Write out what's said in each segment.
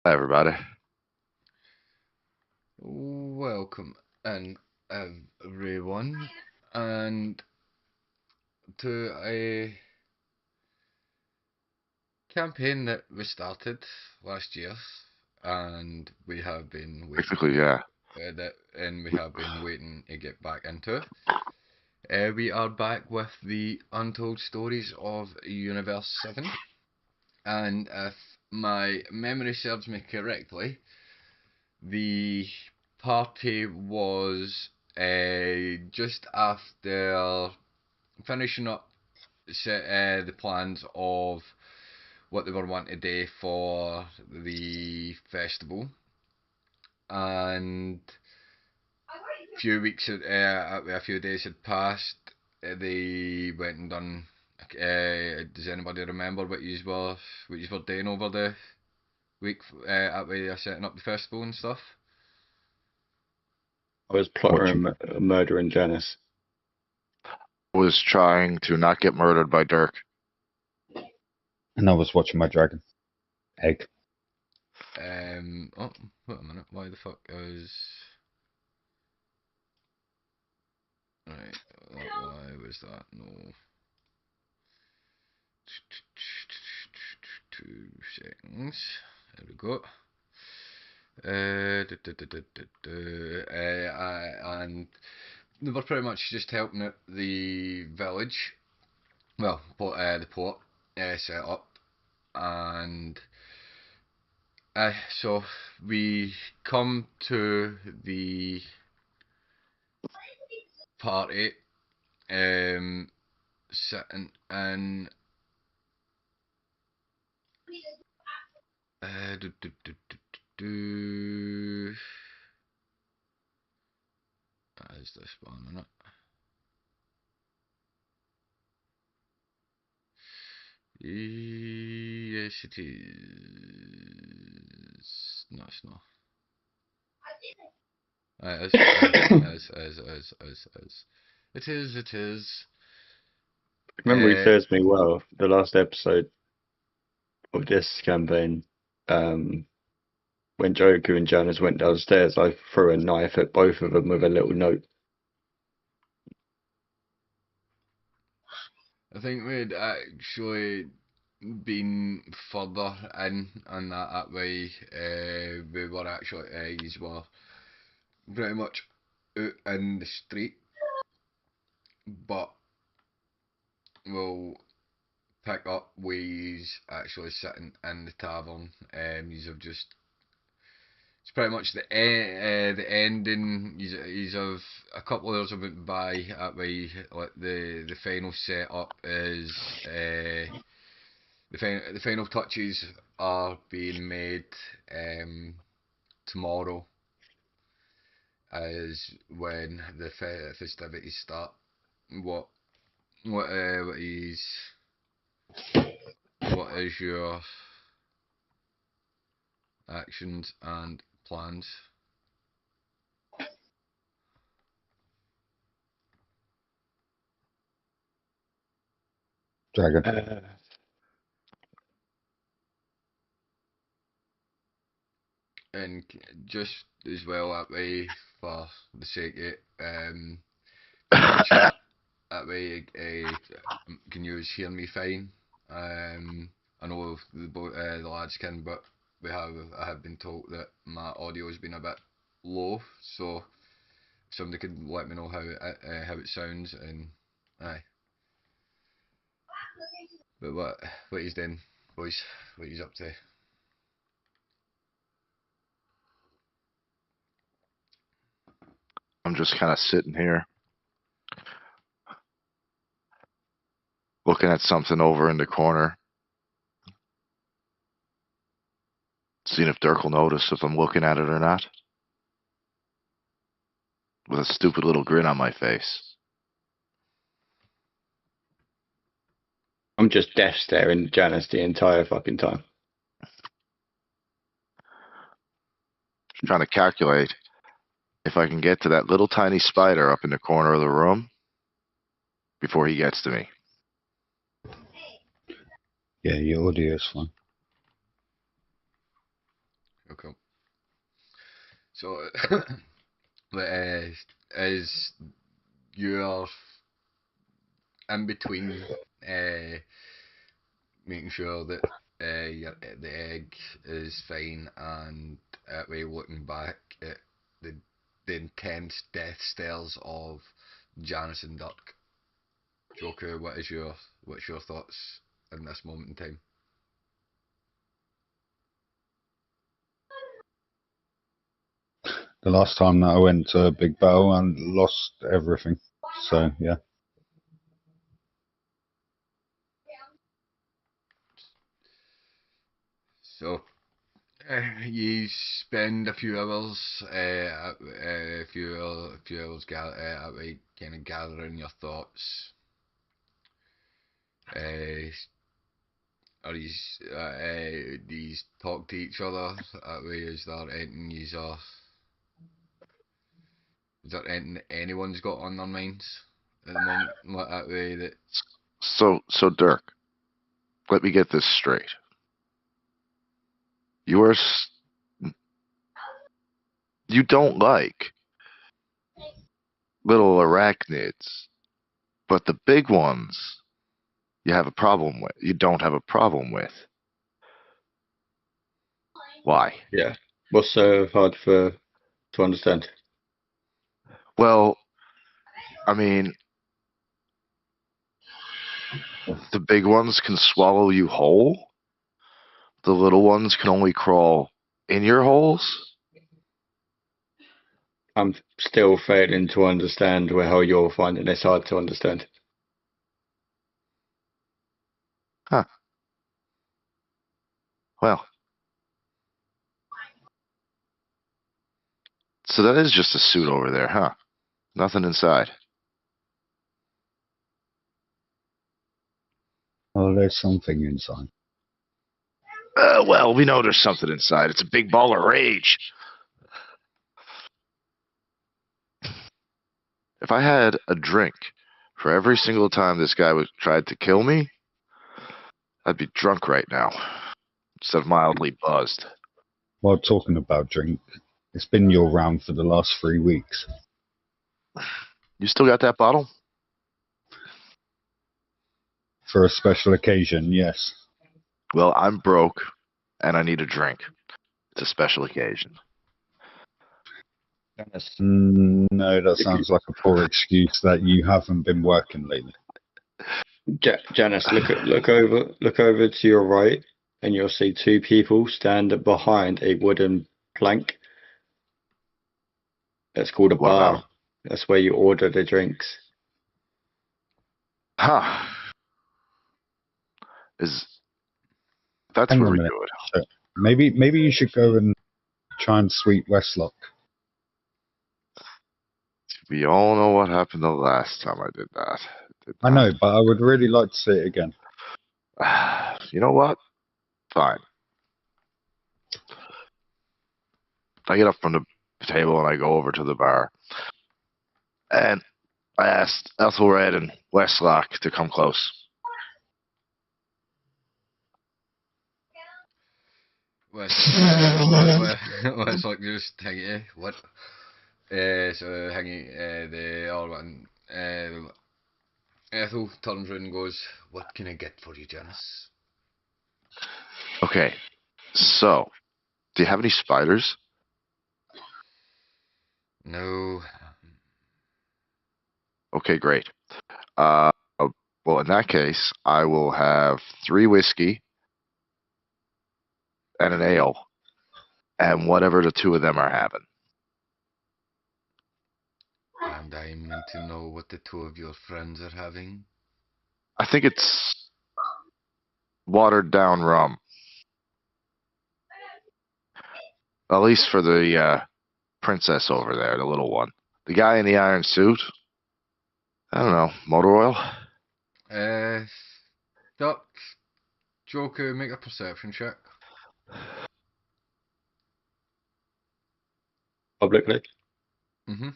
Hi, everybody. Welcome and everyone, and to a campaign that we started last year, and we have been waiting Basically, yeah. and we have been waiting to get back into. We are back with the Untold Stories of Universe 7, and if my memory serves me correctly, the party was just after finishing up the plans of what they were wanting to do for the festival, and a few days had passed. They went and done. Does anybody remember what you were doing over the week at where you're setting up the festival and stuff? I was What you plotting a murder in Janice. was trying to not get murdered by Dirk. And I was watching my dragon egg. Oh, wait a minute. Why the fuck is right? Why was that? No. 2 seconds. There we go. And they were pretty much just helping out the village, well, the port set up, and so we come to the party, sitting in. Do, do, do, do, do. Is this one or not? Yes, it is. No, it's not. It is, it is. If memory serves me well, the last episode of this campaign, when Joku and Janice went downstairs, I threw a knife at both of them with a little note. I think we'd actually been further in on that way. We were actually, yous were pretty much out in the street, but we'll pick up ways actually sitting in the tavern. Yous have just it's pretty much the ending. He's of a couple of others have went by that way. Like the final setup is the final touches are being made tomorrow. Is when the festivities start. What what is your actions and plans? Dragon. And just as well that way for the sake of it, chat that way. Can you hear me fine? I know the lads can, but I have been told that my audio has been a bit low, so if somebody could let me know how it sounds, and aye. But what he's doing, boys? What he's up to? I'm just kind of sitting here looking at something over in the corner, seeing if Dirk will notice if I'm looking at it or not, with a stupid little grin on my face. I'm just deaf staring at Janice the entire fucking time. Just trying to calculate if I can get to that little tiny spider up in the corner of the room before he gets to me. Yeah, your audio is fine. So, but, as you're in between making sure that the egg is fine and that way looking back at the intense death stares of Janice and Dirk. Joker, what's your thoughts in this moment in time? The last time that I went to a big battle and lost everything. So yeah. So you spend a few hours, a few hours kind of gathering your thoughts. Are these talk to each other? That way, is there anything is there anything anyone's got on their minds at the moment? Like that way that So Dirk, let me get this straight. You don't like little arachnids, but the big ones you have a problem with. You don't have a problem with. Why? Yeah. What's so hard to understand? Well, I mean, the big ones can swallow you whole. The little ones can only crawl in your holes. I'm still failing to understand how you're finding this hard to understand. Huh. Well, so that is just a suit over there, huh? Nothing inside. Oh, there's something inside. Well, we know there's something inside. It's a big ball of rage. If I had a drink for every single time this guy tried to kill me, I'd be drunk right now instead of mildly buzzed. While talking about drink, it's been your round for the last 3 weeks. You still got that bottle? For a special occasion, yes. Well, I'm broke and I need a drink. It's a special occasion. No, that sounds like a poor excuse that you haven't been working lately. Janice, look over to your right, and you'll see two people stand behind a wooden plank. That's called a What about bar. him? That's where you order the drinks. Huh. That's Hang where on a we minute. do it. So maybe you should go and try and sweep Westlock. We all know what happened the last time I did that. I know, but I would really like to see it again. You know what? Fine. I get up from the table and I go over to the bar. And I asked Ethelred and Westlock to come close. What's like just hanging? What? So hanging. They all went. Ethel turns around and goes, "What can I get for you, Janice?" Okay, so do you have any spiders? No. Okay, great. Uh, well, in that case, I will have 3 whiskey and an ale, and whatever the 2 of them are having. And I meant to know what the 2 of your friends are having. I think it's watered down rum. At least for the princess over there, the little one. The guy in the iron suit, I don't know, motor oil? Duck, Joker, make a perception check. Publicly. Mm-hmm.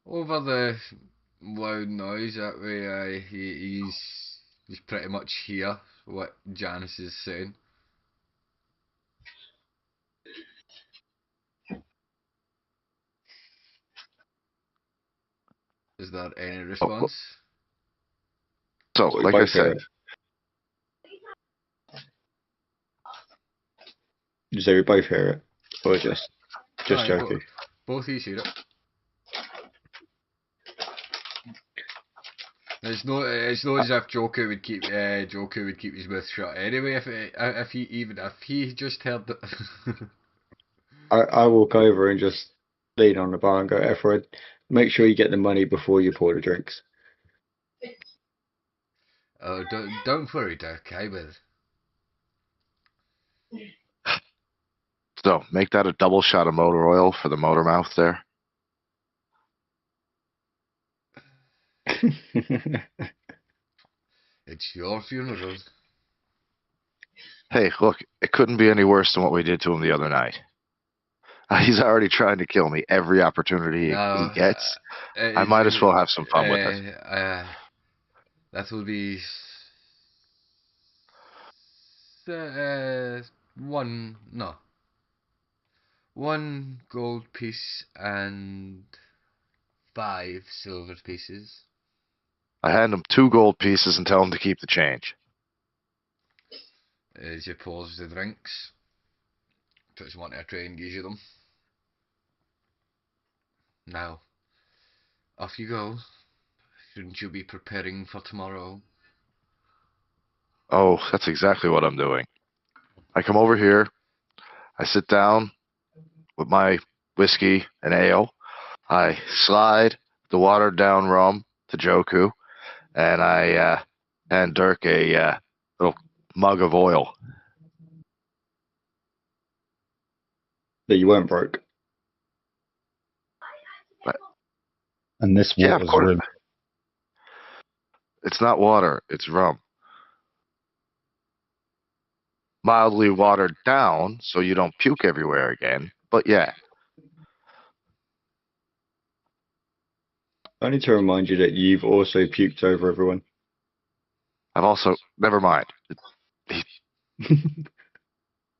Over the loud noise that way, he's just pretty much hear what Janice is saying. Is there any response? So, We like I both hear said, it. You say we both hear it, or just Aye, joking? both of you hear it. It's not as if Joker would keep his mouth shut anyway. If he just heard it. I walk over and just lean on the bar and go, Efred, make sure you get the money before you pour the drinks. Oh, don't worry, Dirk. I will. so make that a double shot of motor oil for the motor mouth there. It's your funeral. Hey, look, it couldn't be any worse than what we did to him the other night. He's already trying to kill me every opportunity he gets. I might as well have some fun with it. That will be one gold piece and 5 silver pieces. I hand him 2 gold pieces and tell him to keep the change. As you pause the drinks, just want to try and engage them. Now, off you go. Shouldn't you be preparing for tomorrow? Oh, that's exactly what I'm doing. I come over here, I sit down with my whiskey and ale, I slide the watered down rum to Joku, and I hand Dirk a little mug of oil. That you weren't broke. And this Yeah, of water's course. really It's not water, it's rum. Mildly watered down so you don't puke everywhere again, but yeah. I need to remind you that you've also puked over everyone. I've also, never mind.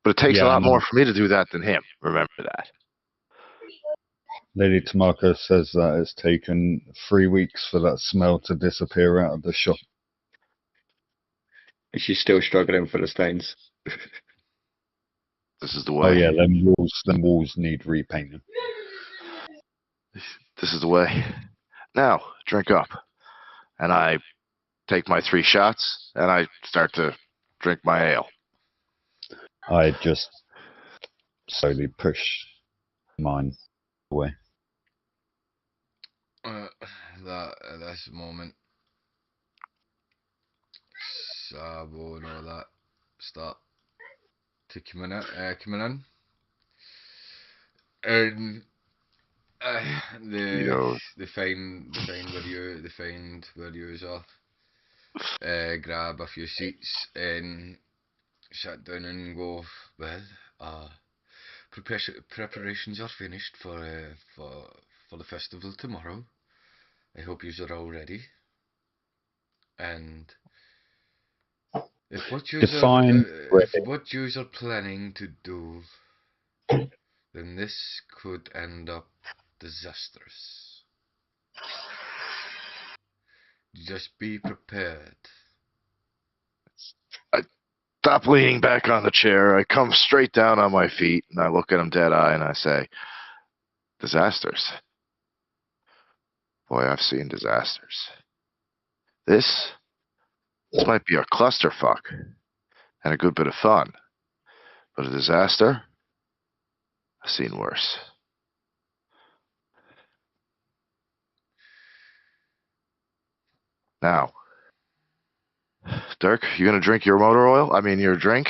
But it takes a lot more for me to do that than him. Remember that. Lady Tamako says that it's taken 3 weeks for that smell to disappear out of the shop. She's still struggling for the stains. This is the way. Oh yeah, them walls need repainting. This is the way. Now, drink up. And I take my 3 shots, and I start to drink my ale. I just slowly push mine away. This moment, Sabo and all that start to coming in, and they find where you are, grab a few seats and sit down and go. Well, preparations are finished for the festival tomorrow. I hope you are all ready. And if what you are planning to do, then this could end up disastrous. Just be prepared. I stop leaning back on the chair. I come straight down on my feet, and I look at him dead eye, and I say, disasters. Boy, I've seen disasters. This might be a clusterfuck and a good bit of fun, but a disaster? I've seen worse. Now, Dirk, you gonna drink your motor oil? I mean, your drink?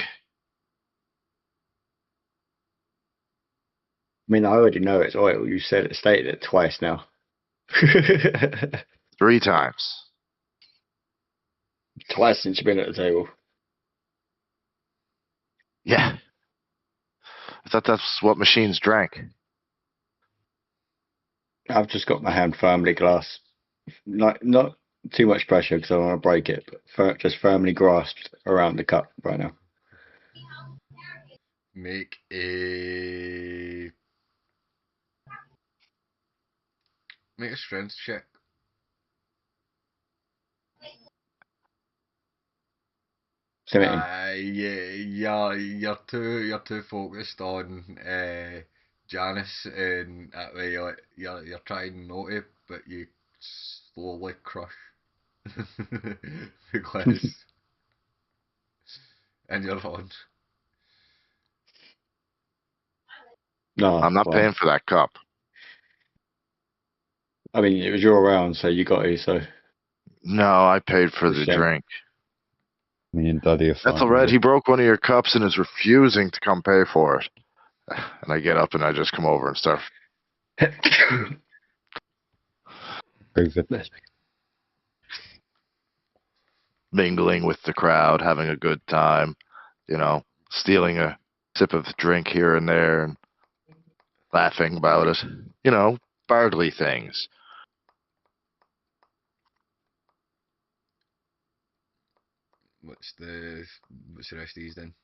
I mean, I already know it's oil. You stated it twice now. 3 times. Twice since you've been at the table. Yeah. I thought that's what machines drank. I've just got my hand firmly grasped. Not too much pressure because I want to break it, but just firmly grasped around the cup right now. Make a strength check. Submitting. You're too focused on Janice, and that way you're trying not to, but you slowly crush the glass, and you're on. No, I'm not well, paying for that cup. I mean, it was your round, so you got to. So No, I paid for the Shame. drink. Me and Daddy are fine. Ethelred, he broke one of your cups and is refusing to come pay for it. And I get up and I just come over and start COVID. mingling with the crowd, having a good time, stealing a sip of drink here and there and laughing about it. Bardly things. What's the rest of these then?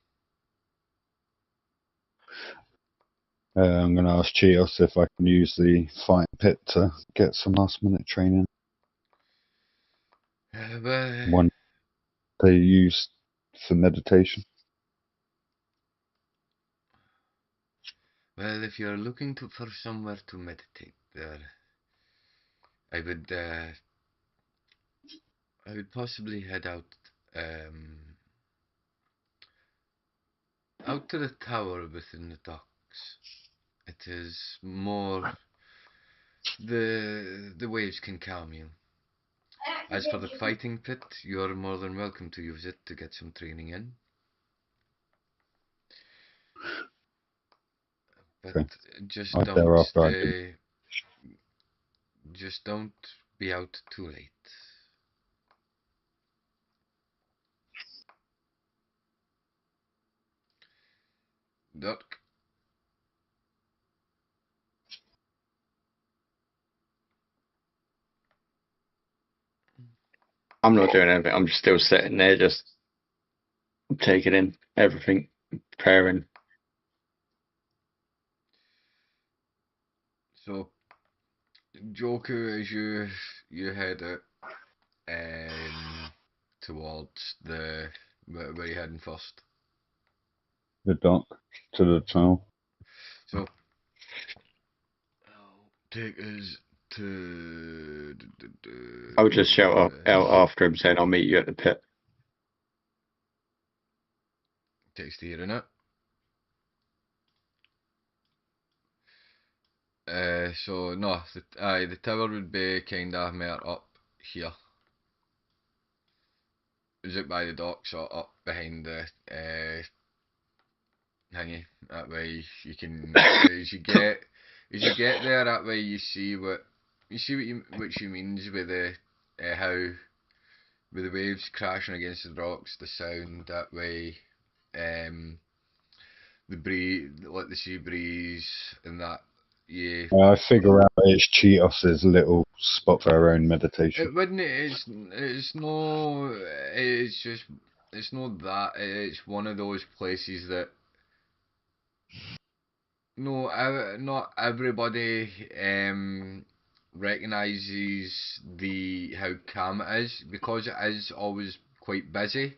I'm going to ask Cheetos if I can use the fight pit to get some last minute training. One they use for meditation. Well, if you're looking for somewhere to meditate, there, I would possibly head out to the tower within the docks. It is more the waves can calm you. As for the fighting pit, you're more than welcome to use it to get some training in. But Okay. just Right don't thereafter I stay. Just don't be out too late. Doc. I'm not doing anything. I'm just still sitting there, just taking in everything, preparing. So, Joku, as you head out towards where you heading first. the dock to the tunnel. So, I'll take us to. I would just shout out after him saying, "I'll meet you at the pit." Takes to hearing it. So no, the tower would be kinda more up here. Is it by the docks or up behind the thingy? That way you can as you get there. That way you see what she means with the how with the waves crashing against the rocks, the sound that way, the breeze, like the sea breeze and that. Yeah, I figure out it's Cheetos' little spot for our own meditation. it wouldn't. It's no. It's just. It's not that. It's one of those places that. No, not everybody recognizes the how calm it is because it is always quite busy.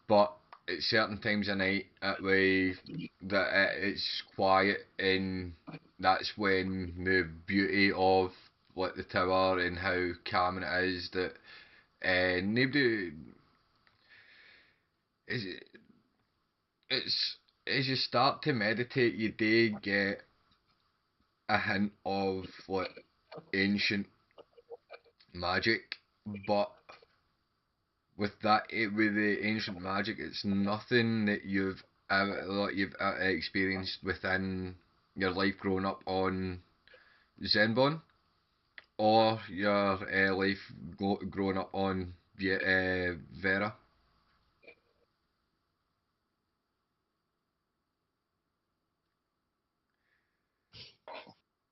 But at certain times of night, that way that it's quiet, and that's when the beauty of like the tower and how calm it is that nobody is. It's as you start to meditate, you do get a hint of like ancient magic, but with with the ancient magic, it's nothing that you've experienced within your life growing up on Zenbon or your life growing up on Vera.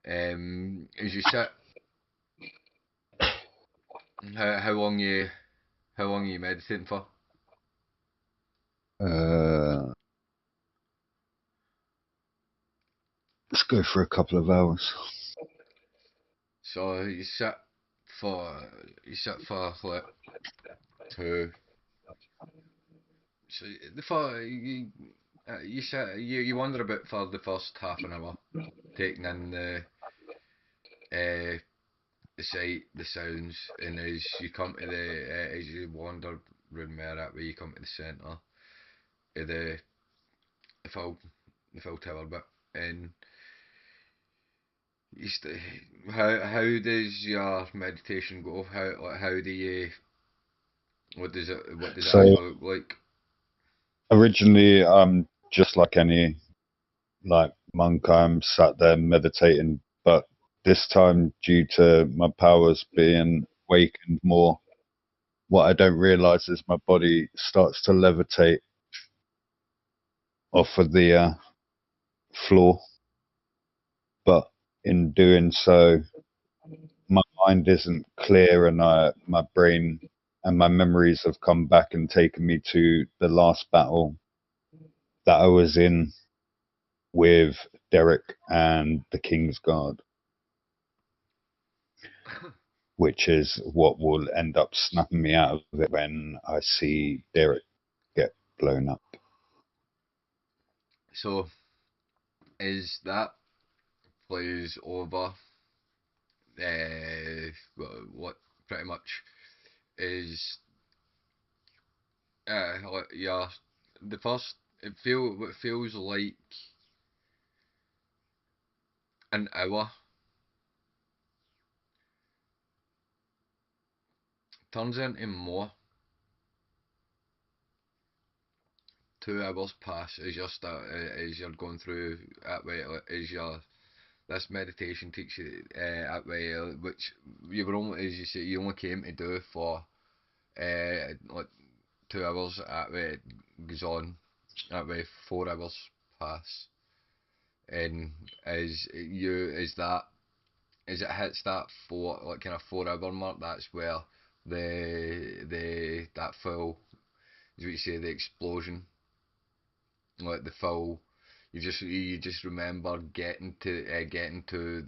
As you sit How long you meditating for? Let's go for a couple of hours. So you sit for like two. So for you wander about for the first half an hour, taking in uh, the sight, the sounds, and as you come to as you wander round that way, you come to the centre of the full the full tower bit, and you how does your meditation go? How do you what does it So actually look like? originally, I'm just like any monk. I'm sat there meditating, but this time, due to my powers being awakened more, what I don't realize is my body starts to levitate off of the floor. But in doing so, my mind isn't clear, and my brain and my memories have come back and taken me to the last battle that I was in with Derek and the King's Guard, which is what will end up snapping me out of it when I see Derek get blown up. So is that plays over what pretty much is yeah, the first what feels like an hour turns into more. 2 hours pass as as you're going through that way, as your this meditation takes you that way, which you were only, as you say, you only came to do for like 2 hours. That way it goes on. That way 4 hours pass, and as it hits that kind of 4 hour mark, that's where that full, as we say, the explosion, like the full, you just remember getting to uh, getting to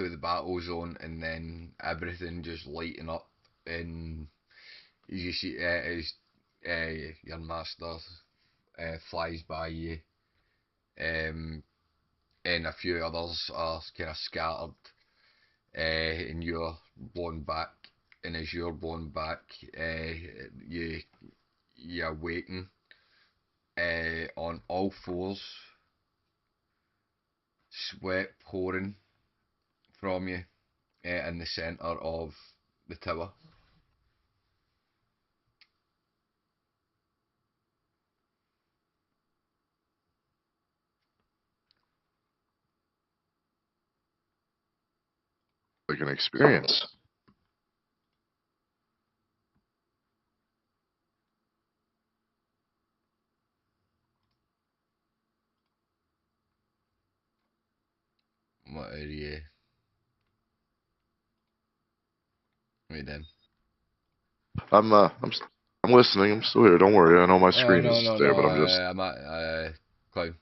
the battle zone, and then everything just lighting up, and you see as your master flies by you, um, and a few others are kind of scattered, and you're blown back, and as you're blown back, you you awaken on all fours, sweat pouring from you in the centre of the tower. Like an experience. What are you? Wait then. I'm listening. I'm still here. Don't worry. I know my Oh screen no is no there, no! but I'm just. I'm at Clown.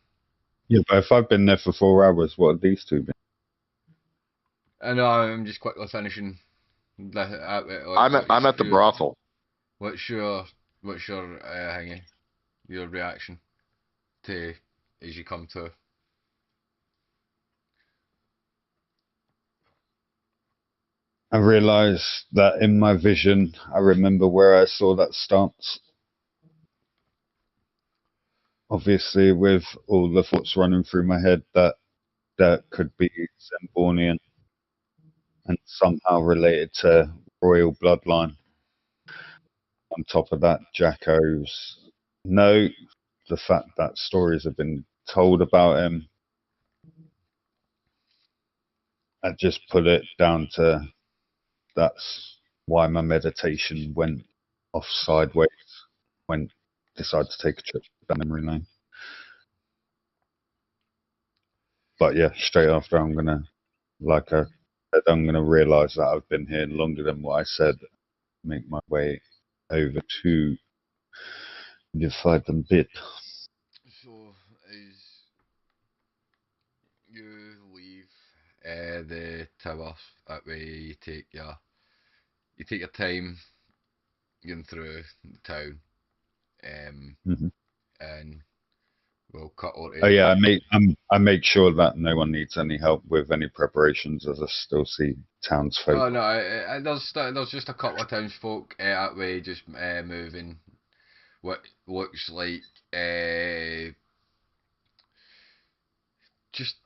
Yeah, but if I've been there for 4 hours, what have these two been? I know. I'm just quickly finishing. I'm at the brothel. What's your hanging? Your reaction to as you come to? I realise that in my vision, I remember where I saw that stance. Obviously, with all the thoughts running through my head, that could be Zembonian and somehow related to royal bloodline. On top of that, Jacko's note, the fact that stories have been told about him, I just put it down to that's why my meditation went off sideways when I decided to take a trip down memory lane. But yeah, straight after I'm gonna, like I I'm going to realise that I've been here longer than what I said. Make my way over to divide them bit. So, as you leave the tower, that way you take your time going through the town, Mhm. and we'll cut Oh over. yeah, I make sure that no one needs any help with any preparations, as I still see townsfolk. Oh no, there's just a couple of townsfolk that way just moving what looks like just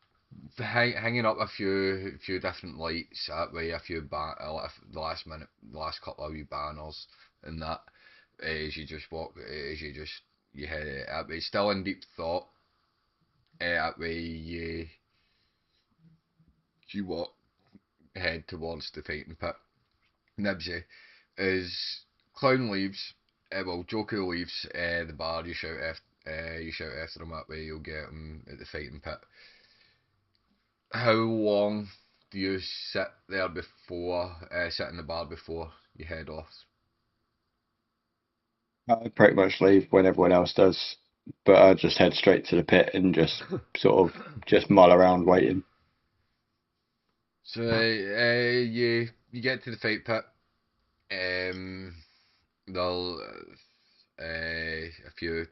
hanging up a few different lights that way, a few the last couple of wee banners and that as you just walk, you head it that way, still in deep thought. That way you walk head towards the fighting pit. Nibsy, as Clown leaves, well, Joker leaves the bar. You shout after him that way. You'll get him at the fighting pit. How long do you sit there before sit in the bar before you head off? I pretty much leave when everyone else does, but I just head straight to the pit and just sort of just mull around waiting. So you get to the fight pit. There'll a few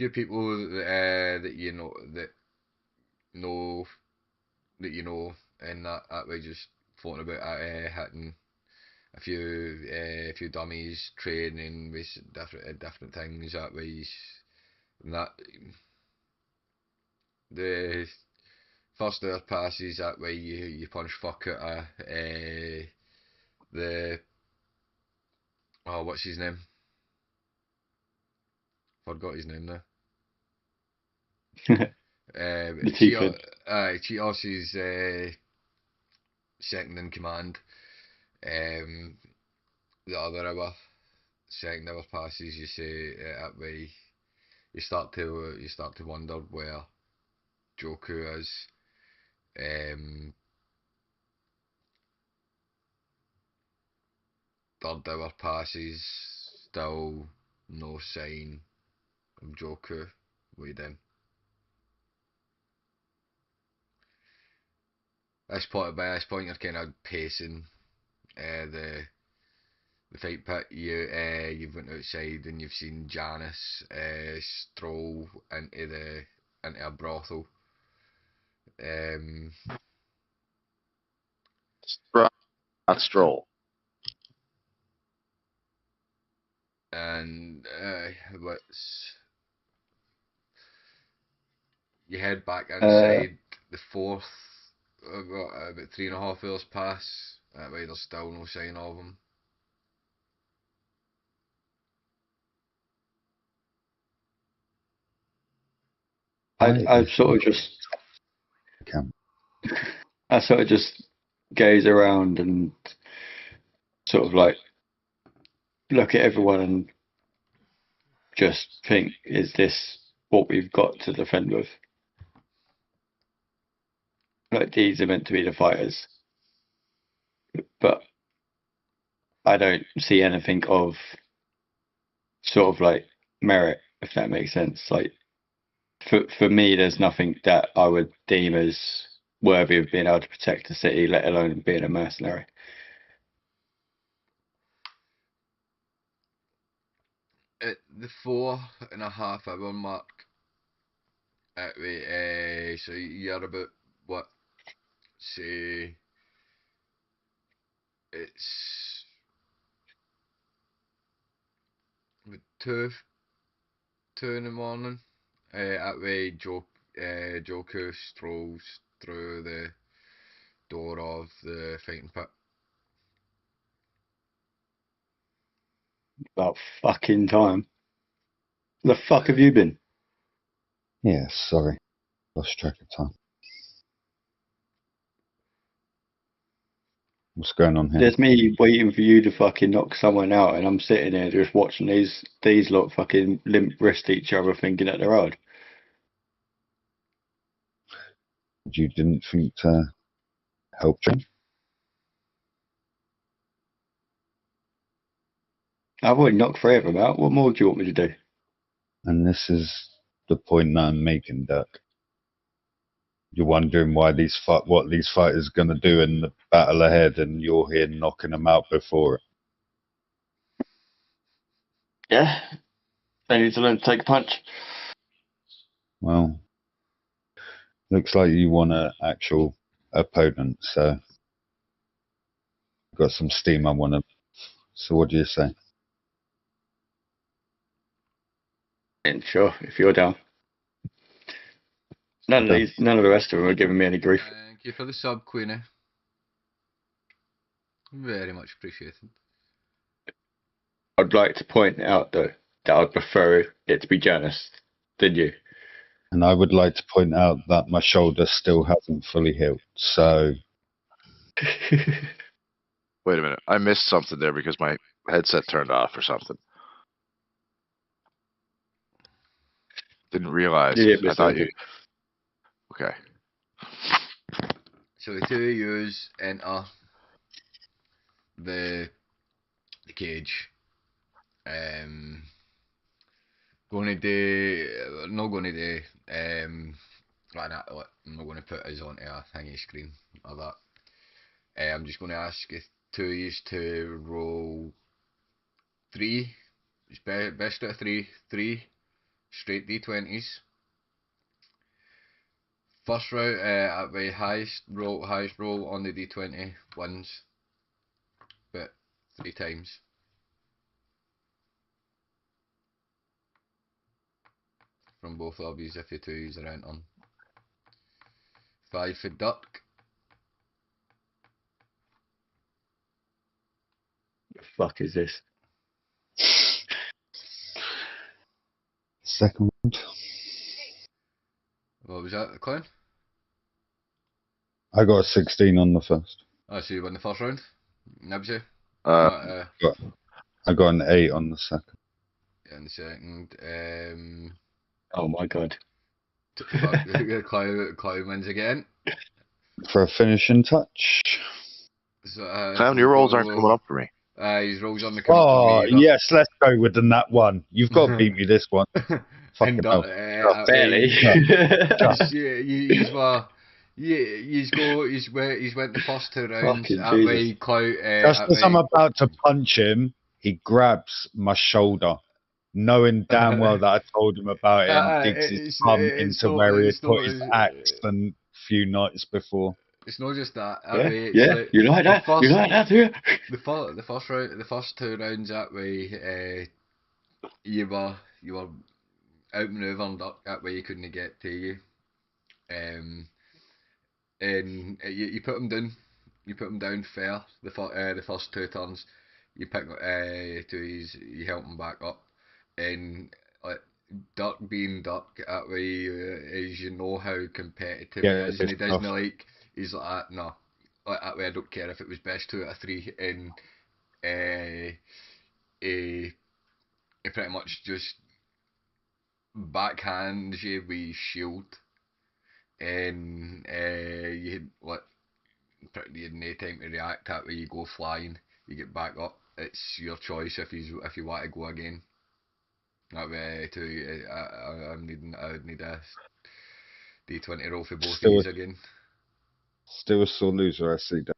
people that know you know, and that way just floating about hitting a few dummies, training with different things that way. And that the first hour passes that way. You punch fuck at the what's his name? Forgot his name now. The Tiefling. Cheetos is second in command. The other hour, second hour passes. You say that way. You start to wonder where Joku is. Third hour passes. Still no sign of Joku. Waiting. By this point, you're kind of pacing the fight pit. You've went outside and you've seen Janice stroll into a brothel. Not stroll. And you head back inside the fourth. About 3.5 hours pass. That way, there's still no sign of him. I sort of just gaze around and sort of like look at everyone and just think, is this what we've got to defend with? Like, these are meant to be the fighters, but I don't see anything of sort of like merit, if that makes sense. Like, for me, there's nothing that I would deem as worthy of being able to protect the city, let alone being a mercenary. At the 4.5 hour mark, so you're about what? Say it's about two in the morning. That way, Joku strolls through the door of the fighting pit. About fucking time. The fuck have you been? Yeah, sorry, lost track of time. What's going on here? There's me waiting for you to fucking knock someone out, and I'm sitting here just watching these lot fucking limp wrist each other, thinking that they're hard. You didn't think to help train. I've already knocked 3 of them out. What more do you want me to do? And this is the point that I'm making, Dirk. You're wondering why what these fighters are going to do in the battle ahead, and you're here knocking them out before it. Yeah. They need to learn to take a punch. Well, looks like you want an actual opponent, so got some steam I want to. So what do you say? And sure, if you're down. None of the rest of them are giving me any grief. Thank you for the sub, Queenie. Very much appreciated. I'd like to point out, though, that I'd prefer it to be Janice than you. And I would like to point out that my shoulder still hasn't fully healed, so Wait a minute. I missed something there because my headset turned off or something. Didn't realize. You didn't I miss thought you. anything. Okay. So the two of yous enter the cage. Going to do, not going to do, right now, I'm not going to put us onto a thingy screen or that. I'm just going to ask you two of yous to roll 3, best out of 3 straight D20s. First round, at the highest roll on the D20 wins, but 3 times. From both of these if you two use are on. 5 for duck. The fuck is this? second round. What was that, Colin? I got a 16 on the first. Oh, so you won the first round? Nibsy? Uh, I got an 8 on the second. In the second. Oh my god. Chloe wins again. For a finishing touch. So, Clown, your rolls aren't coming up for me. His rolls on the coming Oh, for me. yes, let's go with the nat one. You've got to beat me this one. Fucking And hell. Barely. He's went the first 2 rounds. Fucking That way, Jesus. Just as I'm about to punch him, he grabs my shoulder, knowing damn well that I told him about it and digs his thumb into where he had put his axe a few nights before. It's not just that. Yeah, you like that? You like that, do you? The first 2 rounds that way, you were outmanoeuvring Duck. That way you couldn't get to you. And you put him down. You put him down fair. The first 2 turns, you pick you help him back up, and Duck being Duck, that way is you know how competitive he is, and he doesn't like. He's like that. No, that way I don't care if it was best 2 out of 3, and he pretty much just backhands you with his shield, and you had no time to react. That way you go flying, you get back up. It's your choice if you want to go again. That way too, I would need a D20 roll for both of these again. Still a sore loser, I see that.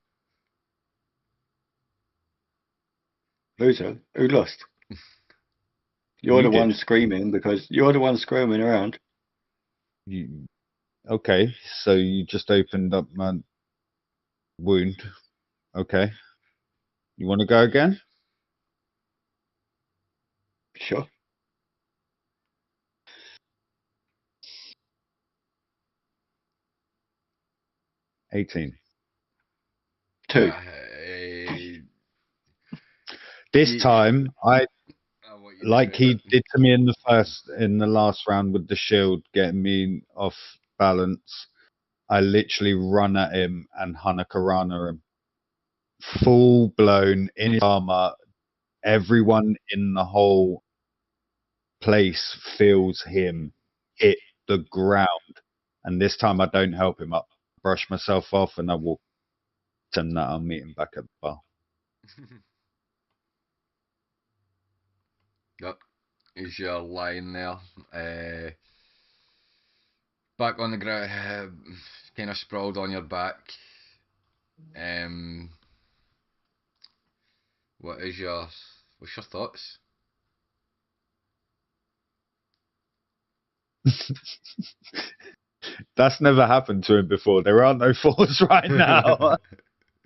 Loser? Who lost? You're the one screaming because you're the one screaming around. Okay, so you just opened up my wound. Okay. You want to go again? Sure. $18. 2. This time, like he did to me in the last round with the shield, getting me off balance. I literally run at him and Hanakarana him. Full blown in his armor. Everyone in the whole place feels him hit the ground. And this time I don't help him up. Brush myself off and I walk. and that I'll meet him back at the bar. Yep. Is your lying there, back on the ground, kind of sprawled on your back. What's your thoughts? That's never happened to him before. There are no fours right now.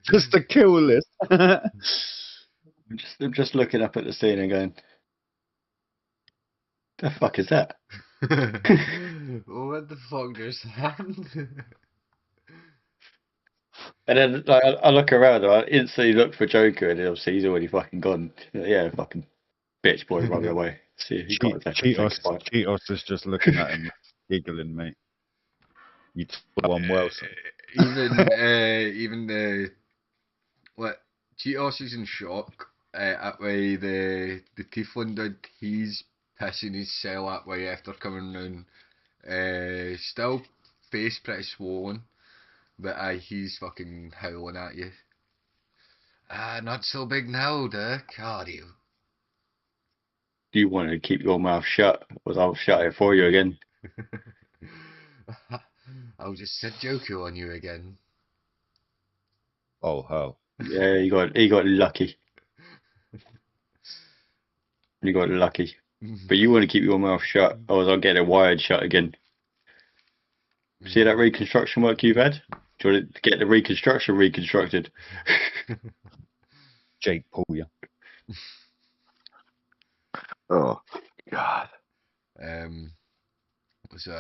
Just a kill list. I'm just looking up at the ceiling going, the fuck is that? What the fuck just happened? And then like, I look around and I instantly look for Joker, and obviously he's already fucking gone. Yeah, fucking bitch boy, run me away. See, he got a Cheetos is just looking at him, giggling, mate. You took one well, son. Even the what Cheetos is in shock at way the Tiefling dude, he's pissing his cell that way after coming round. Still face pretty swollen, but he's fucking howling at you. Not so big now, Dirk, are you? Do you want to keep your mouth shut? Or I'll shut it for you again. I'll just set Joker on you again. Oh, hell. Yeah, he got lucky. You got lucky. But you want to keep your mouth shut, or I'll get it wired shut again. See that reconstruction work you've had? Do you want to get the reconstruction reconstructed? Jake Paul, yeah. Oh, God. So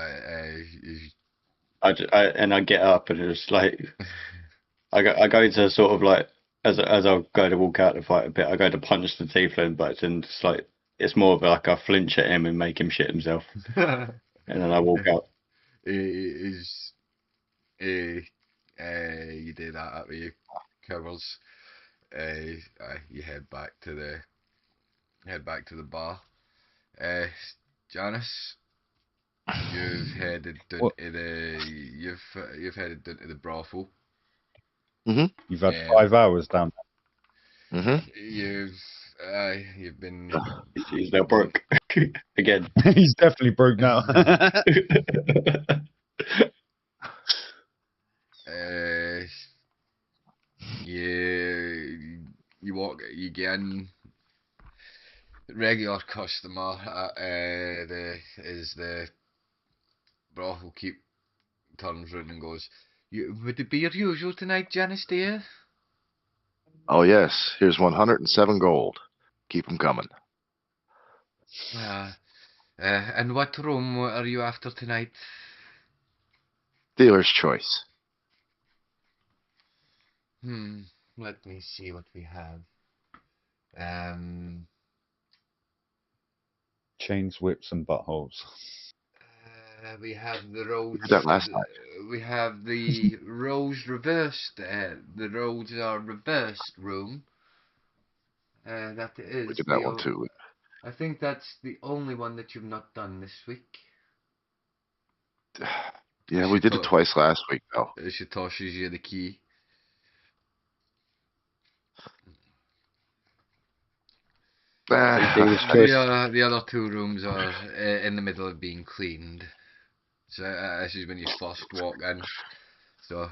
I get up and it's like I go to sort of like as I go to walk out to fight a bit, I go to punch the tiefling, but it's like it's more of like I flinch at him and make him shit himself, and then I walk out. you do that after you covers. You head back to the bar. Janice, you've headed down What? to you've headed down to the brothel. You've had 5 hours down You've been He's now broke again. there. He's definitely broke now. you get in. Regular customer is the brothel keep turns round and goes, would it be your usual tonight, Janice dear? Oh, yes. Here's 107 gold. Keep 'em coming. And what room are you after tonight? Dealer's choice. Let me see what we have. Chains, whips, and buttholes. We have the roles. That last night. We have the roles reversed. The roles are reversed room. That is. We did that one too. I think that's the only one that you've not done this week. Yeah, we did it twice last week, though. She tosses you the key. The other two rooms are in the middle of being cleaned. So this is when you first walk in. So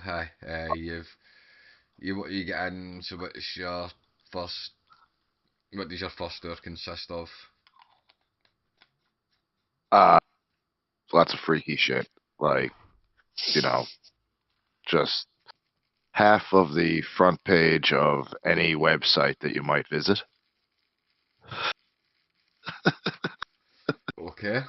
you get in. So what does your first door consist of? Lots of freaky shit. Like, just half of the front page of any website that you might visit. Okay.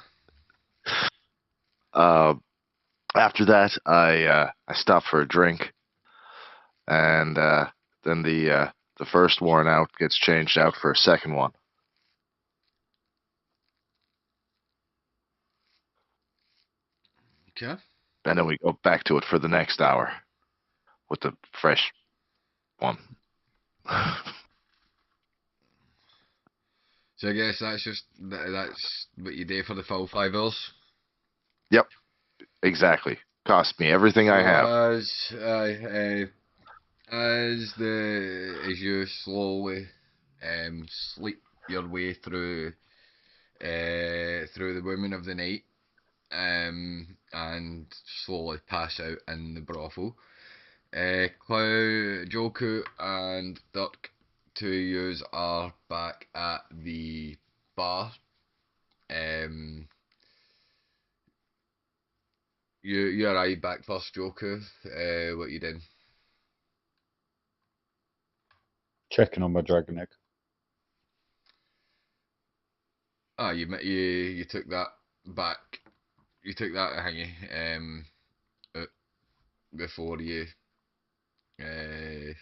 After that, I stop for a drink, and then the first worn out gets changed out for a second one. Okay. And then we go back to it for the next hour with the fresh one. So I guess that's what you do for the full 5 hours. Yep, exactly. Cost me everything I have. As you slowly sleep your way through the women of the night, and slowly pass out in the brothel. Joku and Duck, two yous are back at the bar. You arrive back first, Joku. What you doing? Checking on my dragon egg. You took that back. You took that hangy before you. Uh,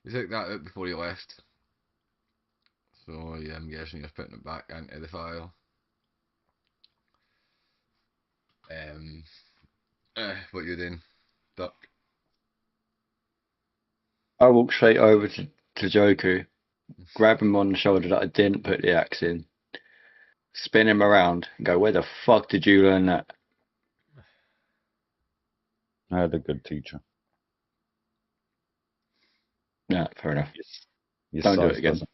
you took that out before you left. So yeah, I'm guessing you're putting it back into the file. What you doing, Duck? I walk straight over to Joku, grab him on the shoulder that I didn't put the axe in, spin him around, and go, "Where the fuck did you learn that?" I had a good teacher. Yeah, fair enough. Your Don't do size it again. doesn't-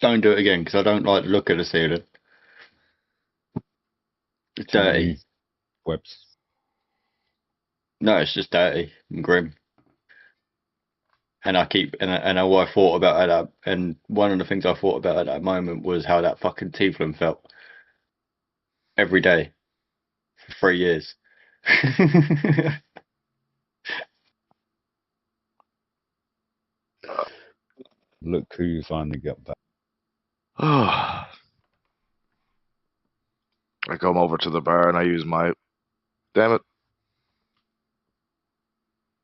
Don't do it again, because I don't like the look of the ceiling. It's dirty. Webs. No, it's just dirty and grim. And I thought about at that, and one of the things I thought about at that moment was how that fucking tiefling felt every day for 3 years. Look who you finally got back. I come over to the bar and I use my. Damn it.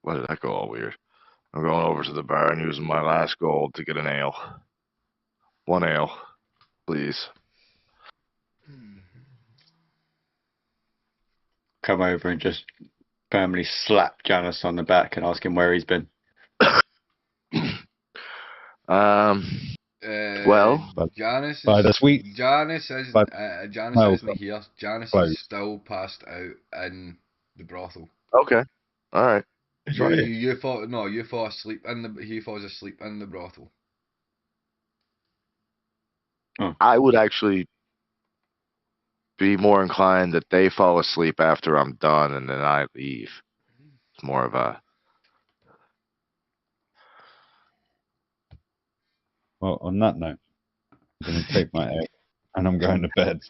Why did that go all weird? I'm going over to the bar and using my last gold to get an ale. 1 ale, please. Come over and just firmly slap Janice on the back and ask him where he's been. Well, Janice by the sweet. Janice by- isn't here. Janice close. is still passed out in the brothel. okay. All right. It's right here. You fall asleep he falls asleep in the brothel. I would actually be more inclined that they fall asleep after I'm done and then I leave. It's more of a. Well, on that note, I'm going to take my egg and I'm going to bed.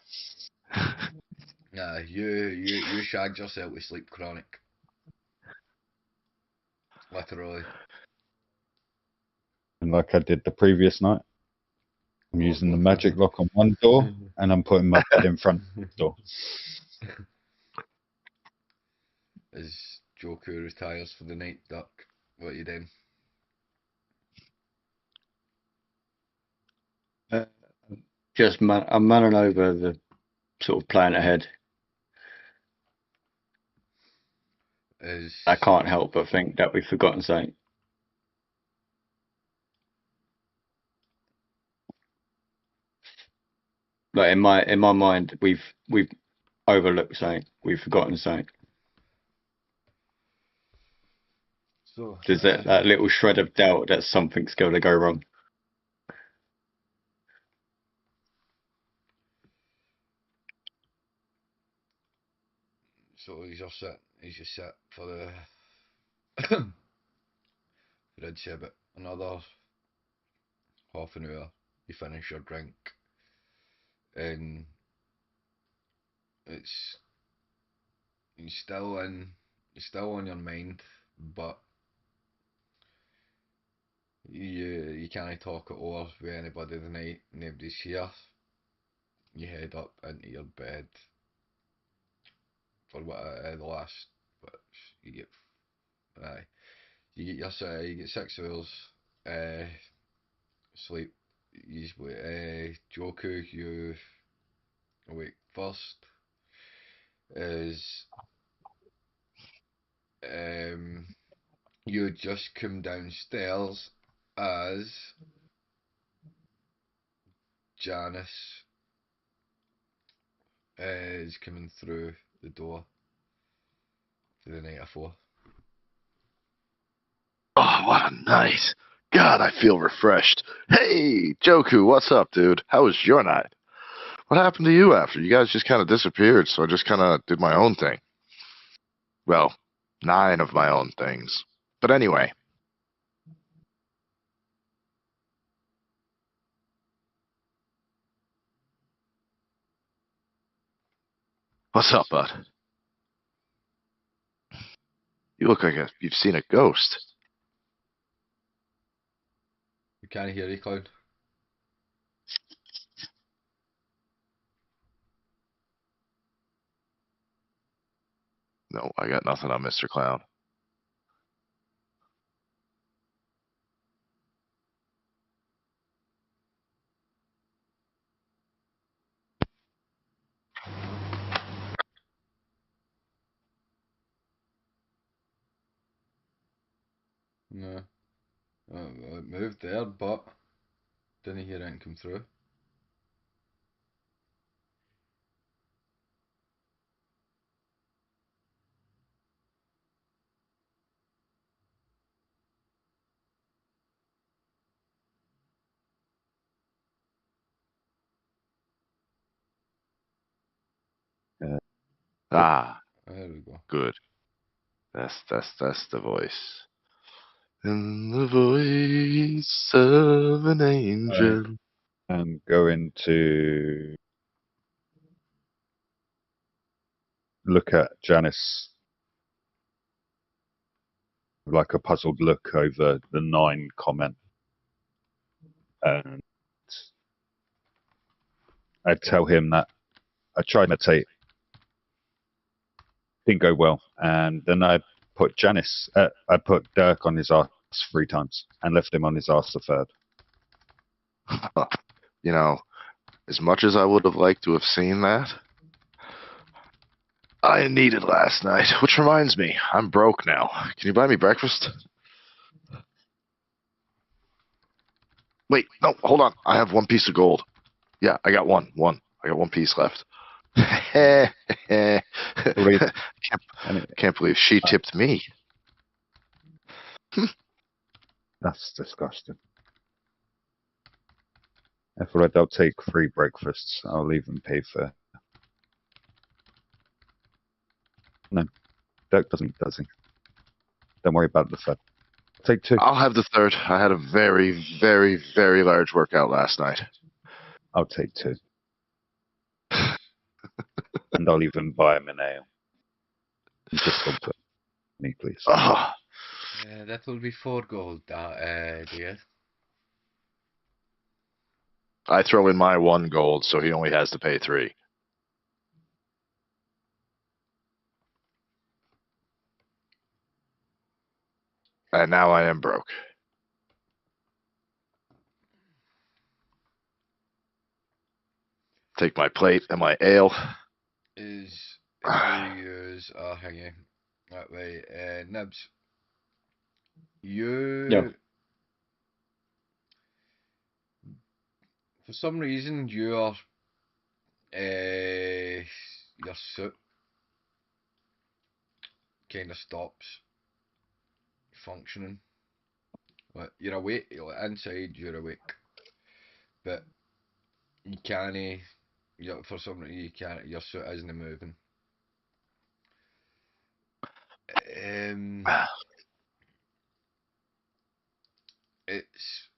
Nah, you shagged yourself with sleep chronic. Literally. And like I did the previous night, I'm using the magic lock on one door and I'm putting my bed in front of the door. As Joku retires for the night, Duck, what are you doing? I'm running over the sort of plan ahead. I can't help but think that we've forgotten something. Like in my mind, we've overlooked something. We've forgotten something. So There's that little shred of doubt that something's going to go wrong. So he's just set for the I'd say about another half an hour. You finish your drink, and it's still on your mind, but you can't talk it over with anybody the night. Nobody's here. You head up into your bed for the last. What you get? You get 6 hours sleep. Joku, you awake first. As you just come downstairs as Janice is coming through the door to the night before. Oh, what a night. God, I feel refreshed. Hey, Joku, what's up, dude? How was your night? What happened to you after? You guys just kind of disappeared, so I just kind of did my own thing. Well, 9 of my own things. But anyway. What's up, bud? You look like you've seen a ghost. You can't hear you, Clown. No, I got nothing on Mr. Clown. No. It moved there, but didn't hear anything come through. Ah, There we go. good. That's the voice. And the voice of an angel. And going to look at Janice, like a puzzled look over the 9 comment. And I tell him that I tried to meditate, didn't go well. And then I put Dirk on his ass 3 times and left him on his ass the 3rd. You know, as much as I would have liked to have seen that, I needed last night. Which reminds me, I'm broke now. Can you buy me breakfast? Wait, no, hold on. I have 1 piece of gold. Yeah, I got one. I got 1 piece left. Can't believe she tipped me. That's disgusting. I thought I'll take 3 breakfasts. I'll even pay for. No, Dirk doesn't, does he? Don't worry about the 3rd. Take 2. I'll have the 3rd. I had a very, very, very large workout last night. I'll take 2. And I'll even buy him an ale. Just don't put me, please. Oh, That will be 4 gold, dear. I throw in my 1 gold, so he only has to pay 3. And now I am broke. Take my plate and my ale. Is you are hanging that way. Nibs, you Yeah. for some reason your suit kind of stops functioning. Like, you're awake, inside you're awake, but you can't. For some reason you can't. Your suit isn't moving. It's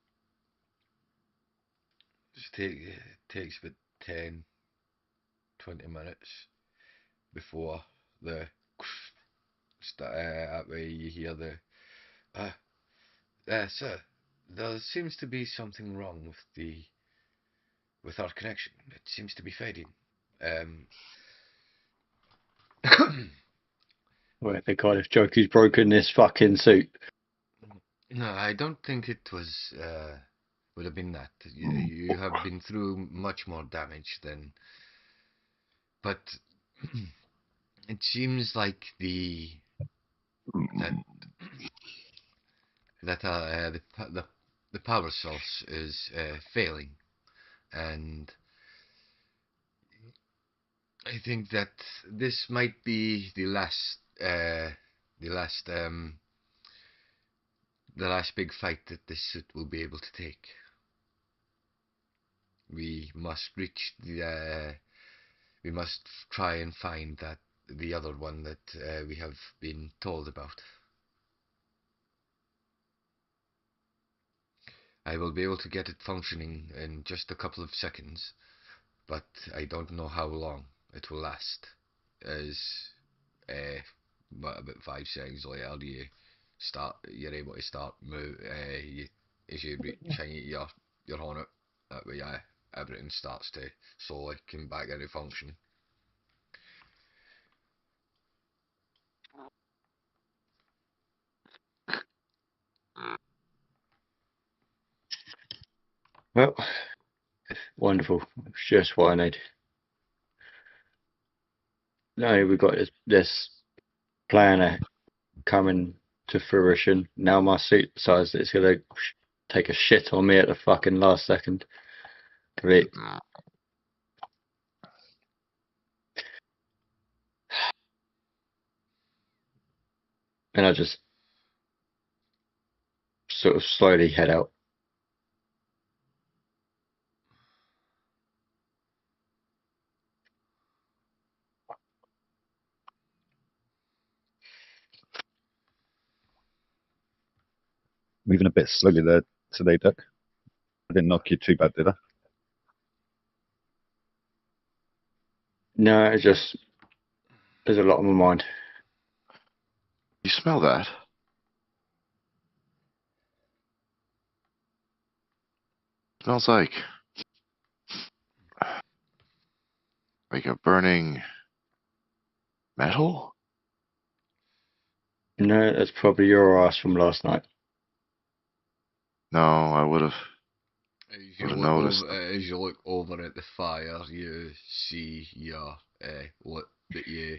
takes about 10-20 minutes before the that way you hear the sir, there seems to be something wrong with our connection. It seems to be fading. Well, the kind of joke who's broken this fucking suit. No, I don't think it was would have been that. You have been through much more damage than. But it seems like the that the power source is failing, and I think that this might be the last big fight that this suit will be able to take. We must reach we must try and find the other one that we have been told about. I will be able to get it functioning in just a couple of seconds, but I don't know how long it will last. As about 5 seconds later, you're able to start move. As you reach your hornet, that way everything starts to slowly come back into function. Well, wonderful. It's just what I need. No, we've got this plan coming to fruition. Now my suit decides that it's gonna take a shit on me at the fucking last second. Great. And I just sort of slowly head out. Moving a bit slowly there today, Duck. I didn't knock you too bad, did I? No, it's just there's a lot on my mind. You smell that? Smells like a burning metal? No, that's probably your ass from last night. No, I would have noticed. As you look over at the fire, you see what that you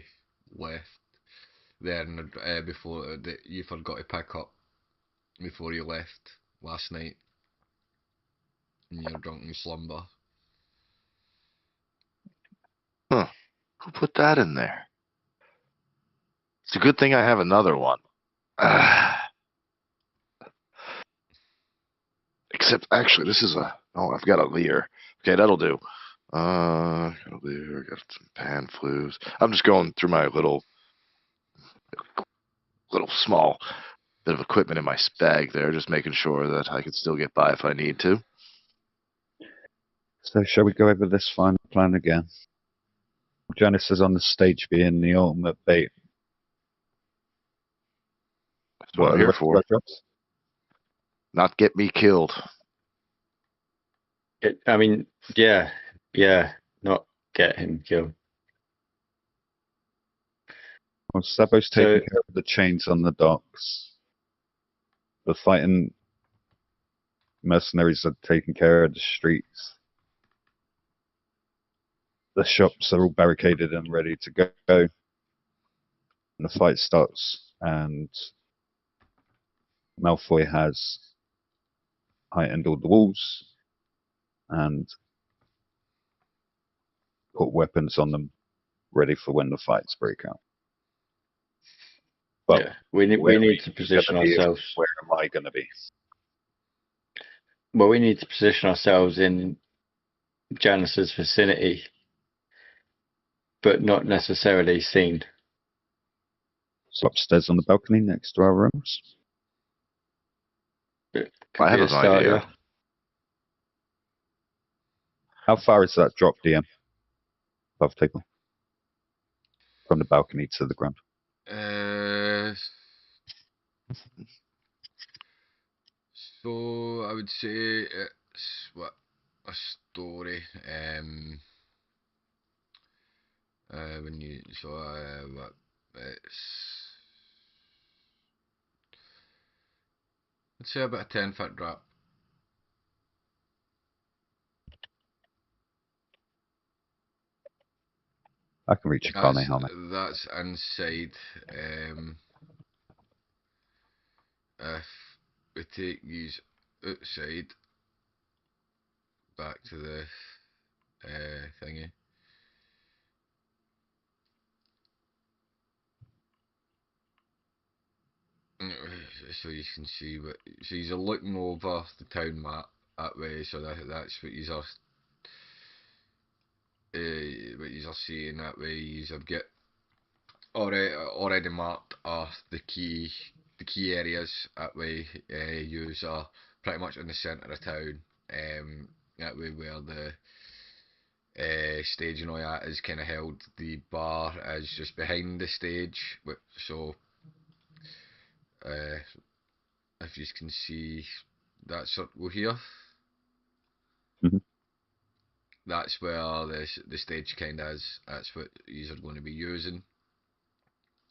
left there before that you forgot to pick up before you left last night in your drunken slumber. Huh. Who put that in there? It's a good thing I have another one. Except, actually, this is oh, I've got a leer. Okay, that'll do. Got a leer, got some pan flues. I'm just going through my little small bit of equipment in my bag there, just making sure that I can still get by if I need to. So shall we go over this final plan again? Janice is on the stage being the ultimate bait. That's what I'm here for. Not get me killed. I mean, yeah, not get him killed. Well, Sabo's taking care of the chains on the docks. The fighting mercenaries are taking care of the streets. The shops are all barricaded and ready to go. And the fight starts, and Malfoy has heightened all the walls and put weapons on them, ready for when the fights break out. But yeah, we need to position ourselves. Where am I going to be? Well, we need to position ourselves in Janice's vicinity, but not necessarily seen. So upstairs on the balcony next to our rooms. I have an idea. How far is that drop, DM? Above table? From the balcony to the ground? So I would say it's a story. When you let's say about a 10-foot drop. I can reach a carne helmet. That's inside. if we take these outside back to the thingy. So you can see what. So you're looking over the town map that way. So that's what you are. What you are seeing that way. You have get already marked are the key areas that way. You are pretty much in the centre of town. That way where the stage and all that is kind of held. The bar is just behind the stage. So if you can see that circle here, Mhm. that's where the stage kind of is. That's what you are going to be using.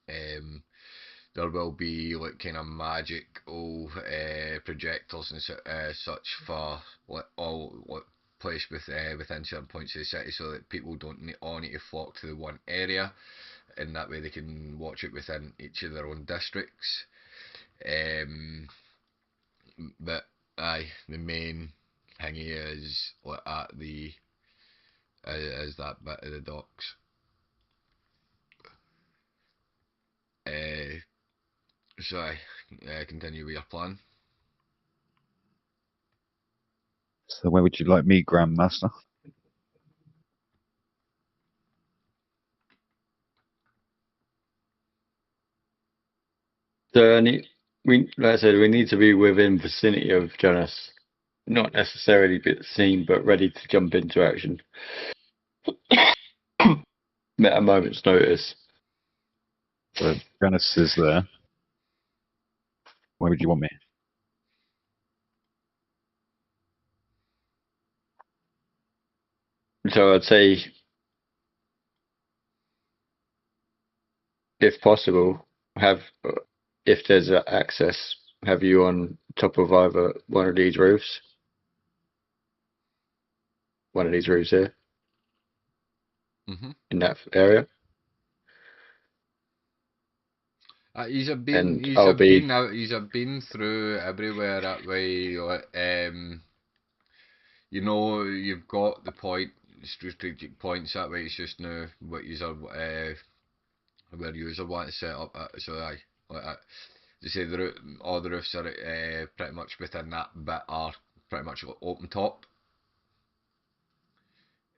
There will be like kind of magical projectors and such for all placed within certain points of the city, so that people don't all need to flock to the one area, and that way they can watch it within each of their own districts. But aye, the main thingy is like at the is that bit of the docks. So I continue with your plan. So where would you like me, Grandmaster? So like I said, we need to be within vicinity of Jonas, not necessarily be at the scene, but ready to jump into action at a moment's notice. So Janice is there. Where would you want me? So I'd say, if possible, if there's access, have you on top of either one of these roofs. One of these roofs here in that area. He's have And been I'll be been out. He's have been through everywhere that way. You know, you've got the strategic points that way. It's just now what you are where you want to set up. So I like to say all the roofs are pretty much within that bit are pretty much open top.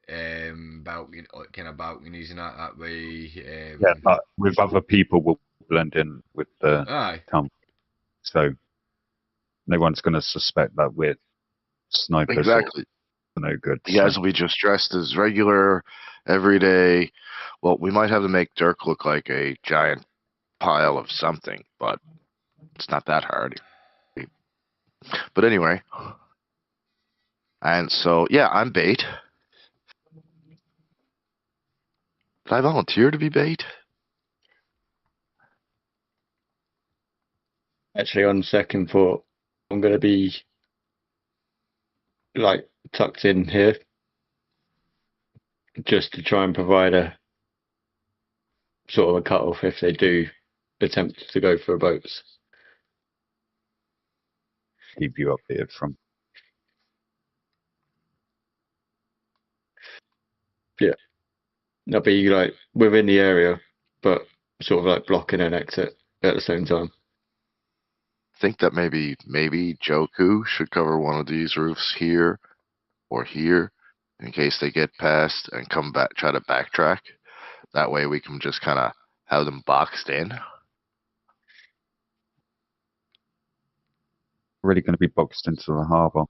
Balcony, kind of balconies and that way. Yeah, but with other people, we'll blend in with the Aye. town. So no one's going to suspect that we're snipers Exactly. or no good. You guys So. will be just dressed as regular, everyday. Well, we might have to make Dirk look like a giant pile of something, but it's not that hard. But anyway, and so yeah, I'm bait. Did I volunteer to be bait? actually on second thought, I'm going to be like tucked in here just to try and provide a sort of a cut off if they do attempt to go for boats. Keep you updated from. Yeah, I'll be like within the area, but sort of like blocking an exit at the same time. I think that maybe Joku should cover one of these roofs here or here in case they get past and come back, try to backtrack. That way we can just kind of have them boxed in. Really going to be boxed into the harbour.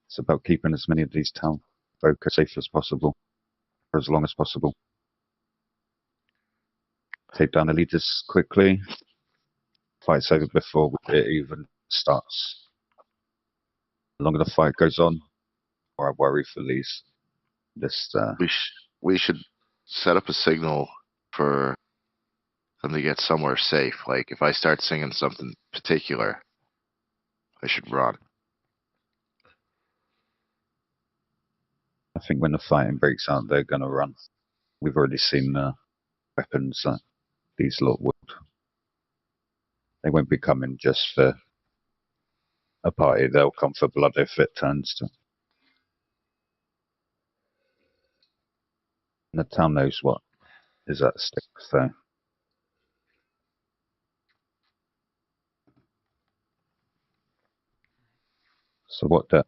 It's about keeping as many of these town folk as safe as possible for as long as possible. Take down the leaders quickly. Fight's over before it even starts. The longer the fight goes on, the more I worry for these. We should set up a signal for them to get somewhere safe. Like if I start singing something particular, I should run. I think when the fighting breaks out, they're going to run. We've already seen the weapons that these lot would. They won't be coming just for a party. They'll come for blood if it turns to. And the town knows what is at stake, so what the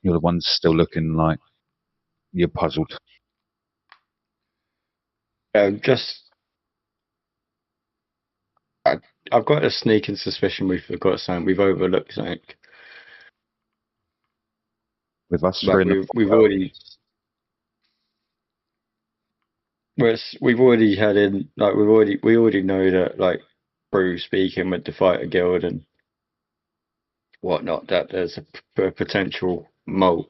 you're the ones still looking like you're puzzled. Just I've got a sneaking suspicion we forgot something. We've overlooked something. With us Like three in the we've already. Whereas we've already had in like we already know that like through speaking with the fighter guild and whatnot that there's a potential mole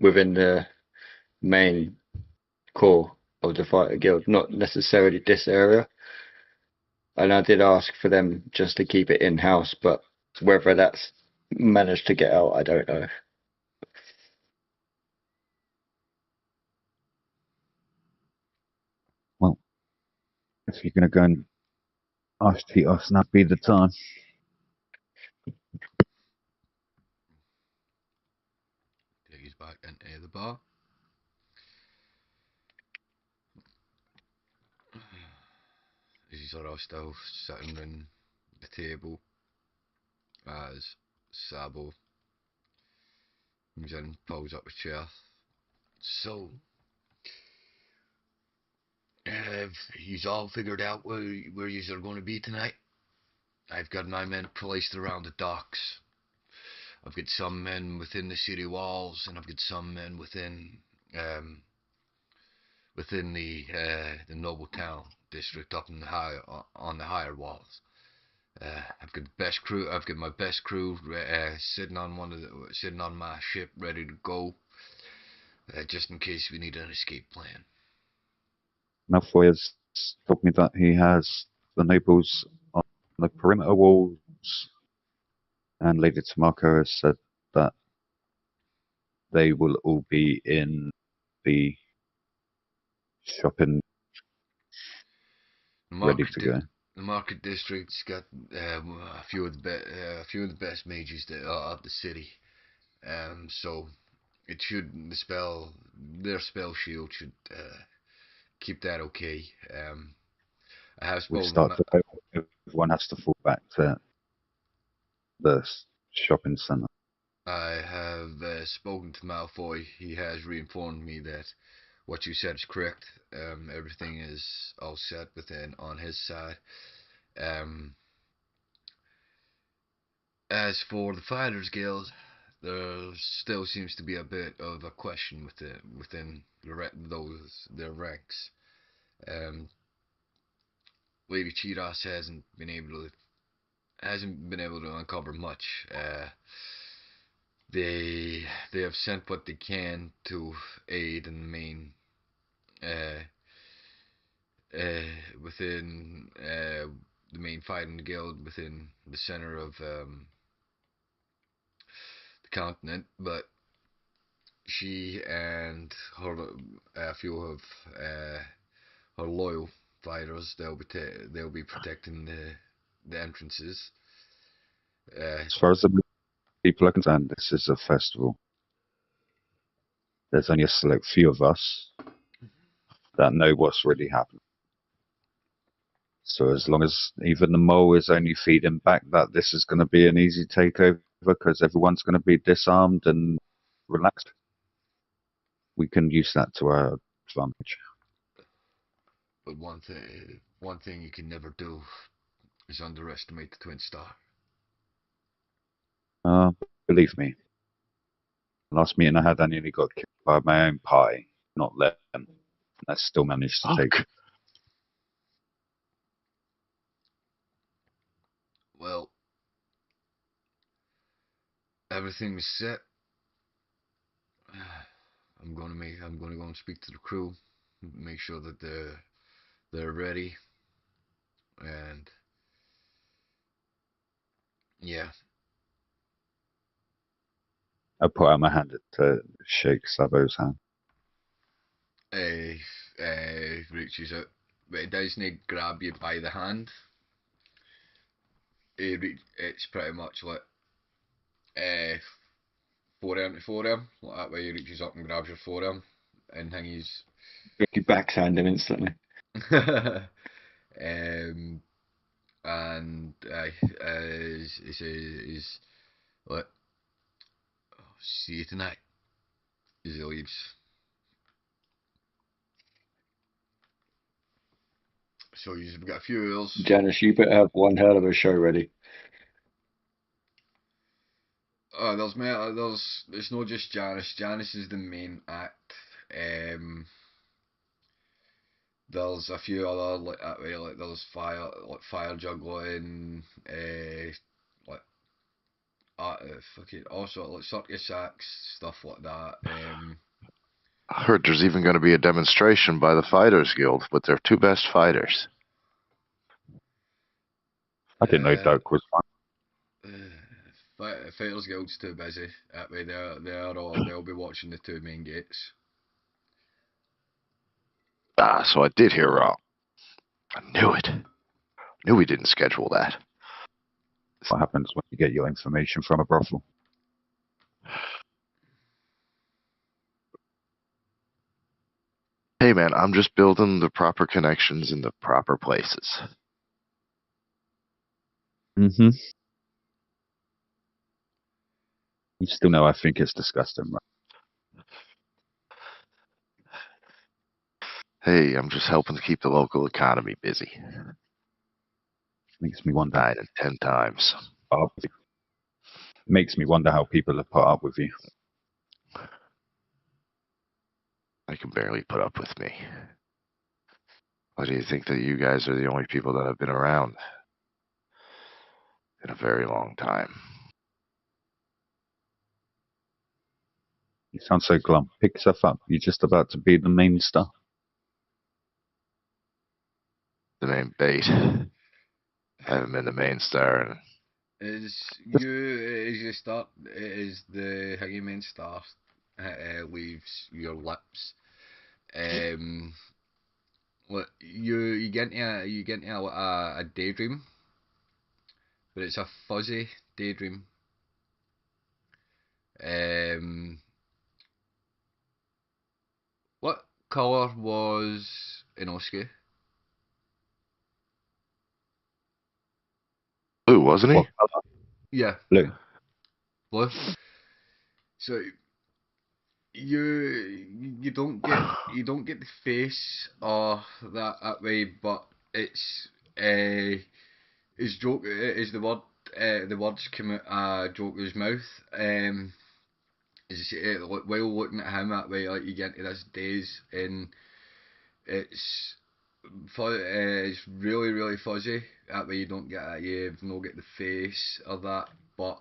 within the main core of the fighter guild, not necessarily this area. And I did ask for them just to keep it in house, but whether that's managed to get out, I don't know. well, if you're gonna go and ask to eat us, that'd be the time. He's back into the bar. He's sort of still sitting in the table as Sabo comes in, pulls up a chair. So, have you all figured out where you are going to be tonight? I've got my men placed around the docks. I've got some men within the city walls, and I've got some men within the noble town district up in the higher walls. I've got the best crew. I've got my best crew sitting on my ship, ready to go, just in case we need an escape plan. Malfoy has told me that he has the nobles on the perimeter walls, and Lady Tamako has said that they will all be in the shopping ready to go. The market district's got a few of the best mages of the city, so it should their spell shield should keep that okay. I have We spoken start to go, everyone has to fall back to the shopping centre. I have spoken to Malfoy. He has reinformed me that what you said is correct. Everything is all set on his side. As for the Fighters Guild, there still seems to be a bit of a question within their ranks. Lady Cheetos hasn't been able to uncover much. They have sent what they can to aid in the main within the main fighting guild within the center of the continent, but she and a few of her loyal fighters they'll be protecting the entrances. As far as the people are concerned, this is a festival. There's only a select few of us that know what's really happening. So as long as even the mole is only feeding back that this is going to be an easy takeover because everyone's going to be disarmed and relaxed, we can use that to our advantage. But one thing you can never do is underestimate the Twin Star. Believe me, last meeting I had, I nearly got killed by my own party, not them. I still managed to take. Well, everything is set. I'm gonna go and speak to the crew, make sure that they're ready, and yeah. I put out my hand to shake Sabo's hand. Reaches out. but it doesn't grab you by the hand. It's pretty much like forearm to forearm. Like that way he reaches up and grabs your forearm and thingies. You backhand him instantly. And is like, oh, see you tonight. As he leaves. So you've got a few hours. Janice, you better have one hell of a show ready. It's not just Janice. Janice is the main act. There's a few other like that way, like there's fire juggling, like fucking all sort like circus acts, stuff like that. I heard there's even going to be a demonstration by the Fighters Guild with their 2 best fighters. I didn't know Doak was fun. Fighters Guild's too busy. That way they'll be watching the 2 main gates. Ah, so I did hear wrong. I knew it. Knew we didn't schedule that. What happens when you get your information from a brothel? Hey man, I'm just building the proper connections in the proper places. Mm-hmm. You still know I think it's disgusting, right? Hey, I'm just helping to keep the local economy busy. Makes me wonder. 9 and 10 times. Makes me wonder how people have put up with you. I can barely put up with me. Why do you think that you guys are the only people that have been around in a very long time? You sound so glum. Pick yourself up. You're just about to be the main star. The main bait. I haven't been the main star. And As you start, as the Higgy main star leaves your lips, what you get into a daydream, but it's a fuzzy daydream. What colour was Inosuke? blue, wasn't he? What colour? Yeah, Blue. blue. So you don't get the face or that way, but it's his joke is the words come out Joker's mouth. Like, while looking at him that way, like you get into this daze, and it's it's really fuzzy. That way you don't get you don't get the face or that, but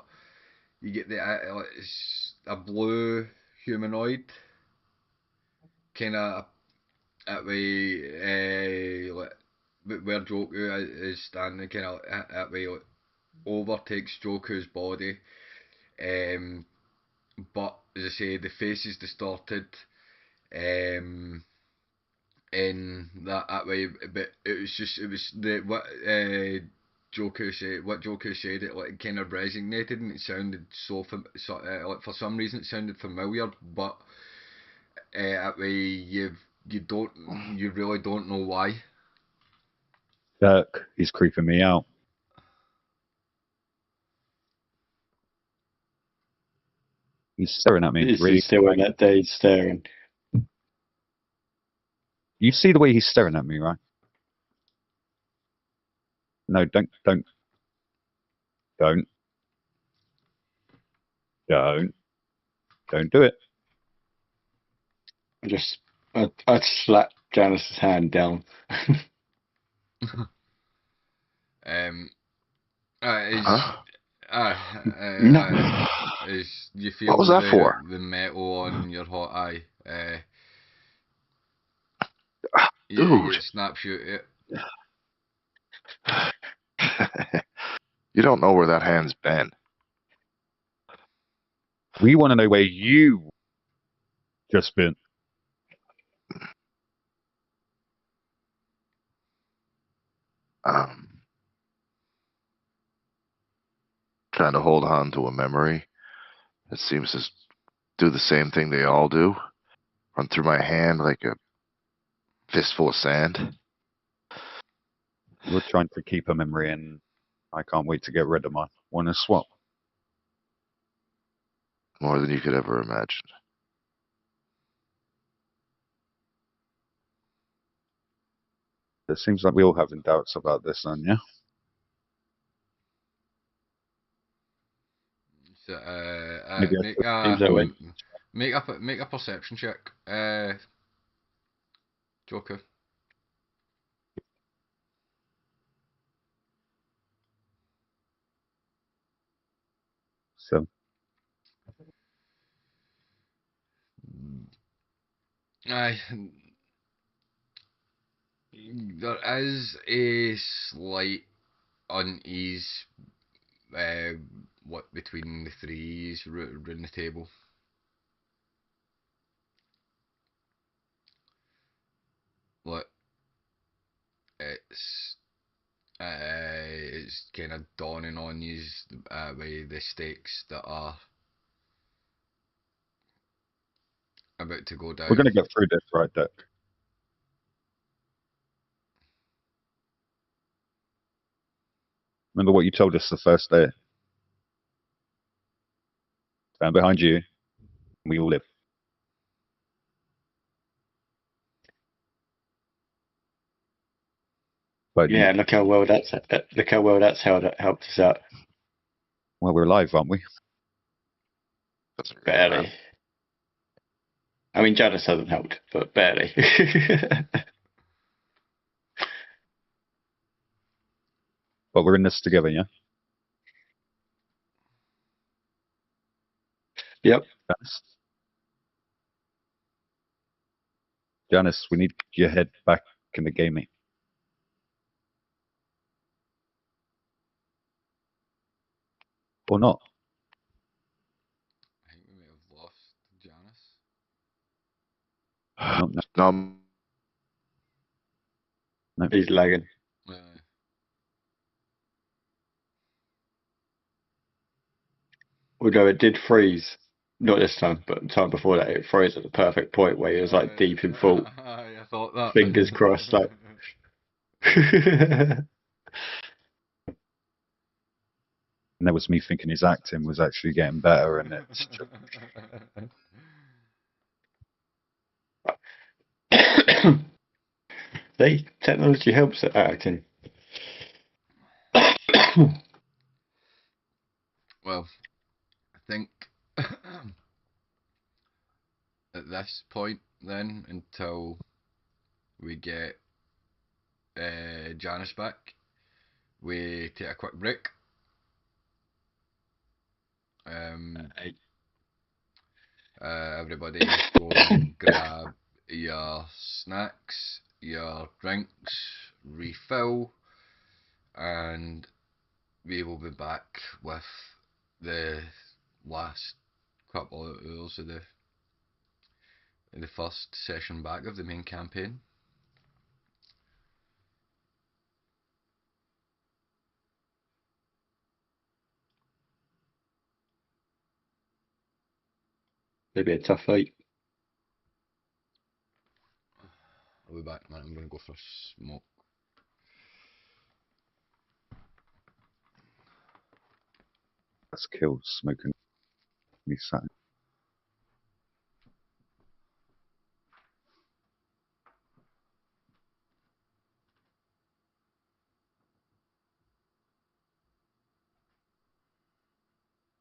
you get the like, it's a blue humanoid kind of that way. Like where Joker is standing, kind of that way, like, overtakes Joker's body. But as I say, the face is distorted. In that way, but it was the what Joker said, it like kind of resonated, and it sounded like for some reason it sounded familiar, but that way you really don't know why. Dirk, he's creeping me out. He's staring at me. Is Really. he still in that daze staring? You see the way he's staring at me, right? No, don't do it. I'd slap Janice's hand down. Huh? No. Is you feel What was that for? the metal on your hot eye? Dude. It snaps you. You don't know where that hand's been. We want to know where you just been. Um, Trying to hold on to a memory. It seems to do the same thing they all do. Run through my hand like a fistful of sand. You're trying to keep a memory, and I can't wait to get rid of mine. Want to swap? More than you could ever imagine. It seems like we all having doubts about this, then, yeah? So, Maybe I make should Seems a that way. make a perception check, Joker. So, Aye, there is a slight unease, uh, what between the threes around the table. What it's it's kind of dawning on you with the stakes that are about to go we're going down. to get through this, right, Dick? Remember what you told us the first day? Stand behind you, and we all live. But, Yeah, look how well that's helped us out. well, we're alive, aren't we? Doesn't really matter. Barely. I mean, Janice hasn't helped, but barely. But we're in this together, yeah? Yep. Janice? Janice, we need your head back in the game, mate. Or not. I think we may have lost Janice. No. He's lagging. Although it did freeze, not this time, but the time before that, it froze at the perfect point where he was like deep in thought. I thought that. Fingers crossed, like. And that was me thinking his acting was actually getting better, and it's See, technology helps at acting. Well, I think at this point, then, until we get Janice back, we take a quick break. Everybody go and grab your snacks, your drinks, refill, and we will be back with the last couple of hours of the first session back of the main campaign. Maybe a tough fight. I'll be back, man. I'm gonna go for a smoke. that's killed smoking me sat.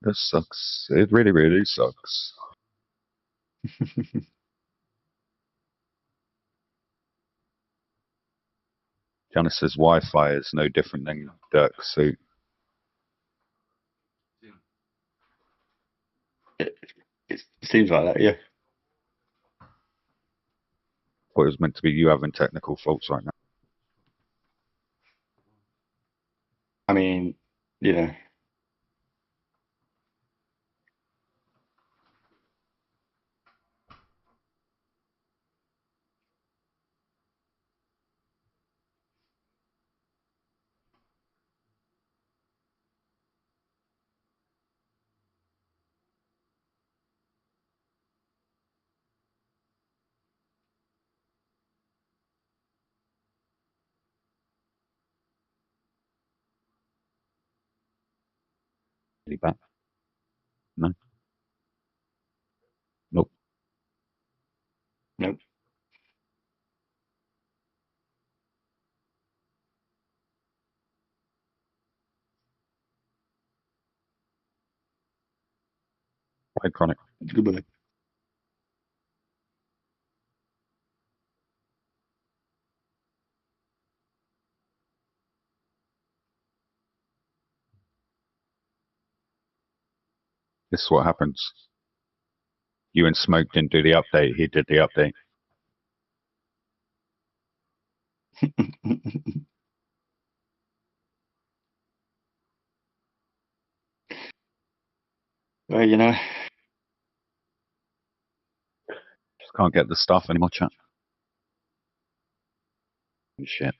This sucks. It really, really sucks. Janice's Wi-Fi is no different than Dirk's suit. It seems like that, yeah. Thought it was meant to be you having technical faults right now. I mean, you know. Is he back? No. Nope. Nope. Bye, Chronic. Goodbye. This is what happens. You and Smoke didn't do the update. He did the update. Well, you know, Just can't get the stuff anymore, chat. Shit.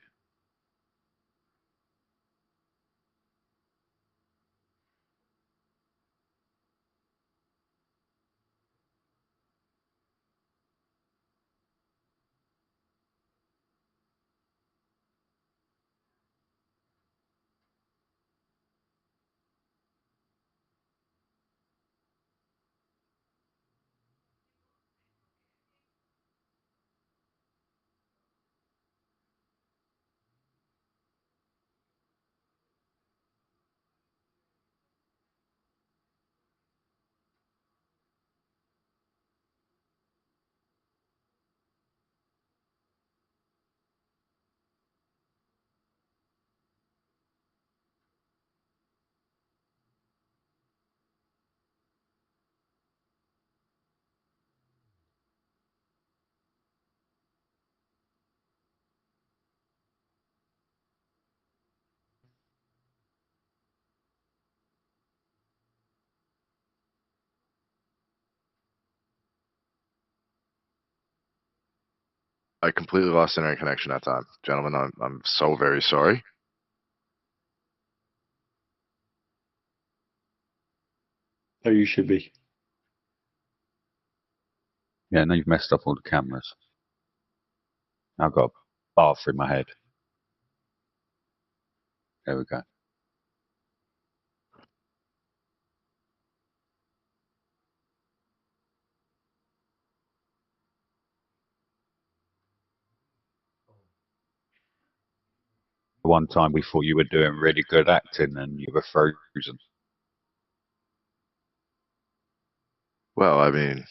I completely lost internet connection that time. Gentlemen, I'm so very sorry. oh, you should be. Yeah, now you've messed up all the cameras. Now I've got a bar through my head. There we go. One time we thought you were doing really good acting and you were frozen. Well, I mean,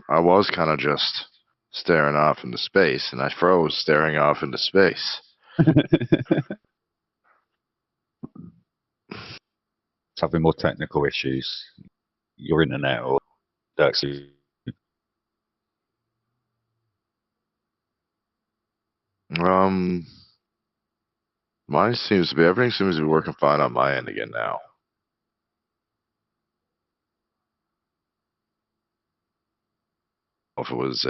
I was kind of just staring off into space, and I froze staring off into space. Having more technical issues. Your internet or Dirk's. Mine seems to be everything seems to be working fine on my end again now. If it was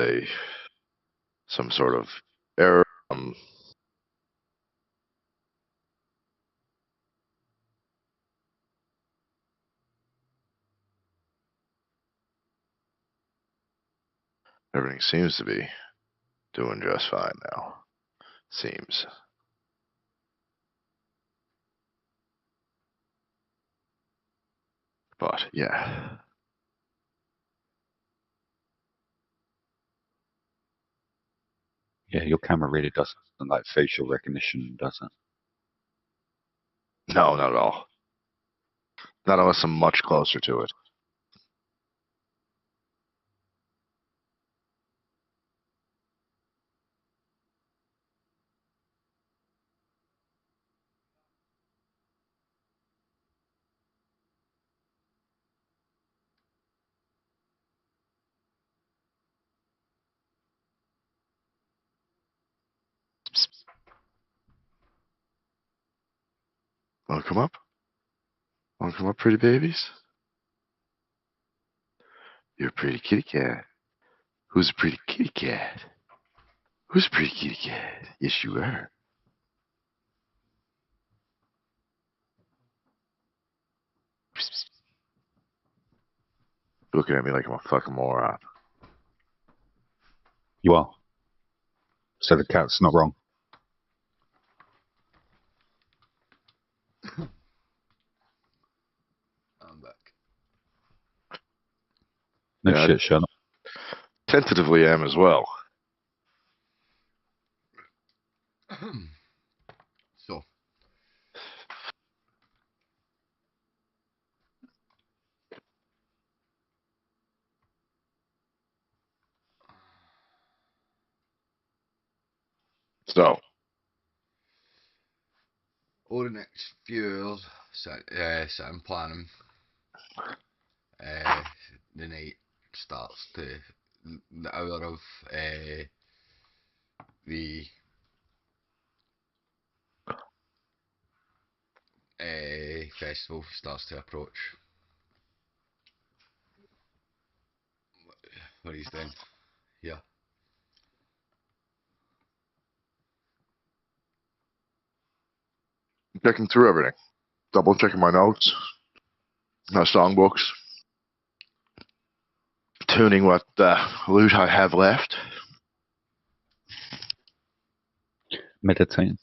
some sort of error. Everything seems to be doing just fine now. Seems. But yeah. Yeah, your camera really doesn't like facial recognition, does it? No, not at all. Not unless I'm much closer to it. Wanna come up? Wanna come up, pretty babies? You're a pretty kitty cat. Who's a pretty kitty cat? Who's a pretty kitty cat? Yes, you are. Looking at me like I'm a fucking moron. You are. So the cat's not wrong. No Yeah, shit, Sherlock. tentatively am as well. So, So, over the next few years, I'm planning. The night starts to the hour of the festival starts to approach. What he's doing? Yeah. checking through everything, double checking my notes, my songbooks, tuning what loot I have left. Meditating.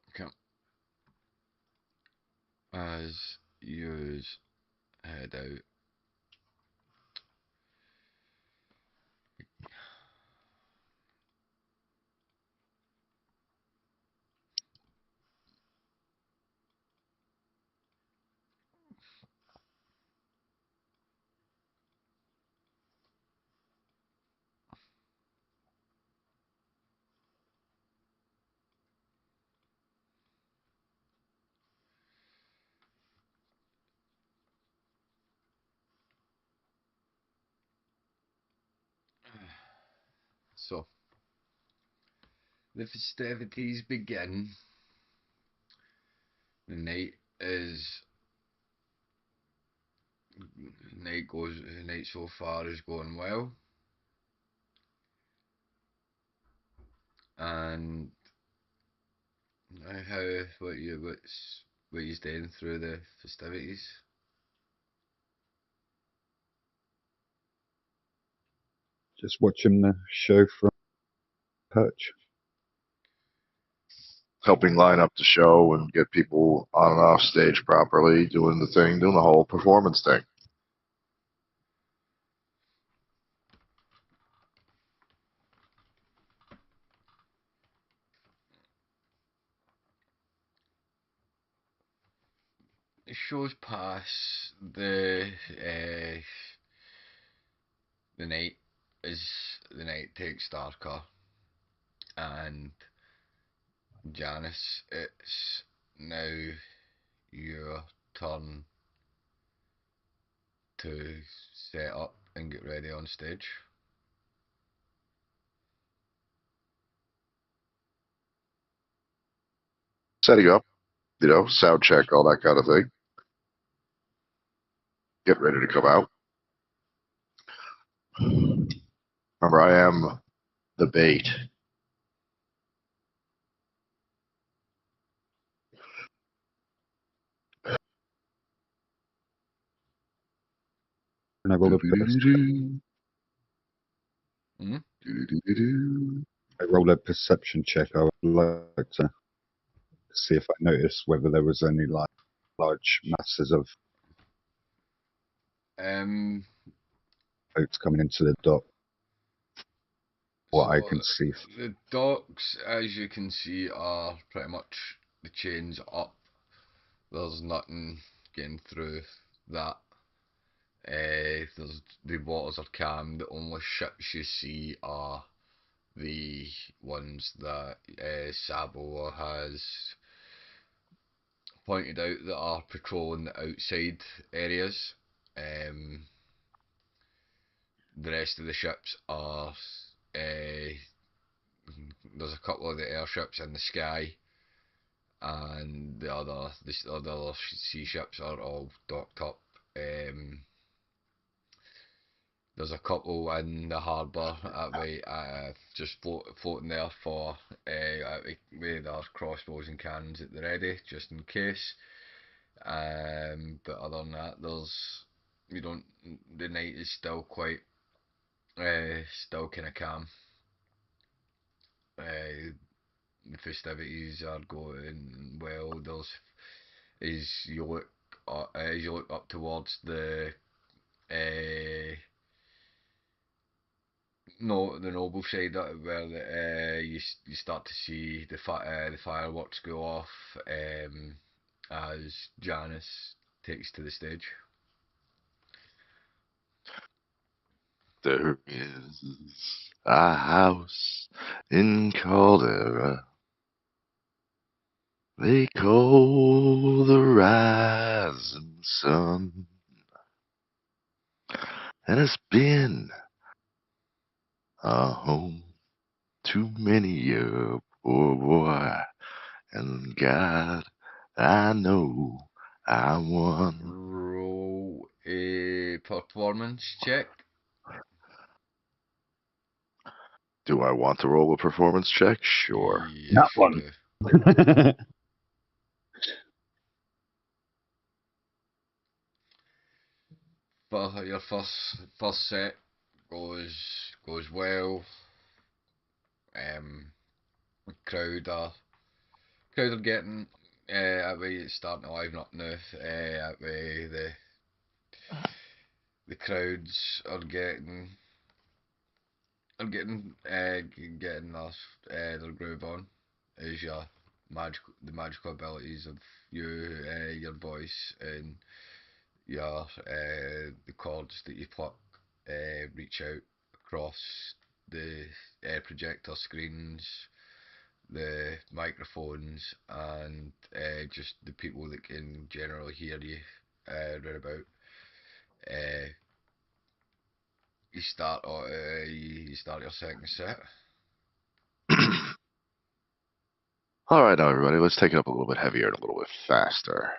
Okay. As you head out, so the festivities begin. The night is the night so far is going well, and what you doing through the festivities? Just watching the show from perch. Helping line up the show and get people on and off stage properly, doing the thing, doing the whole performance thing. It shows past the night as the night takes darker, and Janice, it's now your turn to set up and get ready on stage. Setting up, sound check, all that kind of thing. Get ready to come out. Remember, I am the bait. And I roll a perception. Hmm? I roll a perception check. I would like to see if I notice whether there was any like large masses of Um, boats coming into the dock. What I so can see. the docks, as you can see, are pretty much the chains up. There's nothing getting through that. The waters are calm. The only ships you see are the ones that Sabo has pointed out that are patrolling the outside areas. The rest of the ships are there's a couple of the airships in the sky, and the other sea ships are all docked up. There's a couple in the harbour just floating there for with their crossbows and cannons at the ready, just in case. But other than that, the night is still quite still kind of calm. The festivities are going well. There's as you look up towards the no the noble side where you start to see the fireworks go off as Janice takes to the stage. There is a house in Caldera they call the rising sun, and it's been a home to many a poor boy, and God, I know I won. Roll a performance check. Do I want to roll a performance check? Sure. Yes, That you one. do. But your first set goes well. Crowd are crowd are getting that way it's starting to liven up now. That way the crowds getting their groove on as the magical abilities of your voice and your the chords that you pluck reach out across the projector screens, the microphones, and just the people that can generally hear you right about. Uh, you start your second set. All right, now everybody, let's take it up a little bit heavier and a little bit faster.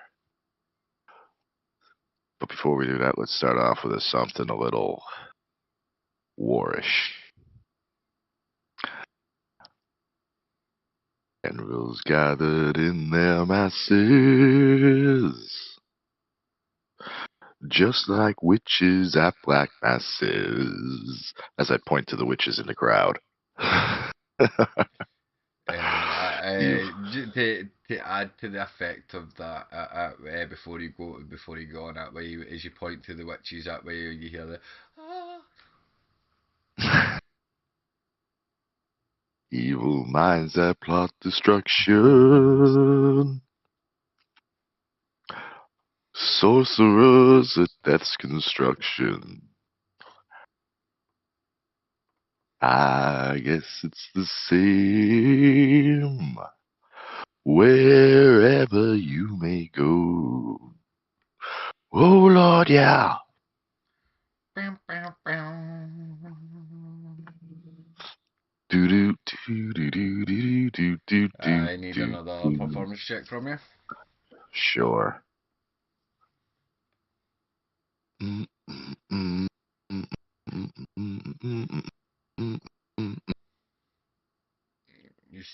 But before we do that, let's start off with something a little warish. Generals gathered in their masses, just like witches at black masses, as I point to the witches in the crowd. And to add to the effect of that, before you go on that way, as you point to the witches that way, you hear the Evil minds that plot destruction, sorcerers at death's construction. I guess it's the same wherever you may go. Oh Lord, yeah. Do do do do do do do do I need do another do. performance check from you. Sure.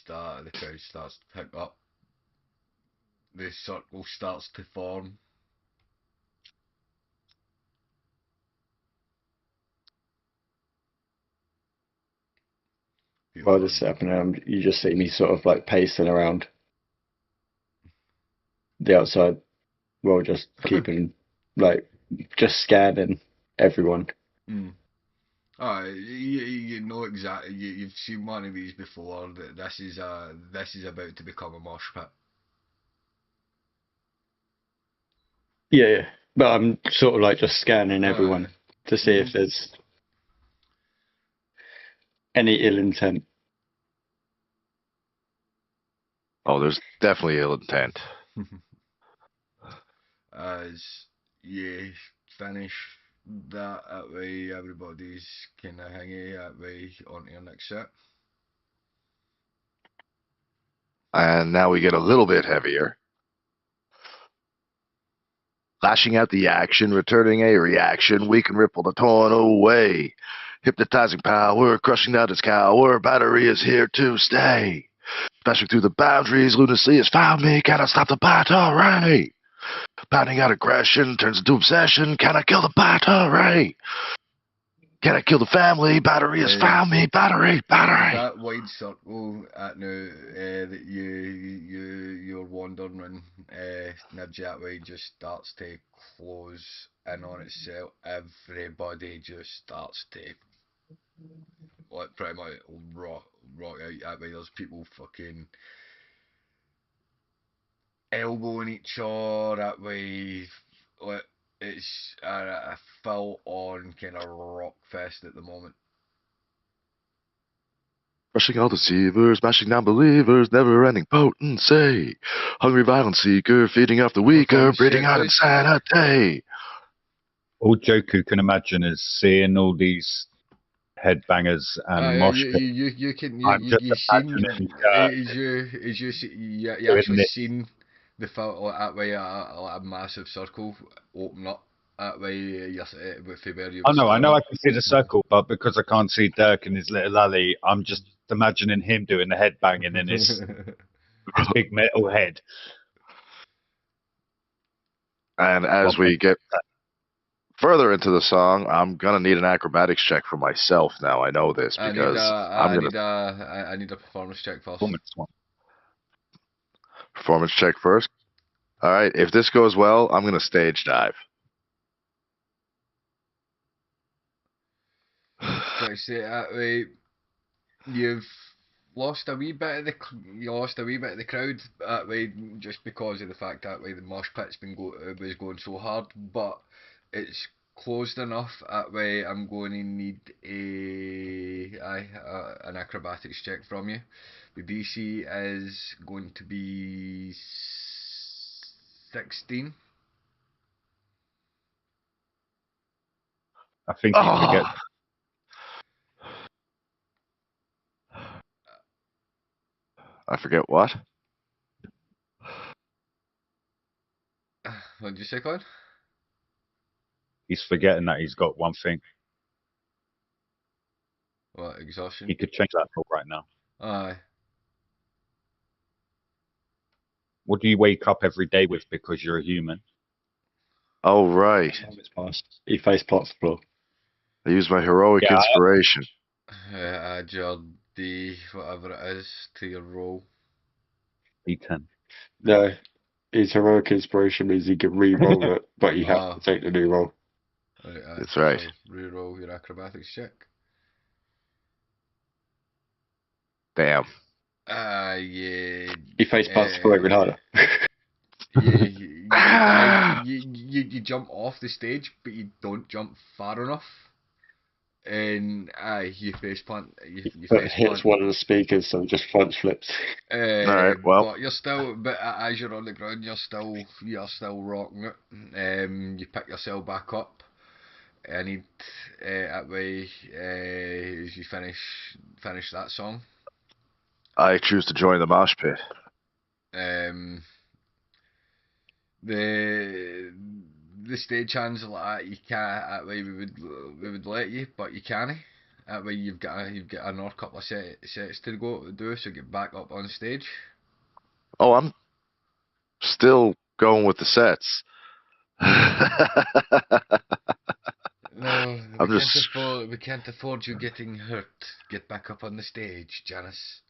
The crowd starts to pick up. The circle starts to form. While this is happening, you just see me sort of like pacing around the outside, while just keeping like just scanning everyone. You know exactly. You've seen one of these before. That this is about to become a mosh pit. Yeah. But I'm sort of like just scanning everyone to see if there's any ill intent. Oh, there's definitely ill intent. As you finish that way, everybody's kind of hanging that way onto your next set. And now we get a little bit heavier. Lashing out the action, returning a reaction, we can ripple the torn away. Hypnotizing power, crushing down its cower, battery is here to stay. Smashing through the boundaries, lunacy has found me, cannot stop the battery. Pounding out aggression, turns into obsession, cannot kill the battery. Can I kill the family? Battery has found me. Battery. That wide circle at now that you're wandering in, nudge that way just starts to close in on itself. Everybody just starts to like pretty much rock out that way. There's people fucking elbowing each other that way. Like it's a full on kind of rock fest at the moment. Crushing all deceivers, smashing down believers, never-ending potency. Hungry violence seeker, feeding off the weaker, Performance breeding check, out please. insanity. All Joku can imagine is seeing all these headbangers and mosh pits. You can I'm just you seen imagining you doing actually this. seen the like that way a massive circle open up that way with where you Oh were no, I know standing. I can see the circle, but because I can't see Dirk and his little alley, I'm just imagining him doing the headbanging in his big metal head. And as we get further into the song, I'm gonna need an acrobatics check for myself now. I know this because I need a performance check first. Performance one. performance check first. All right, if this goes well, I'm gonna stage dive. Like say that way, you've lost a wee bit of the crowd that way just because of the fact that way the mosh pit's was going so hard, but it's closed enough that way. I'm going to need an acrobatics check from you. The DC is going to be 16. I think you forget. I forget what? What did you say, Colin? He's forgetting that he's got one thing. What, exhaustion? He could change that rule right now. Aye. What do you wake up every day with because you're a human? Oh, right. It's past. He face plots the floor. I used my heroic Yeah, inspiration. Add your D, whatever it is, to your roll. D10. No, his heroic inspiration means he can re-roll it, but you have to take the new roll. Right, That's right. So re-roll your acrobatics check. Damn. Yeah. He face plants the floor even harder. You jump off the stage, but you don't jump far enough. And you face plant. You But face hits plant. one of the speakers, so just front flips. Alright, well. But you're still, as you're on the ground, you're still rocking it. You pick yourself back up. I need that way as you finish that song. I choose to join the mosh pit. The stage hands are like that. You can't. That way we would let you, but you can't. That way you've got another couple of sets to do. So get back up on stage. Oh, I'm still going with the sets. No, I'm we can't afford you getting hurt. Get back up on the stage, Janice.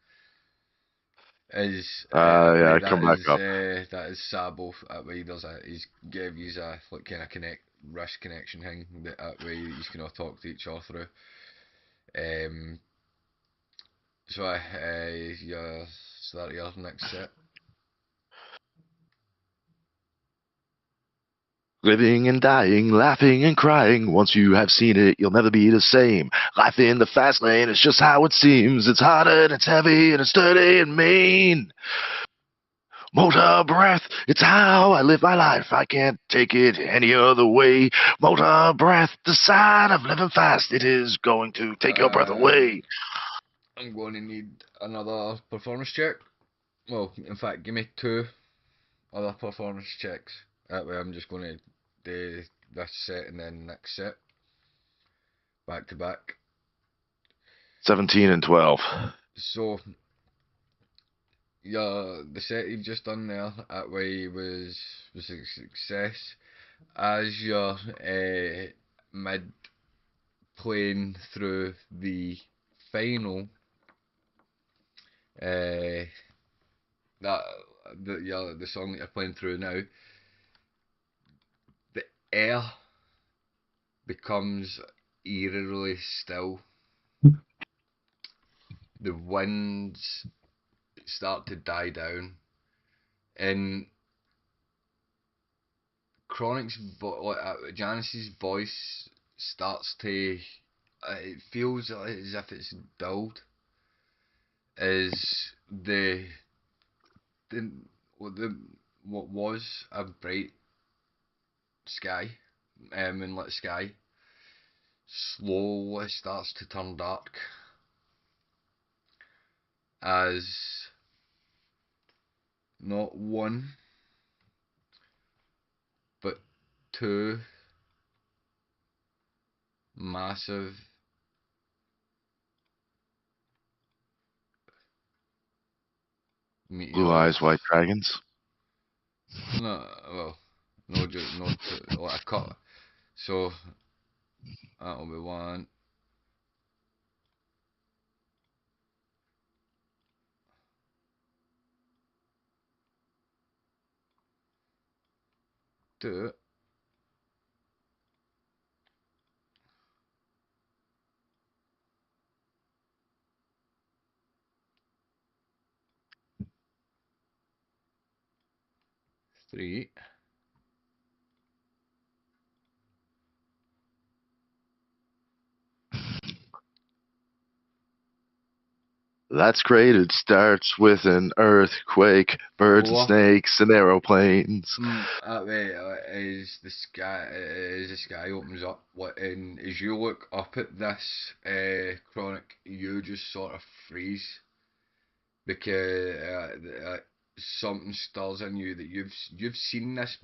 Yeah, come back up. That is Sabo. That way he's gave you a like kind of wrist connection thing. That way he's gonna talk to each other through. Yeah, start your next set. Living and dying, laughing and crying. Once you have seen it, you'll never be the same. Life in the fast lane is just how it seems. It's hard and it's heavy and it's dirty and mean. Motor breath, it's how I live my life. I can't take it any other way. Motor breath, the sign of living fast. It is going to take your breath away. I'm going to need another performance check. Well, in fact, give me 2 other performance checks. That way I'm just going to do this set and then next set. Back to back. 17 and 12. So, yeah, the set you've just done there, that way was a success. As you're mid playing through the final the song that you're playing through now, the air becomes eerily still. The winds start to die down, and Janice's voice starts to. It feels as if it's dulled. As the what was a bright sky, moonlit sky, slowly starts to turn dark as not one but two massive Blue meteors. eyes, white dragons. No, well, no, not I cut. So that'll be one. Two. Three. That's great. It starts with an earthquake, birds and Four. snakes and aeroplanes. That way, as the sky opens up, and as you look up at this chronic, you just sort of freeze because something stirs in you that you've seen this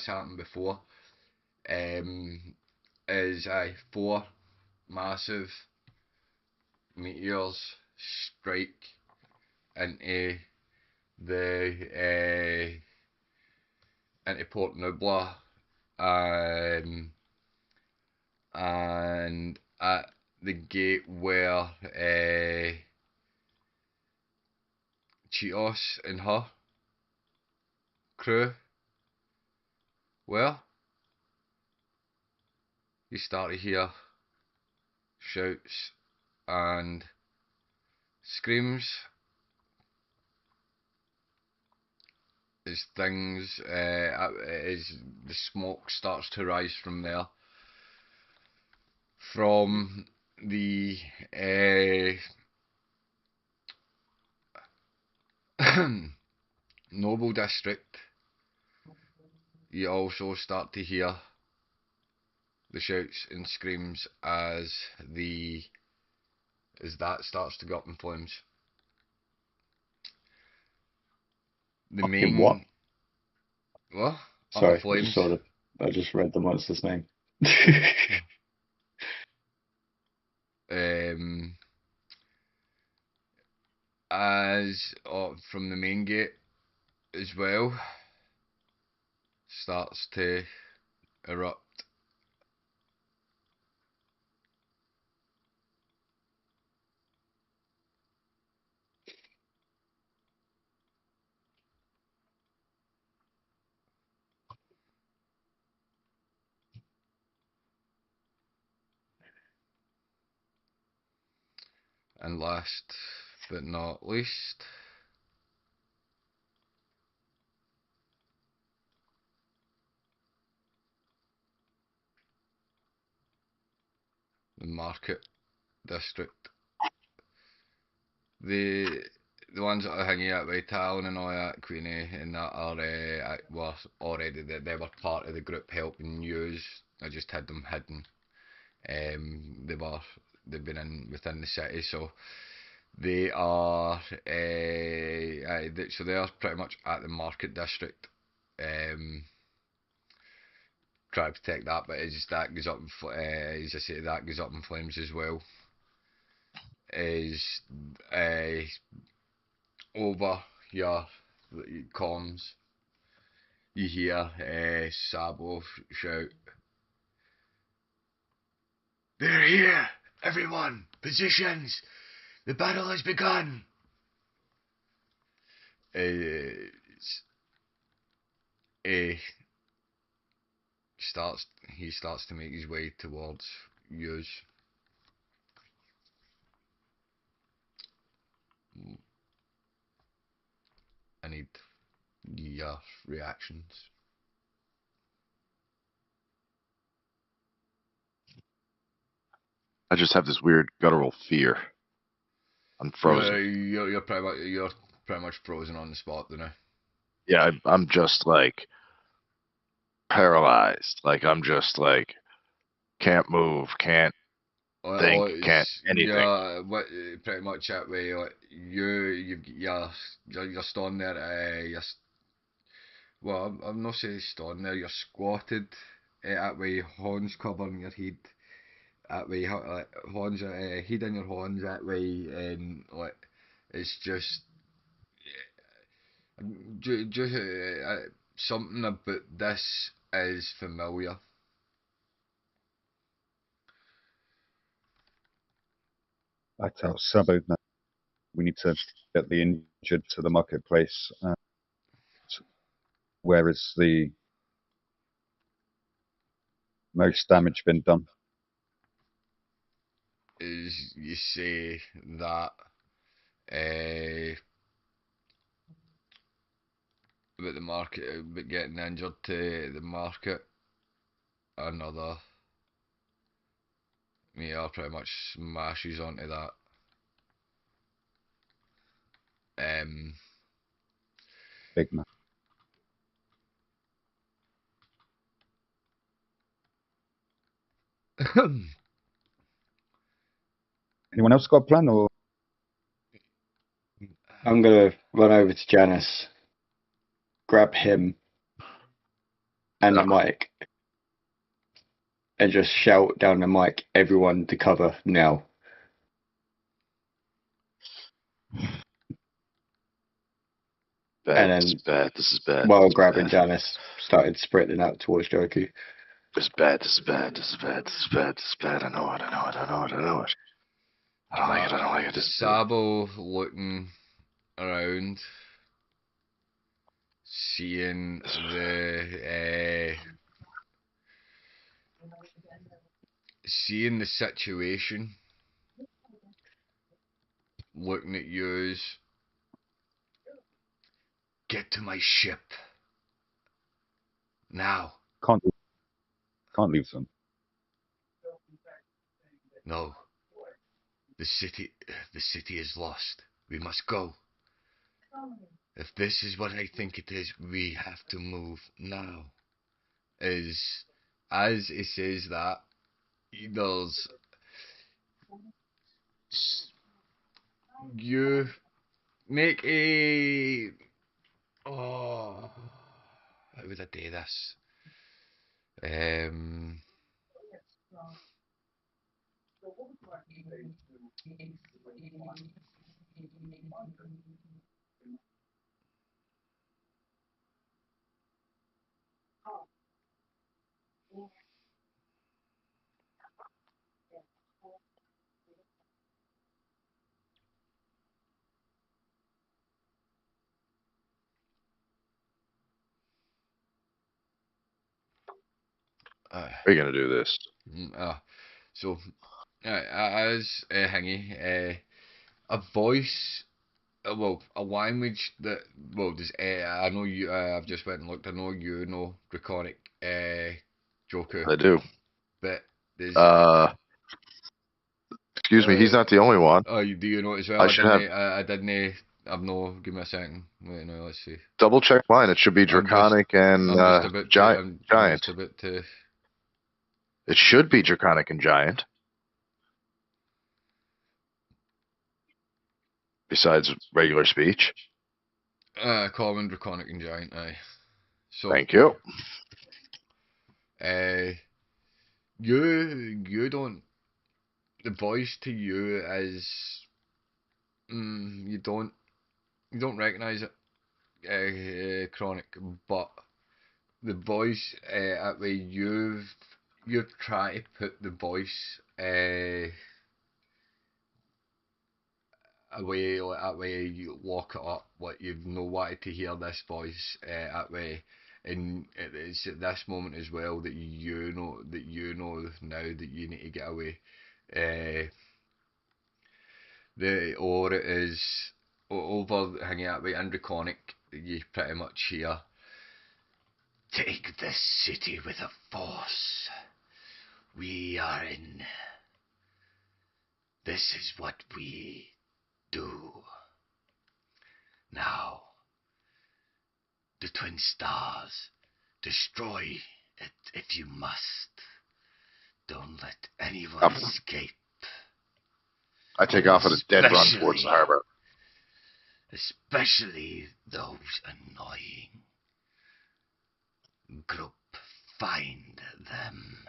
happen before. As four massive meteors strike into the into Port Nubla, and at the gate where Cheetos and her crew were, you start to hear shouts and screams as things as the smoke starts to rise from there, from the Noble District. You also start to hear the shouts and screams as that starts to go up in flames. The main What? what? Sorry, Up in flames. I just read the monster's name. As from the main gate as well starts to erupt. And last but not least, the Market District. The ones that are hanging out by town and all that, Queenie, and that are were already they were part of the group helping use. I just had them hidden. They've been in within the city, so they are so they are pretty much at the Market District. Try to protect that, but as that goes up, as I say, that goes up in flames as well. Is over your comms, you hear Sabo shout, They're here! Everyone! Positions! The battle has begun! Uh, he starts to make his way towards yours. I need your reactions. I just have this weird guttural fear. I'm frozen. You're pretty much frozen on the spot, then. Yeah, I'm just like paralyzed. Like I'm just like can't move, can't think, can't anything. Yeah, pretty much that way. Like you're standing there. Well, I'm not saying standing there. You're squatted. That way, horns covering your head. That way, like horns, head in your horns. That way, and like it's just something about this is familiar. I tell Sabo now we need to get the injured to the marketplace. Where is the most damage been done? Is you say that about the market, about getting injured to the market, another meter pretty much smashes onto that. Big man. Anyone else got a plan, or I'm gonna run over to Janice, grab him and the mic, and just shout down the mic, "Everyone to cover now!" Bad. And then, This is bad. This is bad. while This is grabbing bad. Janice, started sprinting out towards Joku. This is bad. This is bad. This is bad. This is bad. This is bad. I know it. I know it. I know it. I know it. I don't like it. I don't like it. This is bad. Sabo looking around, seeing seeing the situation, looking at yours. Get to my ship now. can't leave them? No, the city is lost. We must go. If this is what I think it is, we have to move now. As it says that, there's you make a how would I do this? How are you gonna do this? So as Hingy, a voice, well, a language that, well, does I know you. I've just went and looked. I know you know Draconic, Joker, I do. but there's. Excuse me. He's not the only one. Oh, do you know it as well? I should have I didn't. I've no. Give me a second. Wait, no. Let's see. double check mine. It should be Draconic and I'm just about to. Giant. I'm just about to. It should be Draconic and Giant. Besides regular speech. Common, Draconic, and Giant. Aye. So. Thank you. You don't. The voice to you is. You don't recognise it, Chronic, but the voice that way you've tried to put the voice away, like that way you lock it up, like you've no wanted to hear this voice that way, and it's at this moment as well that you know now that you need to get away. Or it is over hanging out way in Draconic, you pretty much hear, take this city with a force. We are in. This is what we do. Now, the Twin Stars, destroy it if you must. Don't let anyone escape. I take off at a dead run towards the harbor. Especially those annoying. Group, find them.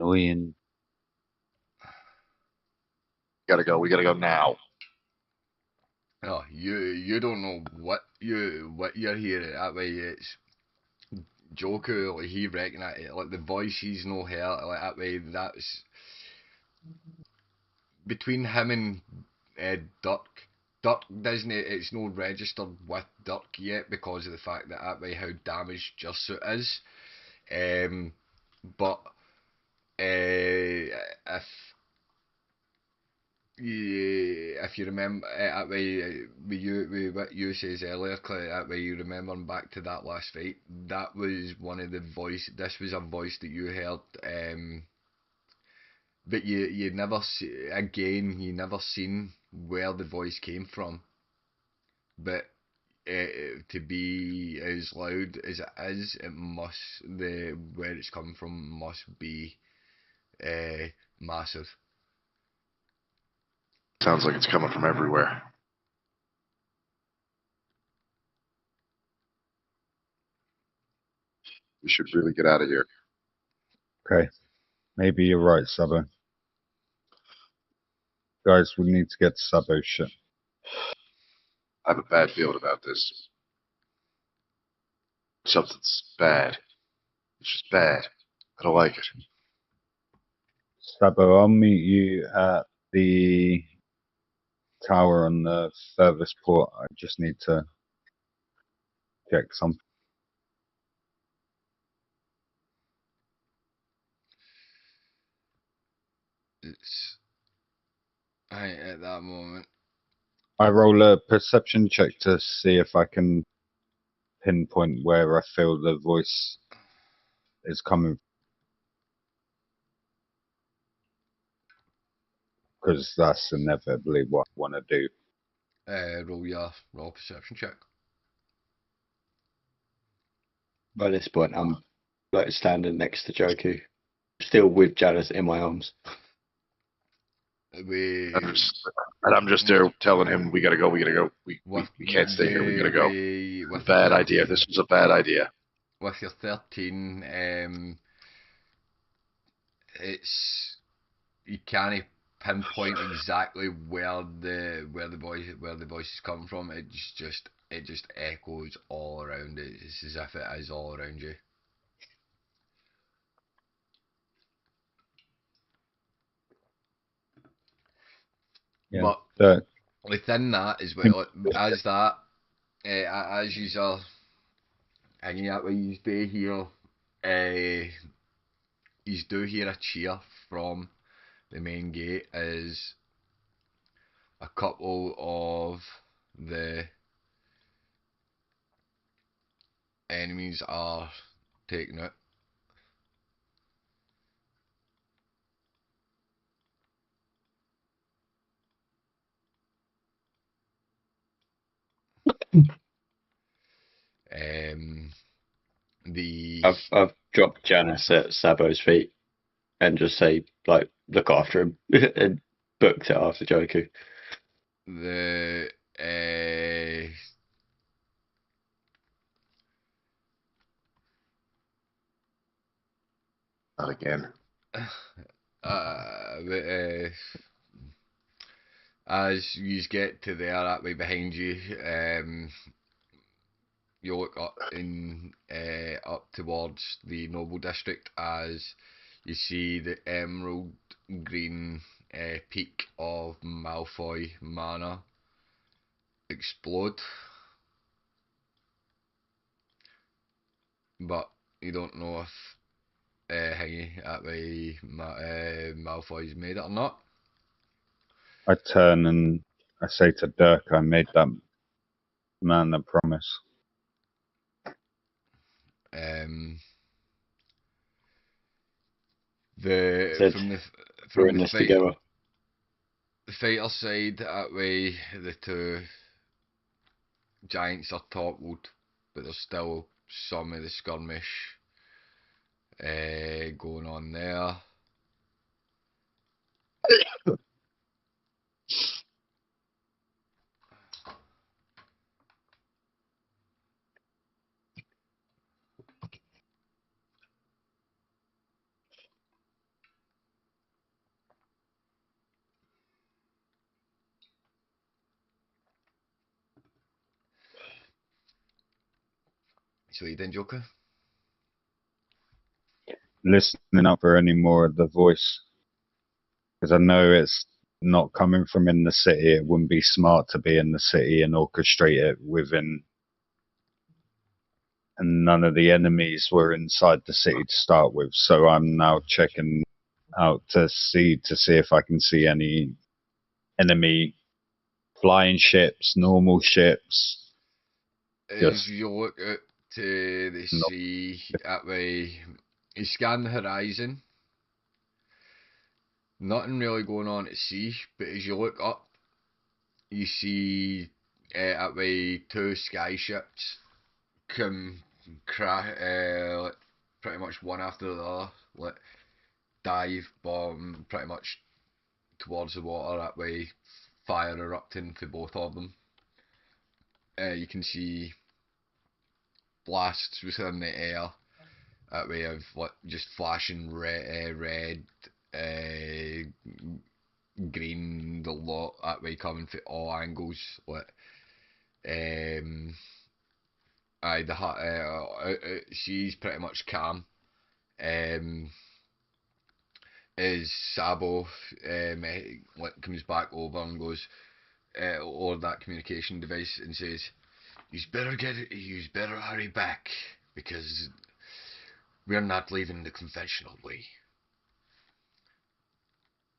Annoying. We gotta go now. Oh, you don't know what you're hearing. That way it's Joker, like he recognize it, like the voice he's no heard, like that way that's between him and Dirk. Dirk doesn't, it's no registered with Dirk yet because of the fact that way how damaged Just Suit is. But if you remember that way, with what you says earlier, Clay, that way you remembering back to that last fight, that was one of the voice. This was a voice that you heard, but you never you never seen where the voice came from. But to be as loud as it is, it must where it's come from must be massive. Sounds like it's coming from everywhere. We should really get out of here. Okay. Maybe you're right, Sabo. Guys, we need to get to Sabo's ship. I have a bad feeling about this. Something's bad. It's just bad. I don't like it. Sabo, I'll meet you at the tower on the furthest port. I just need to check something. It's at that moment. I roll a perception check to see if I can pinpoint where I feel the voice is coming from. Because that's inevitably what I want to do. Roll perception check. By this point, I'm like standing next to Joku, still with Janice in my arms. And I'm just there telling him we gotta go. We can't stay here. We gotta go. Bad idea. This was a bad idea. With your 13, it's you can't pinpoint exactly where the voice is coming from. It just echoes all around it. It's as if it is all around you. Yeah. But within that as well, as that, as you are hanging out with you do hear, you do hear a cheer from the main gate as a couple of the enemies are taken out. I've dropped Janice at Sabo's feet and just say, like, look after him and booked it after Joku. The Not again. As you get to there, that way behind you, you look up in up towards the Noble District as you see the emerald green peak of Malfoy Manor explode, but you don't know if Hingy that way Malfoy's made it or not. I turn and I say to Dirk, I made that man a promise. Um, the Said, from we're the in this fight together. the fighter side that way, the two giants are toppled, but there's still some of the skirmish going on there. So you then, Joker? Listening up for any more of the voice, because I know it's not coming from in the city. It wouldn't be smart to be in the city and orchestrate it within. And none of the enemies were inside the city to start with. So I'm now checking out to see if I can see any enemy flying ships, normal ships. As Just you look out to the not. sea that way, you scan the horizon. Nothing really going on at sea, but as you look up, you see that way two sky ships come crash, like, pretty much one after the other, like, dive bomb pretty much towards the water that way, fire erupting for both of them. You can see blasts within the air that way of like just flashing red, green, the lot that way coming from all angles. Like, she's pretty much calm. As Sabo like comes back over and goes or that communication device and says, "You better hurry back because we're not leaving the conventional way."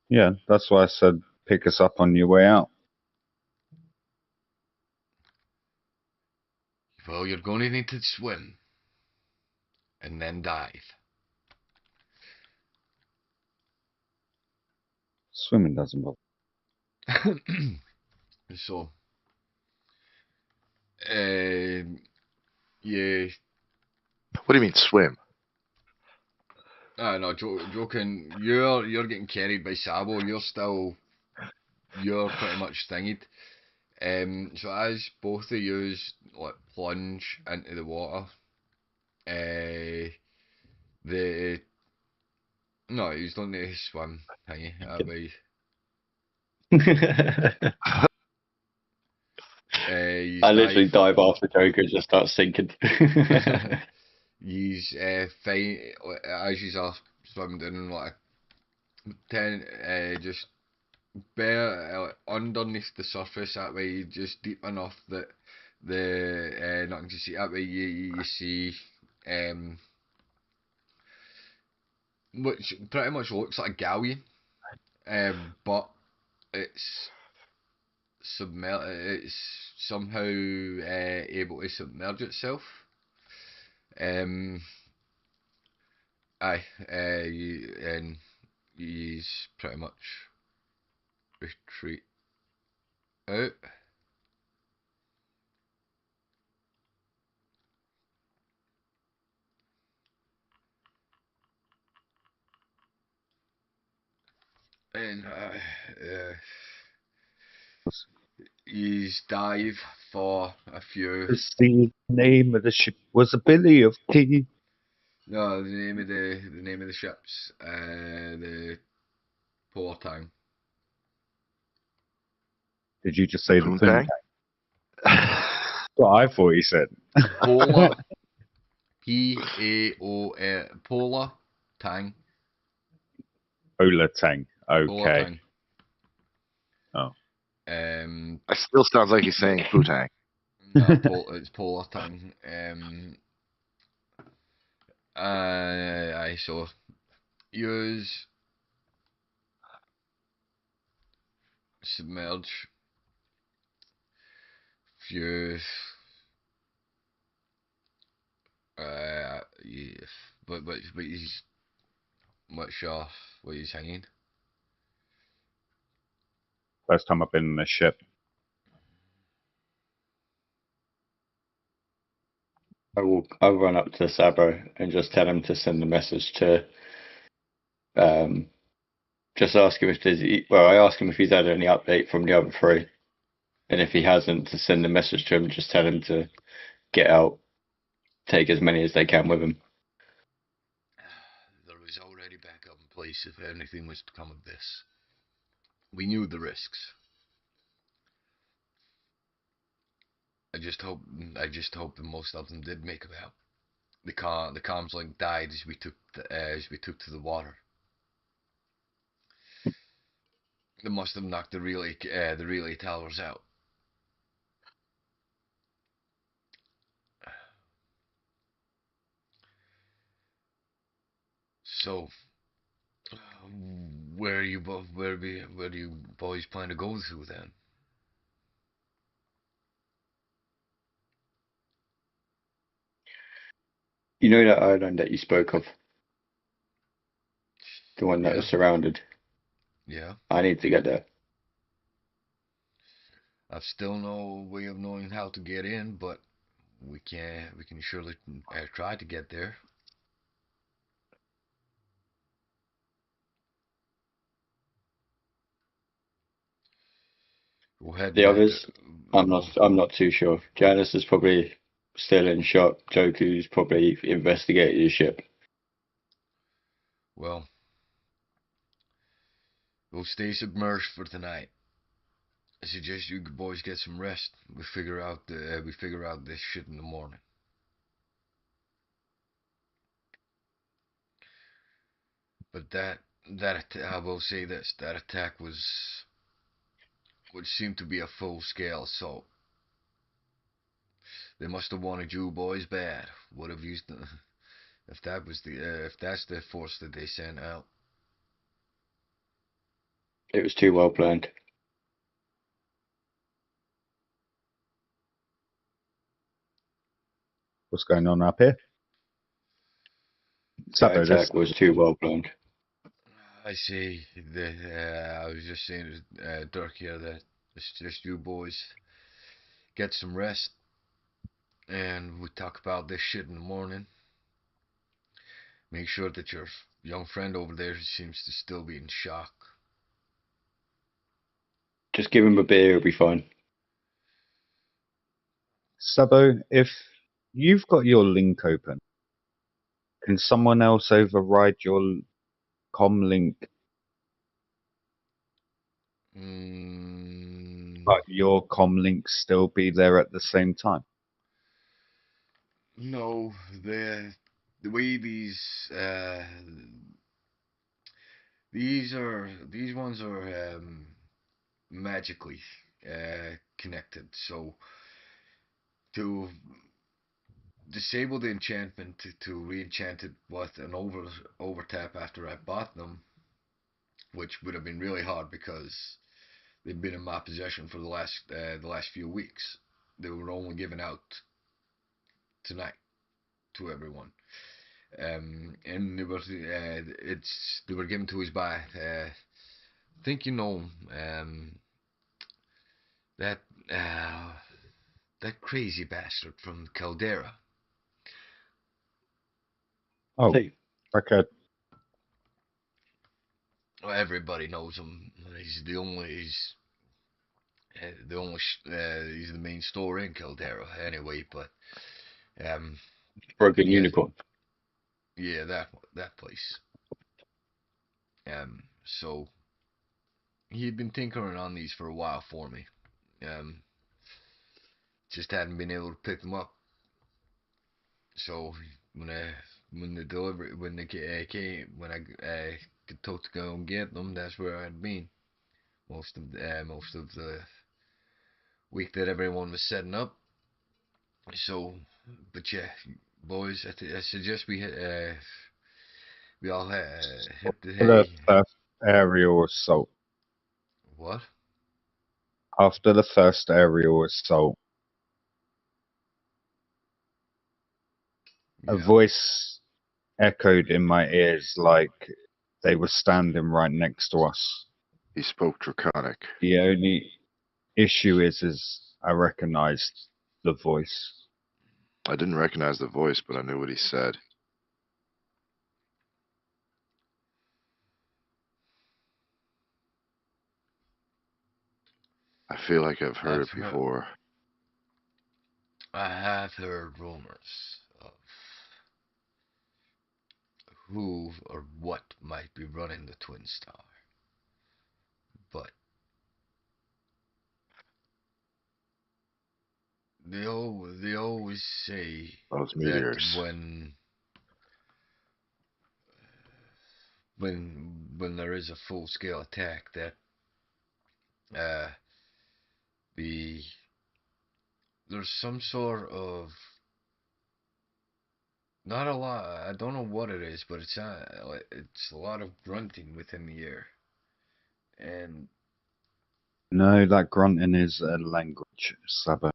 Yeah, that's why I said pick us up on your way out. Well, you're going to need to swim and then dive. Swimming doesn't bother. So, yeah. What do you mean swim? No, joking. You're getting carried by Sabo. You're pretty much stinged. So as both of yous like plunge into the water, the no, you don't need to swim. Thingy, that way. You I dive. literally dive after Joker and just start sinking. He's fine as you are swimming down like just bare underneath the surface that way, just deep enough that the nothing to see that way. You see which pretty much looks like a galleon, but it's it's somehow able to submerge itself. Um, and he's pretty much retreat out. And he's dive for a few. The name of the ship was a Billy of Tea. No, the name of the ships, the polar town. Did you just say the Poontang? Poontang? what I thought he said. Paula. Paula Tang. Ola Tang. Paula Okay. Tang. Oh. Um, It still sounds like he's saying Putang. no, it's Paula Tang. I saw use submerge. Few. Yeah, but he's much off where he's hanging. First time I've been in a ship. I'll run up to Sabo and just tell him to send a message to just ask him if there's I ask him if he's had any update from the other three. And if he hasn't, to send a message to him, just tell him to get out, take as many as they can with him. There was already backup in place if anything was to come of this. We knew the risks. I just hope that most of them did make it out. The comms link died as we took to the water. They must have knocked the relay towers out. So, where do you boys plan to go to then? You know that island that you spoke of? The one that Yeah. is surrounded? Yeah. I need to get there. I've still no way of knowing how to get in, but we can surely try to get there. We'll head The back others, to, I'm not too sure. Janice is probably still in shock. Joku's probably investigated his ship. well, we'll stay submerged for tonight. I suggest you boys get some rest. We figure out this shit in the morning. But I will say this: that attack would seem to be a full-scale assault. They must have wanted you boys bad. What have you? If that's the force that they sent out. It was too well planned. What's going on up here? That Sabo, this attack was too well planned. I see. I was just saying, Dirk here, that it's just you boys get some rest, and we talk about this shit in the morning. Make sure that your young friend over there seems to still be in shock. Just give him a beer, he'll be fine. Sabo, if you've got your link open, can someone else override your com link, but your com link still be there at the same time? No, the way these ones are magically connected. So to disable the enchantment to re-enchant it with an over tap after I bought them, which would have been really hard because they've been in my possession for the last few weeks. They were only given out tonight to everyone. And they were given to us by I think you know that that crazy bastard from Caldera. Oh, Hey, okay. Well, everybody knows him. He's the only he's the main store in Caldera anyway. But broken yeah, unicorn. yeah, that place. So he'd been tinkering on these for a while for me. Um, just hadn't been able to pick them up. So when they came, when I got told to go and get them, that's where I'd been most of the week that everyone was setting up. So, but yeah, boys, I suggest we all hit the The hay. first aerial assault. What? After the first aerial assault, a Yeah. voice echoed in my ears like they were standing right next to us. He spoke Draconic. The only issue is I recognized the voice. I didn't recognize the voice, but I knew what he said. I feel like I've heard it before. I have heard rumors of who or what might be running the Twin Star, but they always say Those that meteors. when there is a full scale attack, that uh the there's some sort of, not a lot, I don't know what it is, but it's a lot of grunting within the air, and No, that grunting is a language, Saba.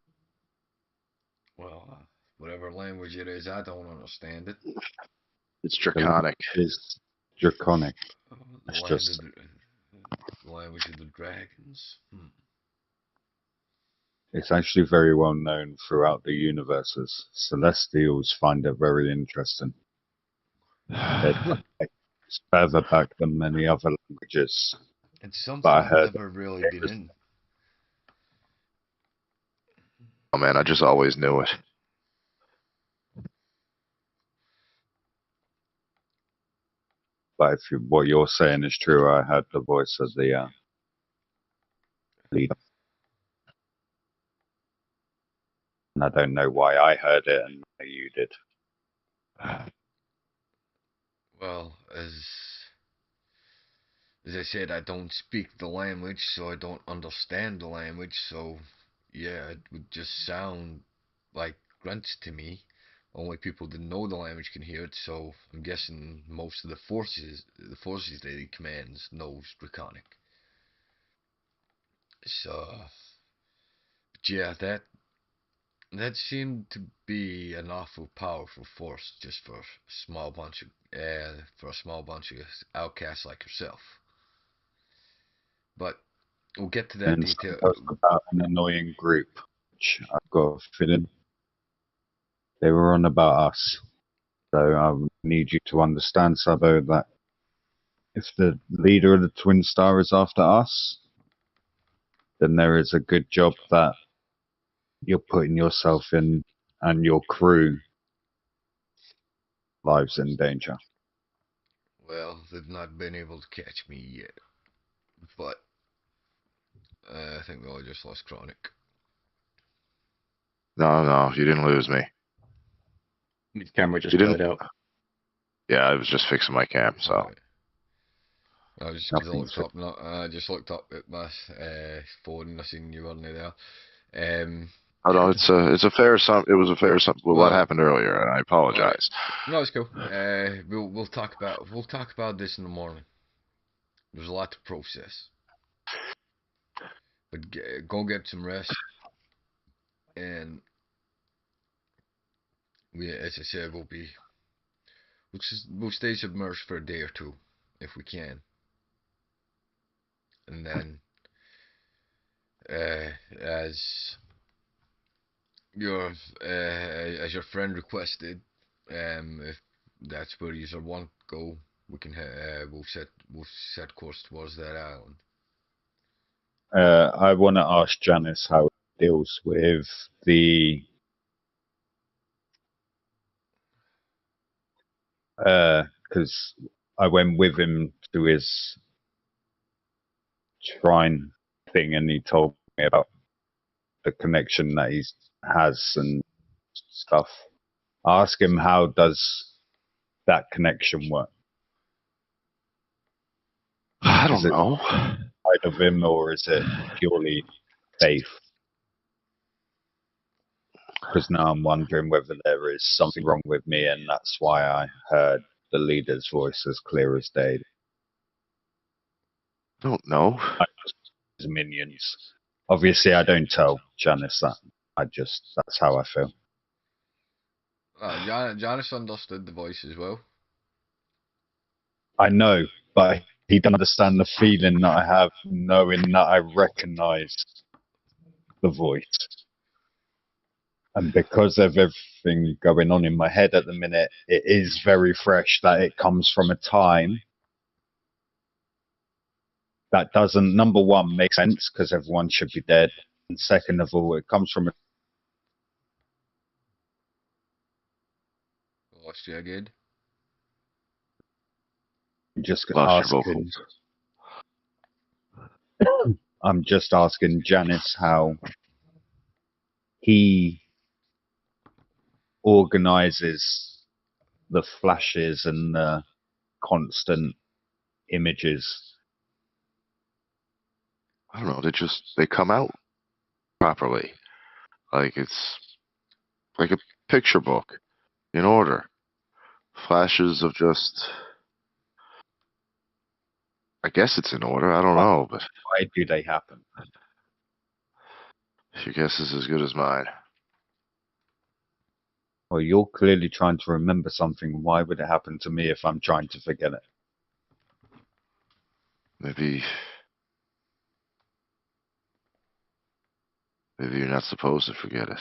well, whatever language it is, I don't understand it. It's Draconic. Is draconic. Uh, the It's land just of the language of the dragons. it's actually very well known throughout the universes. Celestials find it very interesting. It's further back than many other languages. It's But something I I've heard never really it been was, in. Oh man, I just always knew it. but if what you're saying is true, I heard the voice of the leader. And I don't know why I heard it and you did. Well, as I said, I don't speak the language, so I don't understand the language. So yeah, it would just sound like grunts to me. Only people that know the language can hear it. So I'm guessing most of the forces that he commands, knows Draconic. So, but yeah, that seemed to be an awful powerful force just for a small bunch of outcasts like yourself. But we'll get to that And detail. sometimes about an annoying group, which I've got a feeling they were on about us. So I need you to understand, Sabo, that if the leader of the Twin Star is after us, then there is a good job that you're putting yourself in and your crew lives in danger. Well, they've not been able to catch me yet, but I think we all just lost Chronic. No, you didn't lose me. His camera just You didn't. blurred out. Yeah, I was just fixing my cam. So Right. I was just, 'cause Nothing's I just looked up at my phone and I seen you weren't there. I know it's a fair sum. It was a fair sum. What Well, happened earlier, and I apologize. no, it's cool. We'll talk about this in the morning. There's a lot to process, but go get some rest, and as I said, we'll stay submerged for a day or two if we can, and then as your as your friend requested, if that's where you want to go, we can we'll set course towards that island. I want to ask Janice how it deals with the because I went with him to his shrine thing and he told me about the connection that he's has and stuff. Ask him, how does that connection work? I Is don't it know. side of him, or is it purely faith? Because now I'm wondering whether there is something wrong with me, and that's why I heard the leader's voice as clear as day. Don't know. His minions. Obviously, I don't tell Janice that. That's how I feel. Janice understood the voice as well. I know, but he doesn't understand the feeling that I have knowing that I recognize the voice. And because of everything going on in my head at the minute, it is very fresh that it comes from a time that doesn't, number one, make sense because everyone should be dead. And second of all, it comes from Lost you again. just Lost your asking. vocals. I'm just asking Janice how he organizes the flashes and the constant images. I don't know. They come out properly. Like it's like a picture book in order. Flashes of just. I guess it's in order. I don't know, but Why do they happen? your guess is as good as mine. Well, you're clearly trying to remember something. Why would it happen to me if I'm trying to forget it? Maybe you're not supposed to forget it.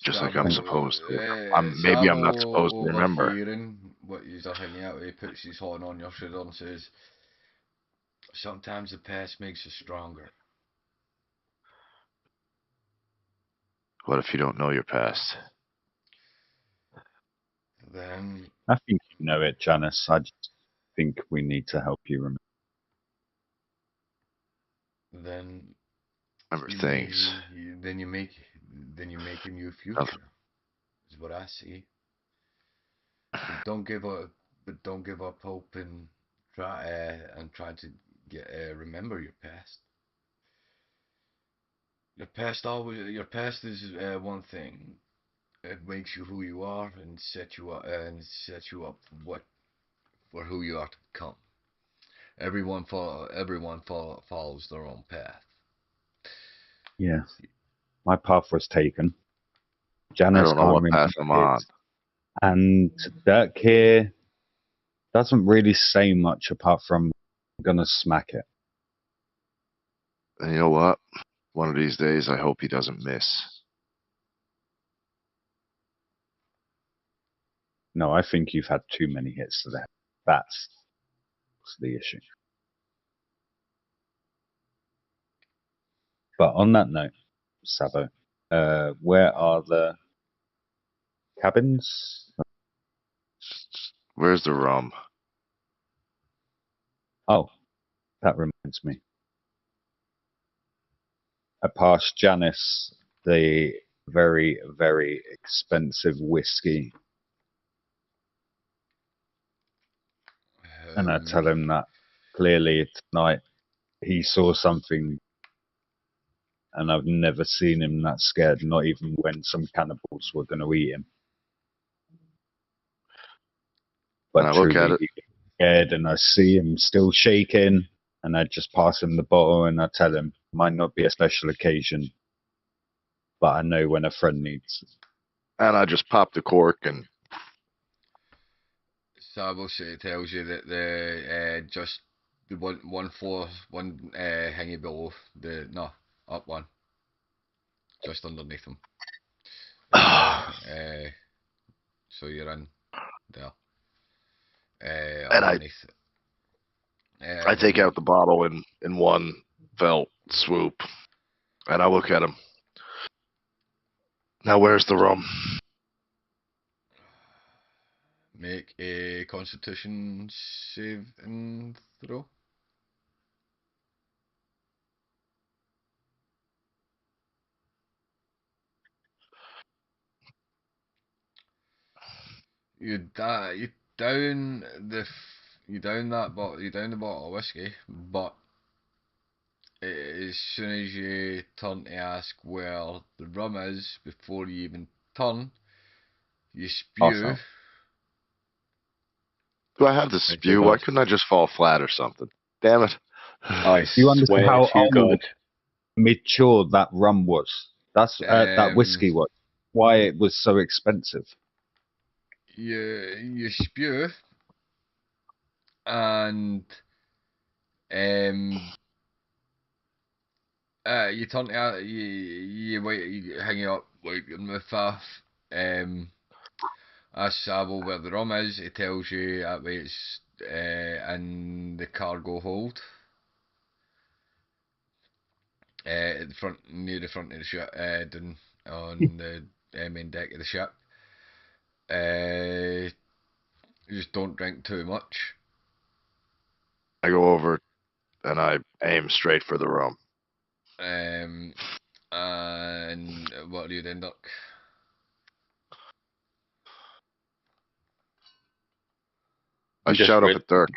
Just like I'm supposed to. Maybe I'm not supposed to remember. Overhearing what you're thinking out, he puts his hand on your shoulder and says, "Sometimes the past makes us stronger." What if you don't know your past? Then I think you know it, Janice. I just think we need to help you remember. then Remember things. then you make a new future. Is what I see. But don't give up. But don't give up hope and try to get remember your past. Your past is one thing. It makes you who you are and set you up for who you are to become. Everyone follows their own path. Yeah, my path was taken. I Janice don't know can't what remember path I'm on. it. And Dirk here doesn't really say much apart from, I'm gonna smack it. And you know what? One of these days, I hope he doesn't miss. No, I think you've had too many hits to the head. That's the issue. But on that note, Sabo, where are the cabins? Where's the rum? Oh, that reminds me. I passed Janice the very, very expensive whiskey, and I tell him that clearly tonight he saw something, and I've never seen him that scared, not even when some cannibals were going to eat him. And But I look at truly, it. he was scared, and I see him still shaking, and I just pass him the bottle, and I tell him, might not be a special occasion, but I know when a friend needs it. And I just pop the cork and Sabo tells you that the just the one floor one hanging below up one just underneath them. So you're in there and underneath. I take out the bottle in one fell swoop, and I look at him. Now where's the rum? Make a Constitution save and throw. you down you down you down the bottle of whiskey, but as soon as you turn to ask where the rum is, before you even turn, you spew. Awesome. Do I have to Thank you, spew? Why God. couldn't I just fall flat or something? Damn it. I You understand swear how to old, God. mature that rum was? That's that Um, whiskey was. Why it was so expensive? you spew, and um, you turn to you wait, you hang it up, wipe your mouth off. Ask Sabo where the rum is. It tells you that way it's in the cargo hold. At the front, near the front of the ship, down on the main deck of the ship. Just don't drink too much. I go over and I aim straight for the rum. And what do you then, Doc? I shout up at Dirk.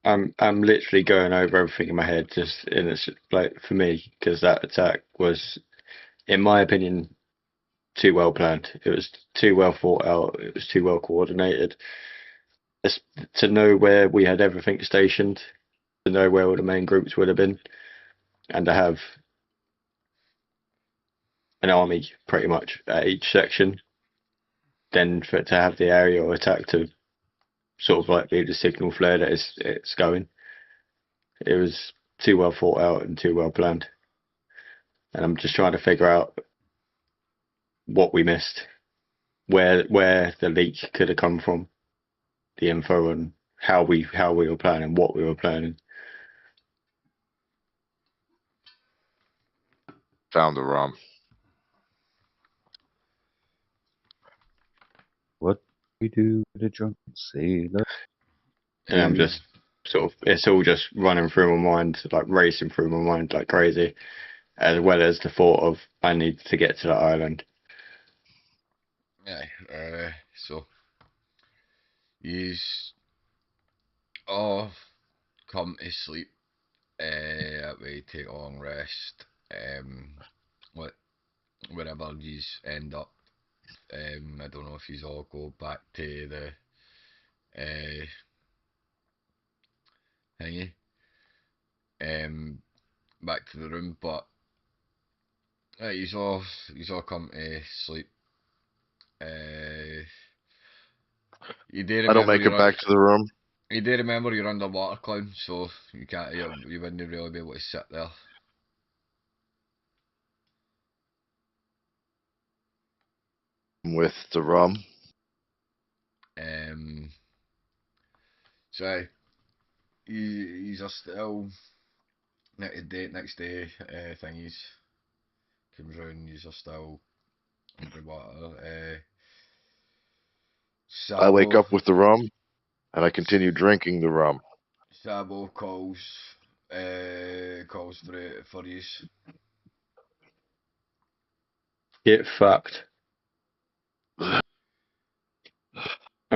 I'm literally going over everything in my head, just and it's like for me because that attack was, in my opinion, too well planned. It was too well thought out. It was too well coordinated. Just to know where we had everything stationed, to know where all the main groups would have been, and to have an army pretty much at each section. Then for it to have the aerial attack to sort of like be the signal flare that it's going. It was too well thought out and too well planned. And I'm just trying to figure out what we missed, where the leak could have come from, the info and how we were planning, what we were planning. Found the rum. What we do with a drunken sailor? And I'm just sort of, it's all just running through my mind, like racing through my mind like crazy, as well as the thought of I need to get to the island. So yous all come to sleep. That way, take a long rest. What wherever yous end up. I don't know if yous all go back to the thingy, back to the room, but yous all come to sleep. You do I don't remember make it back to the room. you do remember you're underwater, clown, so you can't you wouldn't really be able to sit there. With the rum. So you are still next day thingies comes round. You are still underwater. I wake Sabo up with the rum and I continue drinking the rum. Sabo calls for you. Get fucked. I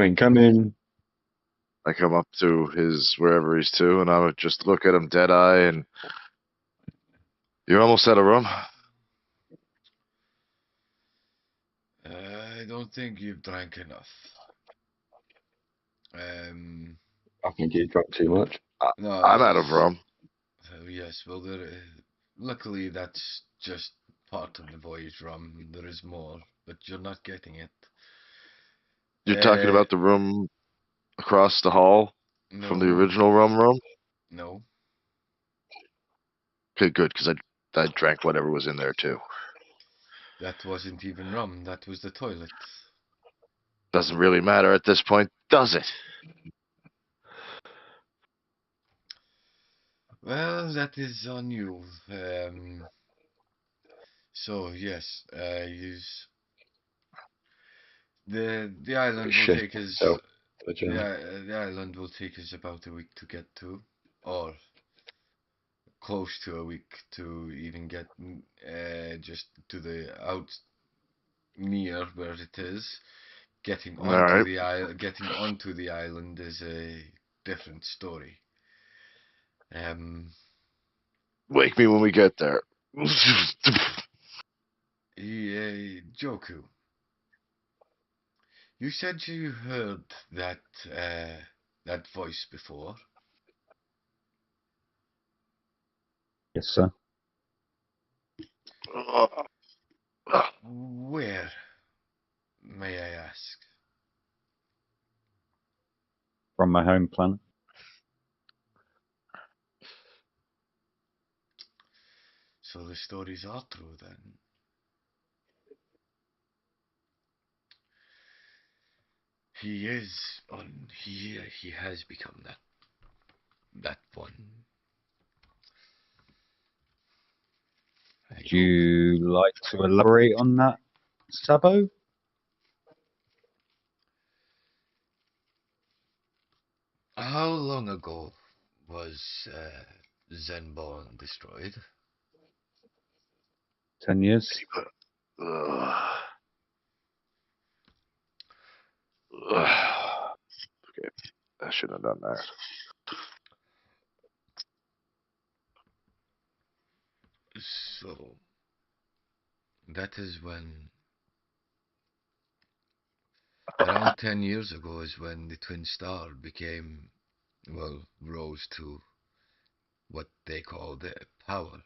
mean, come in. I come up to his wherever he's to, and I would just look at him dead eye and you're almost out of rum. I don't think you've drank enough. I think you drunk too much. No, I'm out of rum. yes, well, luckily that's just part of the voyage rum. There is more, but you're not getting it. You're talking about the room across the hall from the No, original rum room? no, Okay, good, because I drank whatever was in there too. that wasn't even rum. That was the toilet. Doesn't really matter at this point, does it? Well, that is on you. So yes, use the island will Shit. take us. So, The island will take us about a week to get to, or close to a week to even get just to the out near where it is. Getting All onto right. the island, getting onto the island is a different story. Wake me when we get there. Joku, you said you heard that that voice before. Yes, sir. Where, may I ask? From my home planet. So the stories are true then. He is on. He has become that one. Would you like to elaborate on that, Sabo? How long ago was Zenborn destroyed? 10 years? Okay, I shouldn't have done that. So that is when around 10 years ago is when the Twin Star became, well, rose to what they call the power.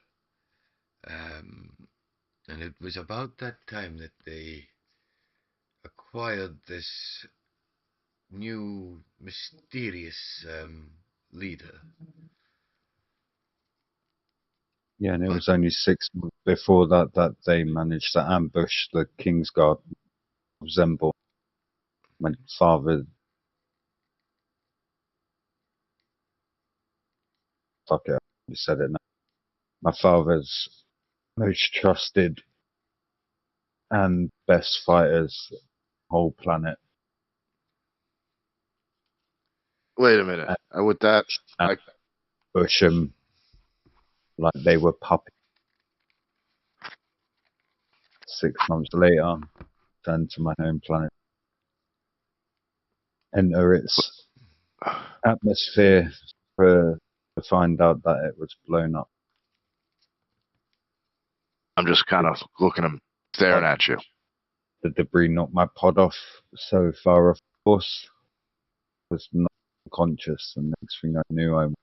And it was about that time that they acquired this new mysterious leader. Yeah, and it But was only 6 months before that they managed to ambush the Kingsguard of Zembor. My father, fuck it, you said it now. My father's most trusted and best fighters whole planet. Wait a minute. With that, And I push them like they were puppies. 6 months later, turn to my home planet. Enter its atmosphere to find out that it was blown up. I'm just kind of looking and staring at you. The debris knocked my pod off so far off course. Was not conscious, and next thing I knew,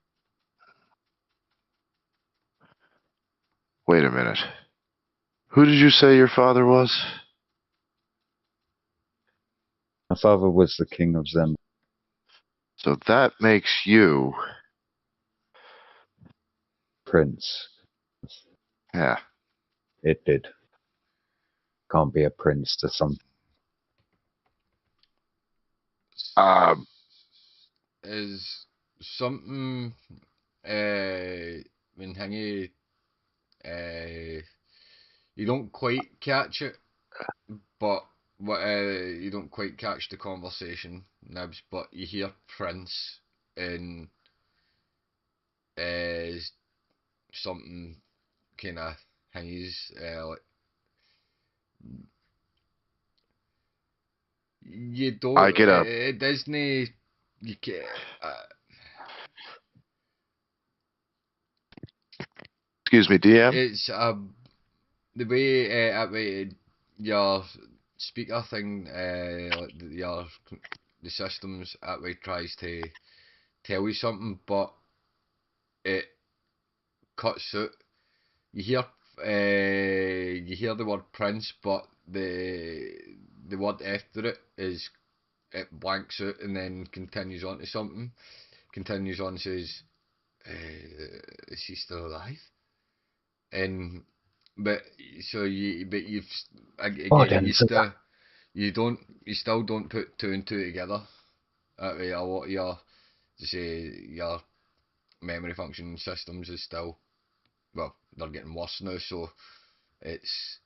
Wait a minute. Who did you say your father was? my father was the king of Zem. So that makes you. Prince. Yeah. It did. Can't be a prince to some. is something when Hingy you don't quite catch it, but what you don't quite catch the conversation, Nibs, but you hear Prince in something kind of Hingy's like you I don't get a. Disney you can Excuse me, DM. it's the way your speaker thing, like the systems that way tries to tell you something, but it cuts out. You hear the word Prince, but the word after it is it blanks out and then continues on to something. Continues on and says, "Is she still alive?" And but so you've again you still don't put two and two together. That way, a lot of your your memory function systems is still well they're getting worse now. So it's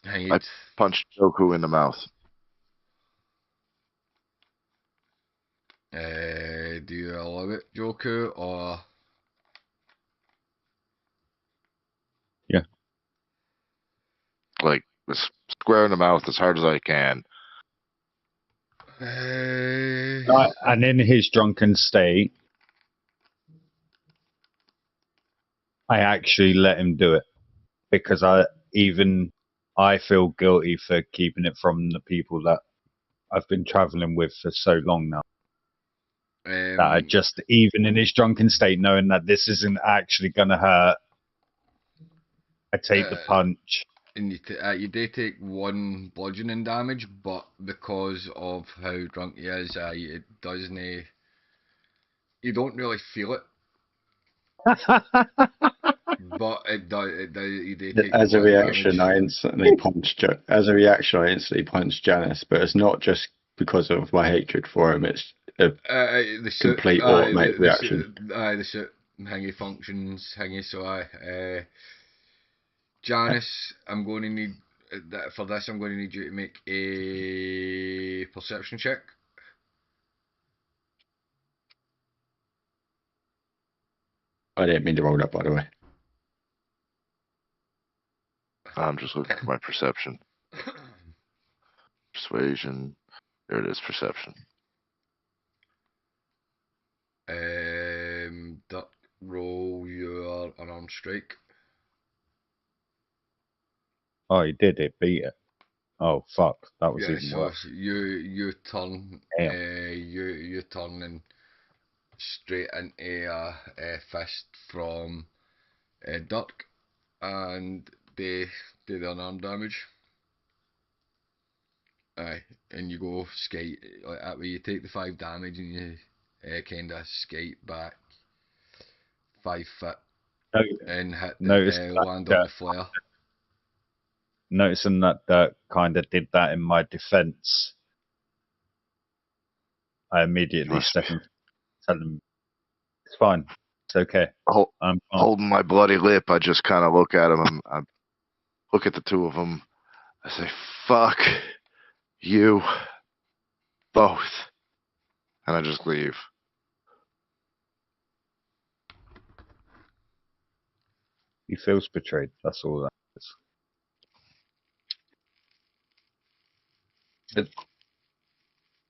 hang I it. punched Goku in the mouth. Do you allow it, Joku, or Yeah. Like square in the mouth as hard as I can. And in his drunken state, I actually let him do it because I feel guilty for keeping it from the people that I've been traveling with for so long now. That I just, even in his drunken state, knowing that this isn't actually going to hurt, I take the punch. And you do take 1 bludgeoning damage, but because of how drunk he is, it doesn't. You don't really feel it, but it does. You do take As a 1 reaction, damage. I instantly punch Janice, but it's not just because of my hatred for him. It's a complete automatic reaction. The suit hingy functions, hingy. So Janice, I'm going to need for this. I'm going to need you to make a perception check. I didn't mean to roll that, by the way. I'm just looking for my perception. Persuasion. There it is, perception. Duck, roll your unarmed strike. Oh, he did it. Beat it. Oh, fuck. That was even So worse. you turn, you turn and straight into a fist from Duck, and they do the unarmed damage. Aye, and you go skate like that way. You take the 5 damage and you kind of skate back 5 foot and hit land on the flare. Noticing that kind of did that in my defense, I immediately step in, tell him it's fine, it's okay. I'm fine. Holding my bloody lip, I just kind of look at him and I look at the two of them. I say, "Fuck you both," and I just leave. He feels betrayed. That's all that is.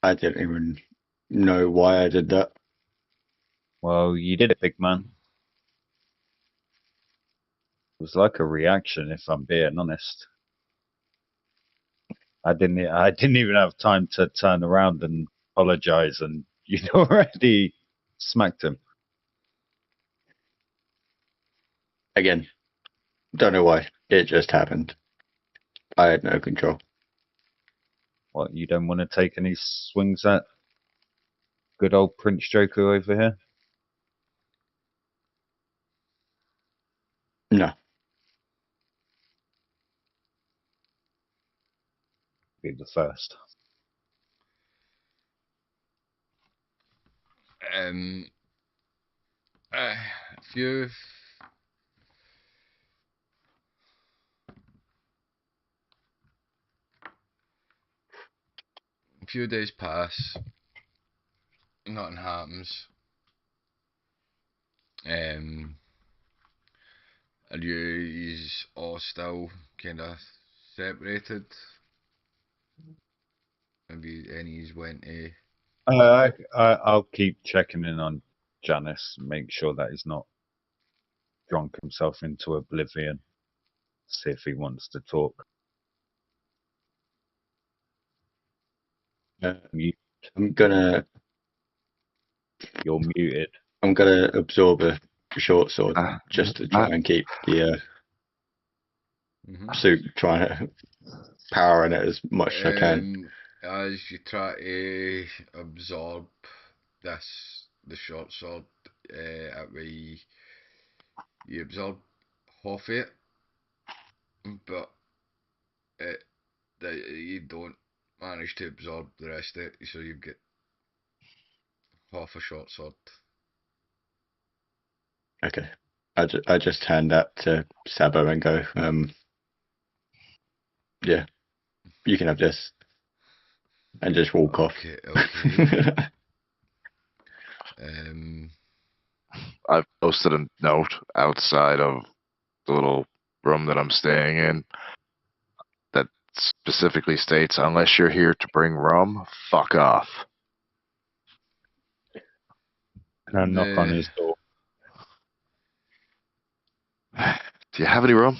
I didn't even know why I did that. Well, you did it, big man. It was like a reaction, if I'm being honest. I didn't even have time to turn around and apologize, and you'd already smacked him. Again, don't know why. It just happened. I had no control. What, you don't want to take any swings at good old Prince Joker over here? No. Be the first. A few days pass, nothing happens. Are you all still kind of separated? Maybe any's went to. I'll keep checking in on Janice and make sure that he's not drunk himself into oblivion. See if he wants to talk. I'm gonna. You're muted. I'm gonna absorb a short sword just to try and keep the suit, trying to power in it as much as I can. As you try to absorb the short sword, you absorb half it, but you don't manage to absorb the rest of it, so you get half a short sword. Okay. I just hand that to Sabo and go, yeah, you can have this. And just walk off. Okay. I've posted a note outside of the little room that I'm staying in that specifically states, unless you're here to bring rum, fuck off. And I knock on The his door. Do you have any rum?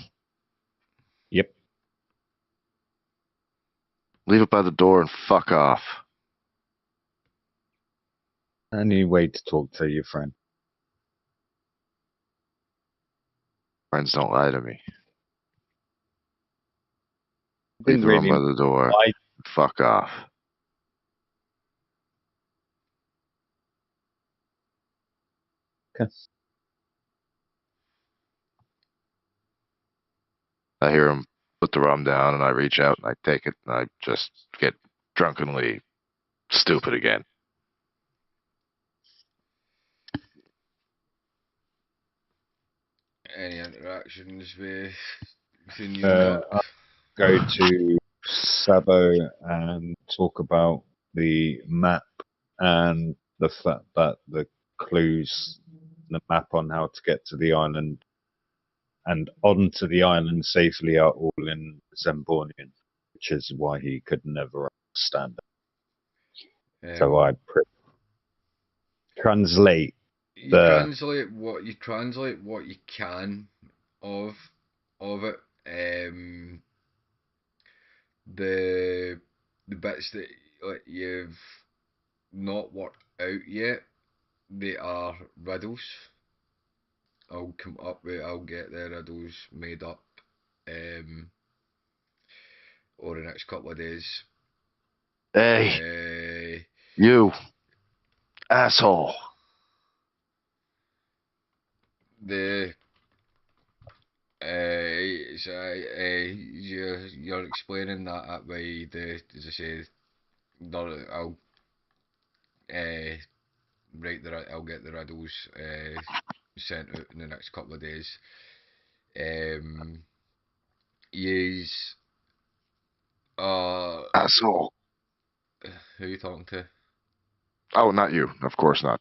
Yep. Leave it by the door and fuck off. Any way to talk to your friend? Friends don't lie to me. Leave Didn't the rum really by the door. lie. Fuck off. Okay. I hear him put the rum down, and I reach out and I take it, and I just get drunkenly stupid again. any interactions between you and Doc? I go to Sabo and talk about the map and the fact that the clues, the map on how to get to the island and onto the island safely are all in Zembornian, which is why he could never understand it. So I translate. You translate what you can of it. The bits that like you've not worked out yet, they are riddles. I'll come up with. I'll get the riddles made up. Over the next couple of days. Hey, you asshole. The you're explaining that way. As I say, I'll I'll get the riddles sent out in the next couple of days. Yes. Asshole. Who are you talking to? Oh, not you. Of course not.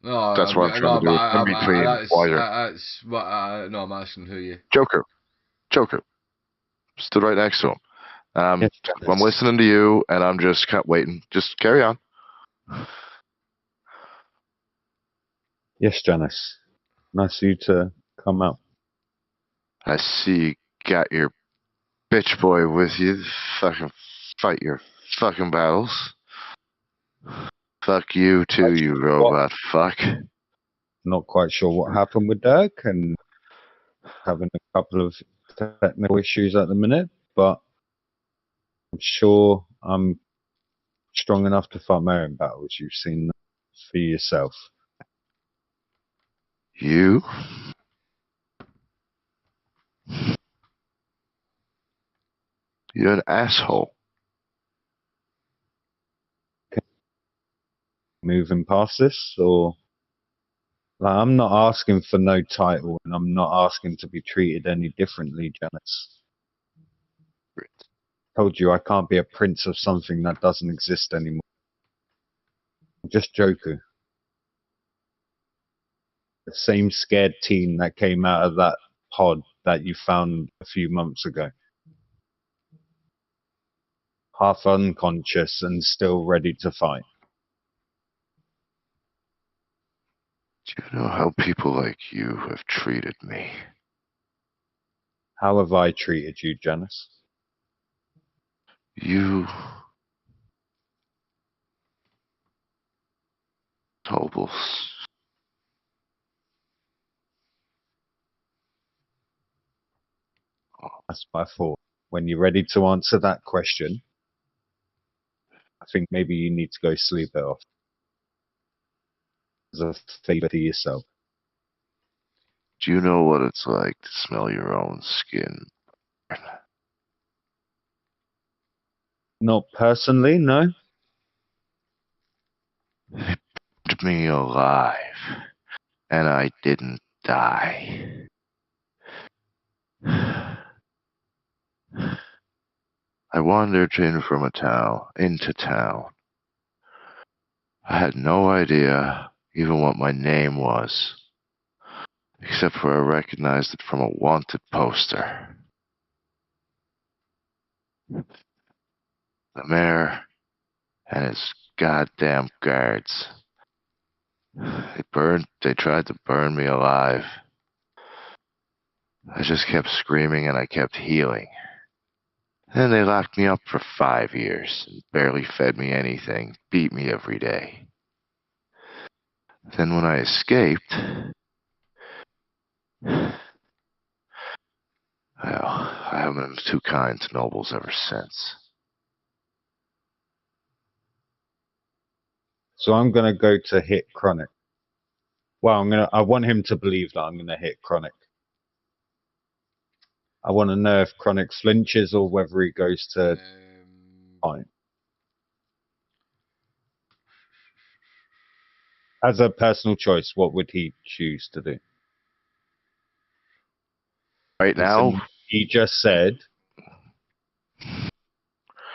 No, That's what I'm trying to do. In between while you're... that's what. No, I'm asking who you. Joker. Stood right next to him. Yes, I'm listening to you, and I'm just waiting. Just carry on. Yes, Janice. Nice of you to come out. I see you got your bitch boy with you. Fucking fight your fucking battles. Fuck you too, you robot fuck. Not quite sure what happened with Dirk and having a couple of technical issues at the minute, but I'm sure I'm strong enough to fight my own battles. You've seen that for yourself. You? You're an asshole. Moving past this, or like, I'm not asking for no title, and I'm not asking to be treated any differently, Janice. Told you I can't be a prince of something that doesn't exist anymore. I'm just Joker. The same scared teen that came out of that pod that you found a few months ago. Half unconscious and still ready to fight. Do you know how people like you have treated me? How have I treated you, Janice? You... Nobles. That's what I thought. When you're ready to answer that question, I think maybe you need to go sleep it off. As a favor to yourself. Do you know what it's like to smell your own skin? Not personally, no. They burned me alive, and I didn't die. I wandered into town. I had no idea even what my name was, except for I recognized it from a wanted poster. the mayor and his goddamn guards. They tried to burn me alive. I just kept screaming and I kept healing. And they locked me up for 5 years and barely fed me anything, beat me every day. Then when I escaped, well, I haven't been too kind to nobles ever since. So I'm gonna go to hit Chronic. Well, I want him to believe that I'm gonna hit Chronic. I want to know if Chronic flinches or whether he goes to fight. As a personal choice, what would he choose to do? Right now, Listen, he just said,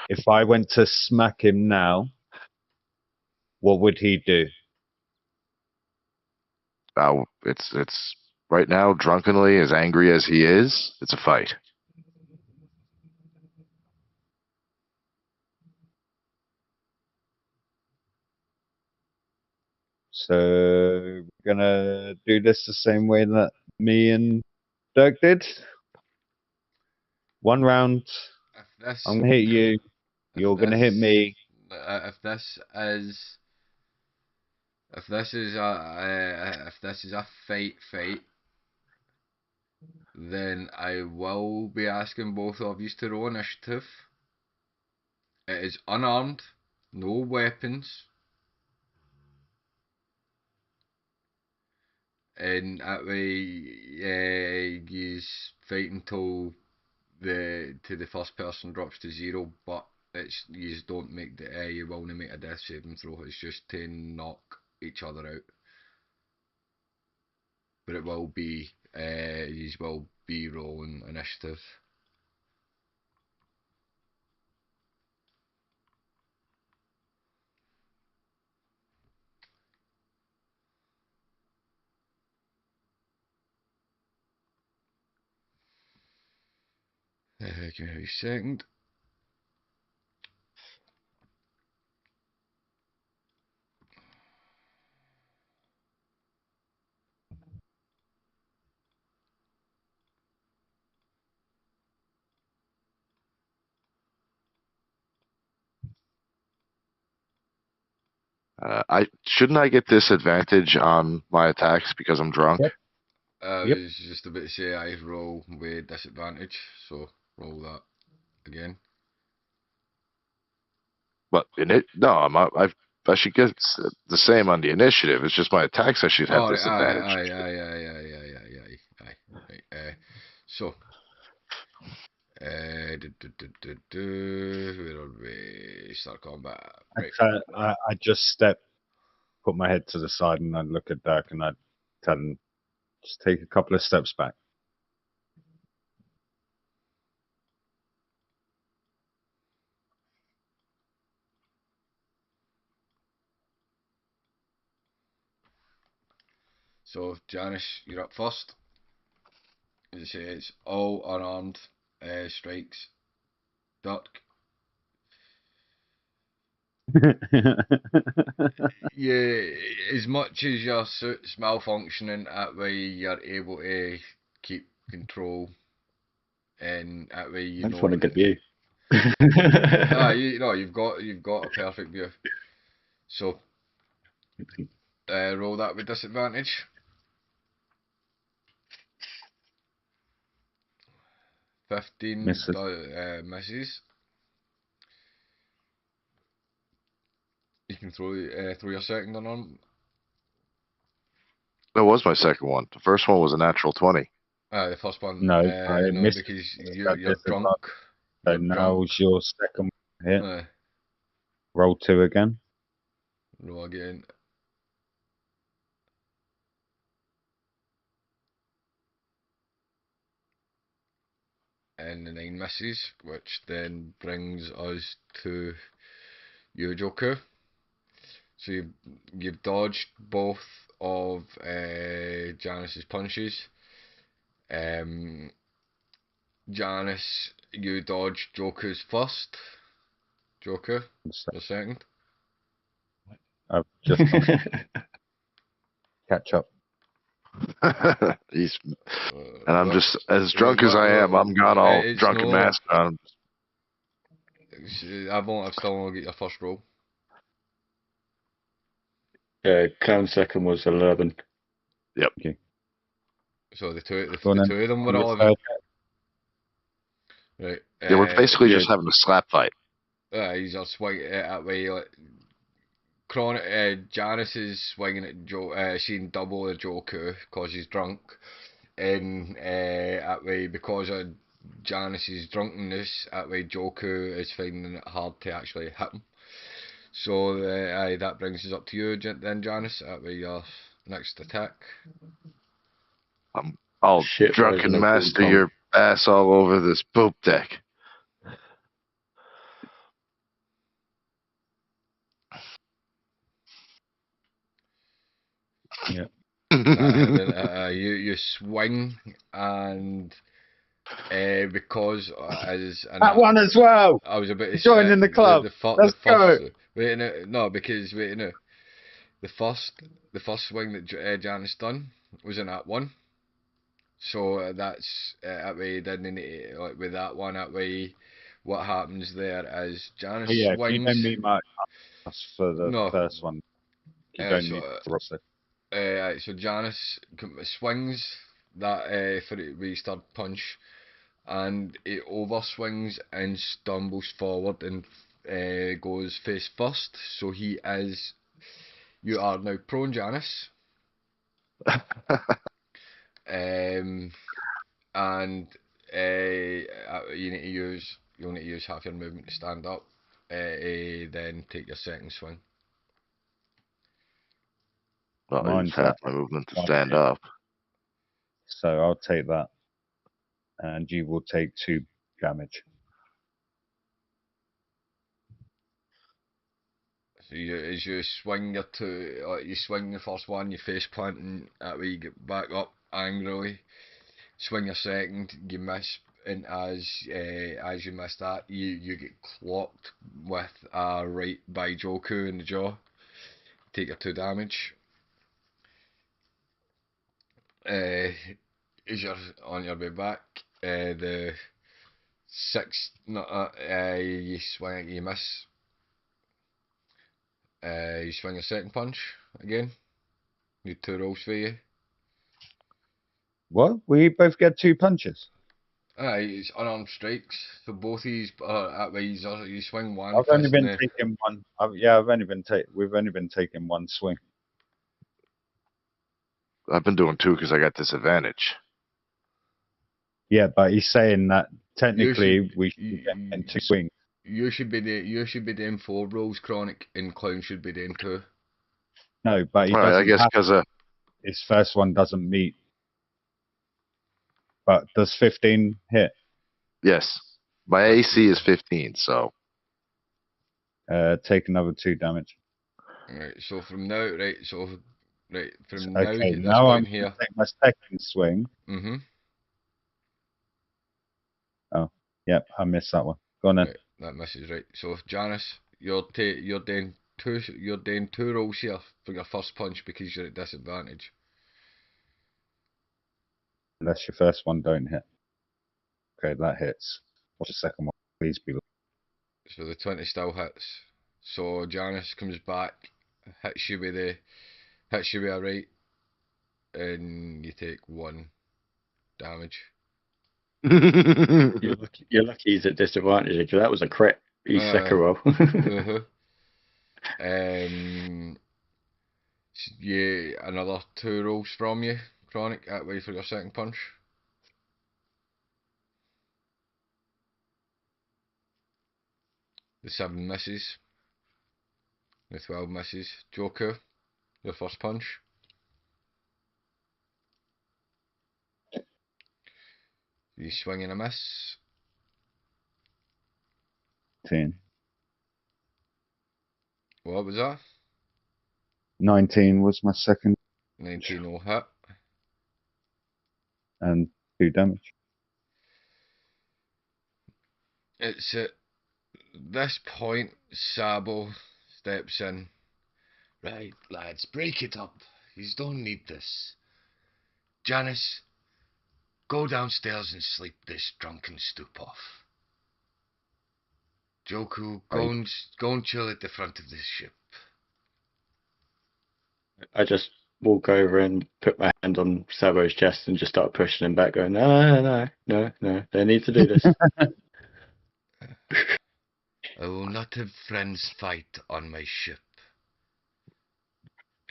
if I went to smack him now, what would he do? it's right now, drunkenly, as angry as he is, it's a fight. So we're gonna do this the same way that me and Dirk did. 1 round. If this, I'm gonna hit you. if You're gonna hit this, me. if this is, if this is a fight, then I will be asking both of you to roll initiative. It is unarmed, no weapons, and that way, he's fight until the first person drops to 0. But it's you don't make you will only make a death saving throw. It's just to knock each other out. But it will be you will be rolling initiative. Give me a second. I get disadvantage on my attacks because I'm drunk? Yep. I Yep. was just about to say I roll with disadvantage, so roll that again. But I should get the same on the initiative. It's just my attacks I should have Oh, disadvantage. aye. So, where are we? Start combat. Right. I just put my head to the side, and I'd look at Dirk, and I'd tell him, just take a couple of steps back. So, Janice, you're up first. As I say, it's all unarmed strikes. Duck. Yeah, as much as your suit's malfunctioning, that way you're able to keep control, and that way you I just know. want a good view. You've got a perfect view. So, roll that with disadvantage. 15 Misses. misses. You can throw your second on. That was my second one. The first one was a natural 20. The first one. No, I No, missed. because Got you're drunk. So You're drunk. now's your second hit. Uh, Roll 2 again. roll again. And the 9 misses, which then brings us to you, Joker. So you've dodged both of Janice's punches. Janice, you dodged Joker's first. Joker, your second. I've just catch up. He's and I'm What? just as drunk as I am. I'm got all It's drunken no. master on. I've still only got your first roll. Clown second was 11. So the two Go on then. of them were On your 11. third. Right. Yeah, we're basically yeah. just having a slap fight. He's a swing that way. Like, Chronic. Janice is swinging at Joe. Seeing double the Joker because he's drunk, and that way because of Janice's drunkenness, that way Joker is finding it hard to actually hit him. So that brings us up to you then, Janice. That way your next attack. I'll Shit version drunken of master Tom. your ass all over this poop deck. Yeah. You swing and because as That one as well. I was a bit Joining the club. Let's go. Wait no because wait no the first swing that Janice done was in that one, so that's that way then like with that one that way what happens there is Janice Oh, yeah, if you swings. don't meet my for the No. first one, you don't So, need to roster. So Janice swings that for the restart punch, and it overswings and stumbles forward and goes face first. So you are now prone, Janice. And you'll need to use half your movement to stand up. Then take your second swing. Well, Mine's use half that. my movement to One stand hit. up. So I'll take that, and you will take 2 damage. So as you swing your two, you swing the first one, you face plant, and that way you get back up angrily. Swing your second, you miss, and as you miss that, you get clocked with a right by Joku in the jaw. Take your 2 damage. As you're on your way back, the you swing, you miss. You swing a second punch again. Need 2 rolls for you. What? We both get 2 punches. It's unarmed strikes. So both of these that way you swing one I've only fist been and taking one. I've only been we've only been taking one swing. I've been doing 2 because I got disadvantage. Yeah, but he's saying that you technically should, we should be getting 2 swings. you should be doing 4 rolls, Chronic, and Clown should be doing 2. No, but he All right, doesn't I guess have. because His first one doesn't meet. But does 15 hit? yes, my AC is 15, so Take another 2 damage. Right. So from now, from now Okay, this now I'm point here. gonna take my second swing. Oh, yep, I missed that one. Go on then. Right, that misses right. So Janice, you're doing 2 rolls here for your first punch because you're at disadvantage. Unless your first one don't hit. Okay, that hits. What's the second one? Please be. So the 20 still hits. So Janice comes back, hits you with a right, and you take 1 damage. You're lucky he's at disadvantage because that was a crit. He's second roll. Yeah, another 2 rolls from you, Chronic, that way for your second punch. The 7 misses. The 12 misses. Joker, your first punch. You swing and a miss. 19. What was that? 19 was my second. 19 will hit. And 2 damage. It's this point, Sabo steps in. Right, lads, break it up. You don't need this. Janice, go downstairs and sleep this drunken stoop off. Joku, go and chill at the front of this ship. I just walk over and put my hand on Sabo's chest and just start pushing him back, going, no, they need to do this. I will not have friends fight on my ship.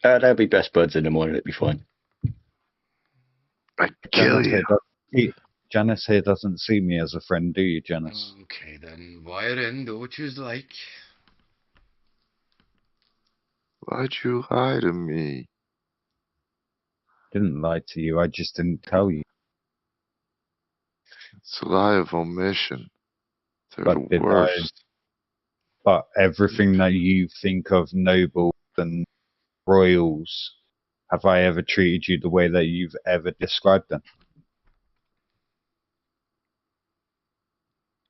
They'll be best buds in the morning, it'll be fine. I kill you. Janice here doesn't see me as a friend, do you, Janice? Okay then, wire in, do what you's like. Why'd you lie to me? Didn't lie to you, I just didn't tell you. It's a lie of omission. They're But the worst. But everything that you think of nobles and royals, have I ever treated you the way that you've ever described them?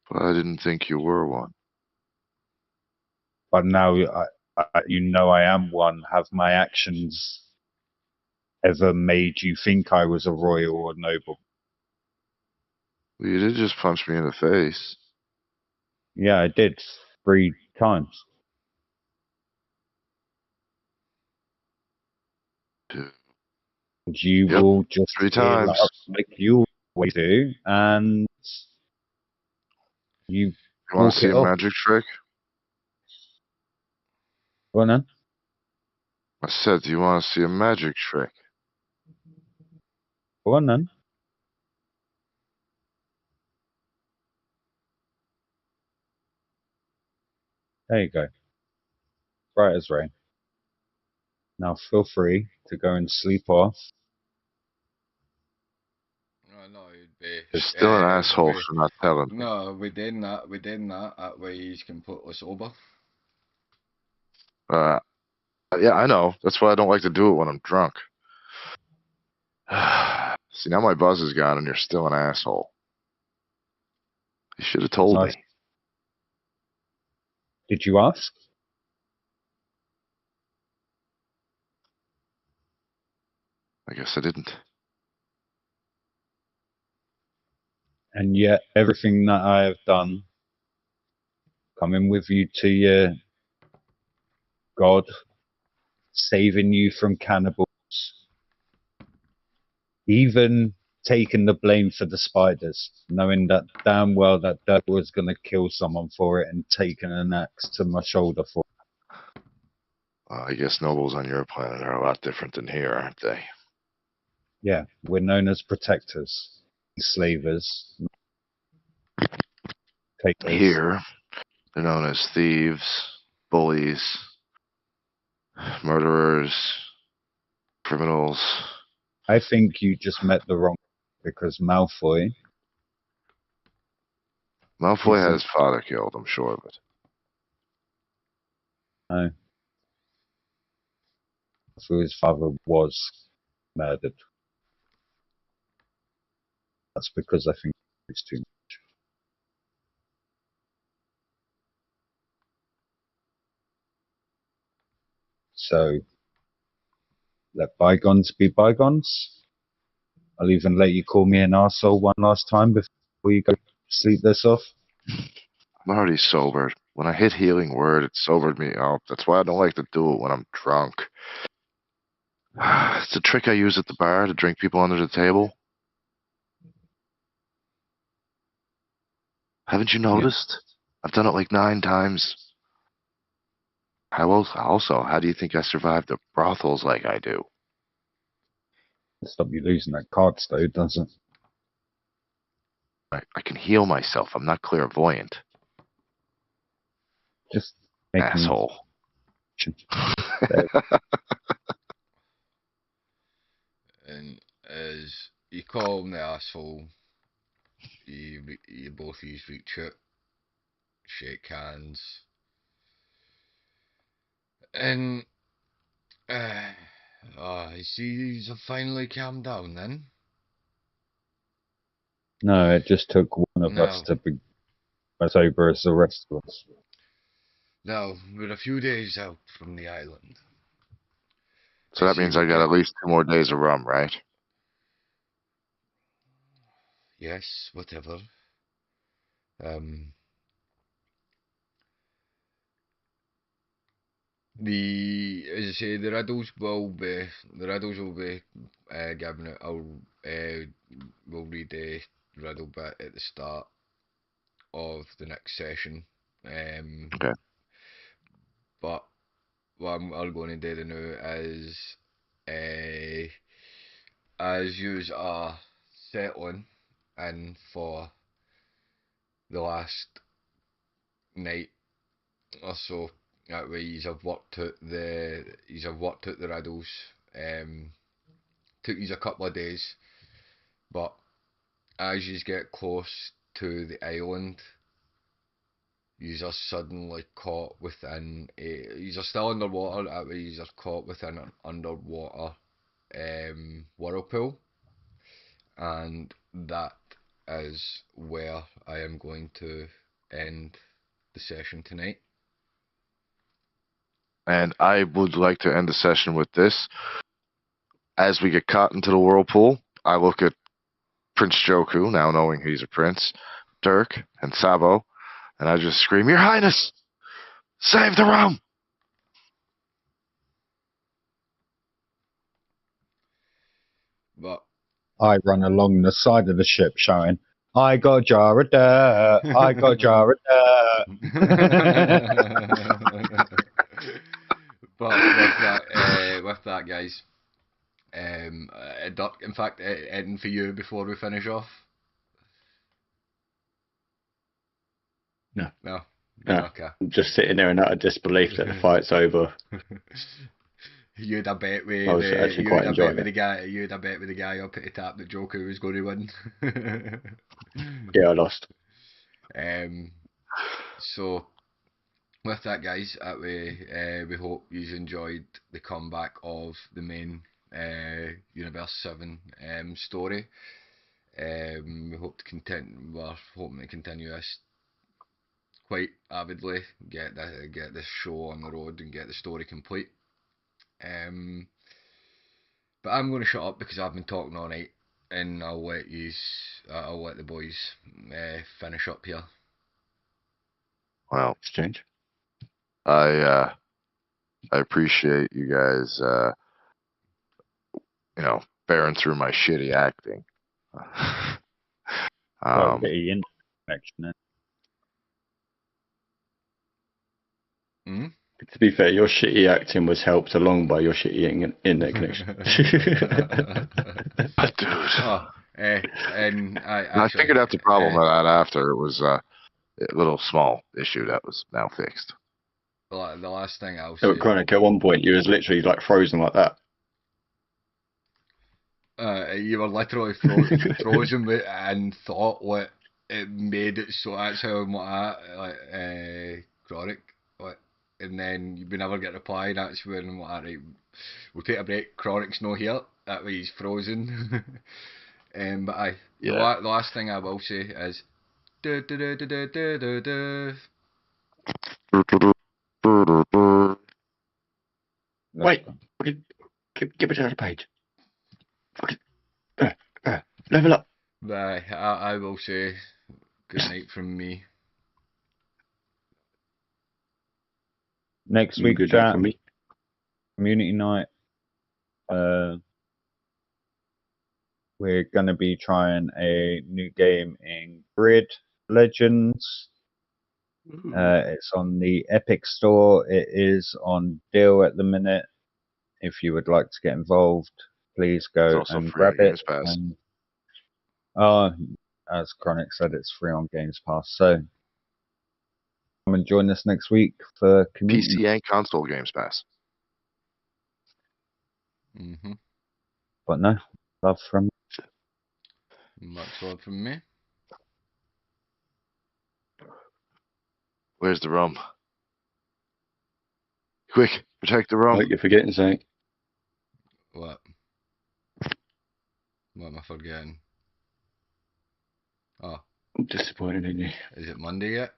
But I didn't think you were one. But now you know I am one. Have my actions ever made you think I was a royal or noble? Well, you did just punch me in the face. Yeah, I did 3 times. Dude. You Yep, will just 3 heal times. up like you always do, and you You want to walk see it a off. magic trick? Go on then. I said, do you want to see a magic trick? Go on then. There you go. Bright as rain. Now feel free to go and sleep off. No, it'd be. You're still an asshole we, for not telling me. No, we did that. That way he's completely sober. Yeah, I know. That's why I don't like to do it when I'm drunk. See, now my buzz is gone and you're still an asshole. You should have told me. Did you ask? I guess I didn't. And yet everything that I have done, coming with you to your God, saving you from cannibals, even taking the blame for the spiders, knowing that damn well that Doug was going to kill someone for it and taking an axe to my shoulder for it. I guess nobles on your planet are a lot different than here, aren't they? Yeah, we're known as protectors, enslavers, takers. Here, they're known as thieves, bullies, murderers, criminals. I think you just met the wrong, because Malfoy Malfoy had his father killed, I'm sure of it. No. Malfoy's father was murdered. That's because I think it's too much. So, let bygones be bygones. I'll even let you call me an arsehole one last time before you go sleep this off. I'm already sober. When I hit healing word, it sobered me up. That's why I don't like to do it when I'm drunk. It's a trick I use at the bar to drink people under the table. Haven't you noticed? Yeah. I've done it like 9 times. How do you think I survived the brothels like I do? Stop you losing that cards though, doesn't it? I can heal myself. I'm not clairvoyant. Just asshole. And as you call him the asshole, you both use reach out, shake hands, and I see you've finally calmed down then. No, it just took one of us to as sober as the rest of us. Now, we're a few days out from the island. So that means I got at least 2 more days of rum, right? Yes, whatever. As I say, the riddles will be giving it. We'll read the riddle bit at the start of the next session. Okay. But what I'm going to do now is, as you are settling in for the last night or so, that way you have worked out the riddles. Took you a couple of days, but as you get close to the island, you are suddenly caught within you are still underwater, that way you are caught within an underwater whirlpool, and that is where I am going to end the session tonight. And I would like to end the session with this. As we get caught into the whirlpool, I look at Prince Joku, now knowing he's a prince, Dirk, and Sabo, and I just scream, "Your Highness! Save the rum!" But I run along the side of the ship shouting, "I got a jar of dirt! I got a jar of dirt!" But with that, guys, Dirk, in fact, anything for you before we finish off? No. No. Okay. I'm just sitting there in utter disbelief that the fight's over. You'd have bet with I was actually quite enjoying it. You'd have bet with the guy up at the top that Joker was going to win. Yeah, I lost. So with that, guys, that way we hope you enjoyed the comeback of the main Universe 7 story. We hope to we're hoping to continue this quite avidly, get this show on the road and get the story complete. But I'm going to shut up because I've been talking all night, and I'll let the boys finish up here. Well, Strange. I appreciate you guys, bearing through my shitty acting. Got a bit of internet connection there. To be fair, your shitty acting was helped along by your shitty internet connection. Dude. And I figured out the problem of that after. It was a little small issue that was now fixed. The last thing I'll So, say. Chronic, at one point, you was literally like frozen like that. You were literally frozen with, and thought what it made it so. That's how I'm like Chronic. And then you never get a reply. That's when I'm like, right, we'll take a break. Chronic's not here. That way he's frozen. But the last thing I will say is. Wait, give it another page. Level up. I will say good night from me. Next week, Good night chat, from me. community night. We're going to be trying a new game in Grid Legends. It's on the Epic Store. It is on deal at the minute. If you would like to get involved, please go and grab it. And, as Chronic said, it's free on Games Pass. So come and join us next week for community. PC and console Games Pass. But no, love from Much love from me. Where's the rum? Quick, protect the rum. Oh, you're forgetting something. What? What am I forgetting? Oh. I'm disappointed in you. Is it Monday yet?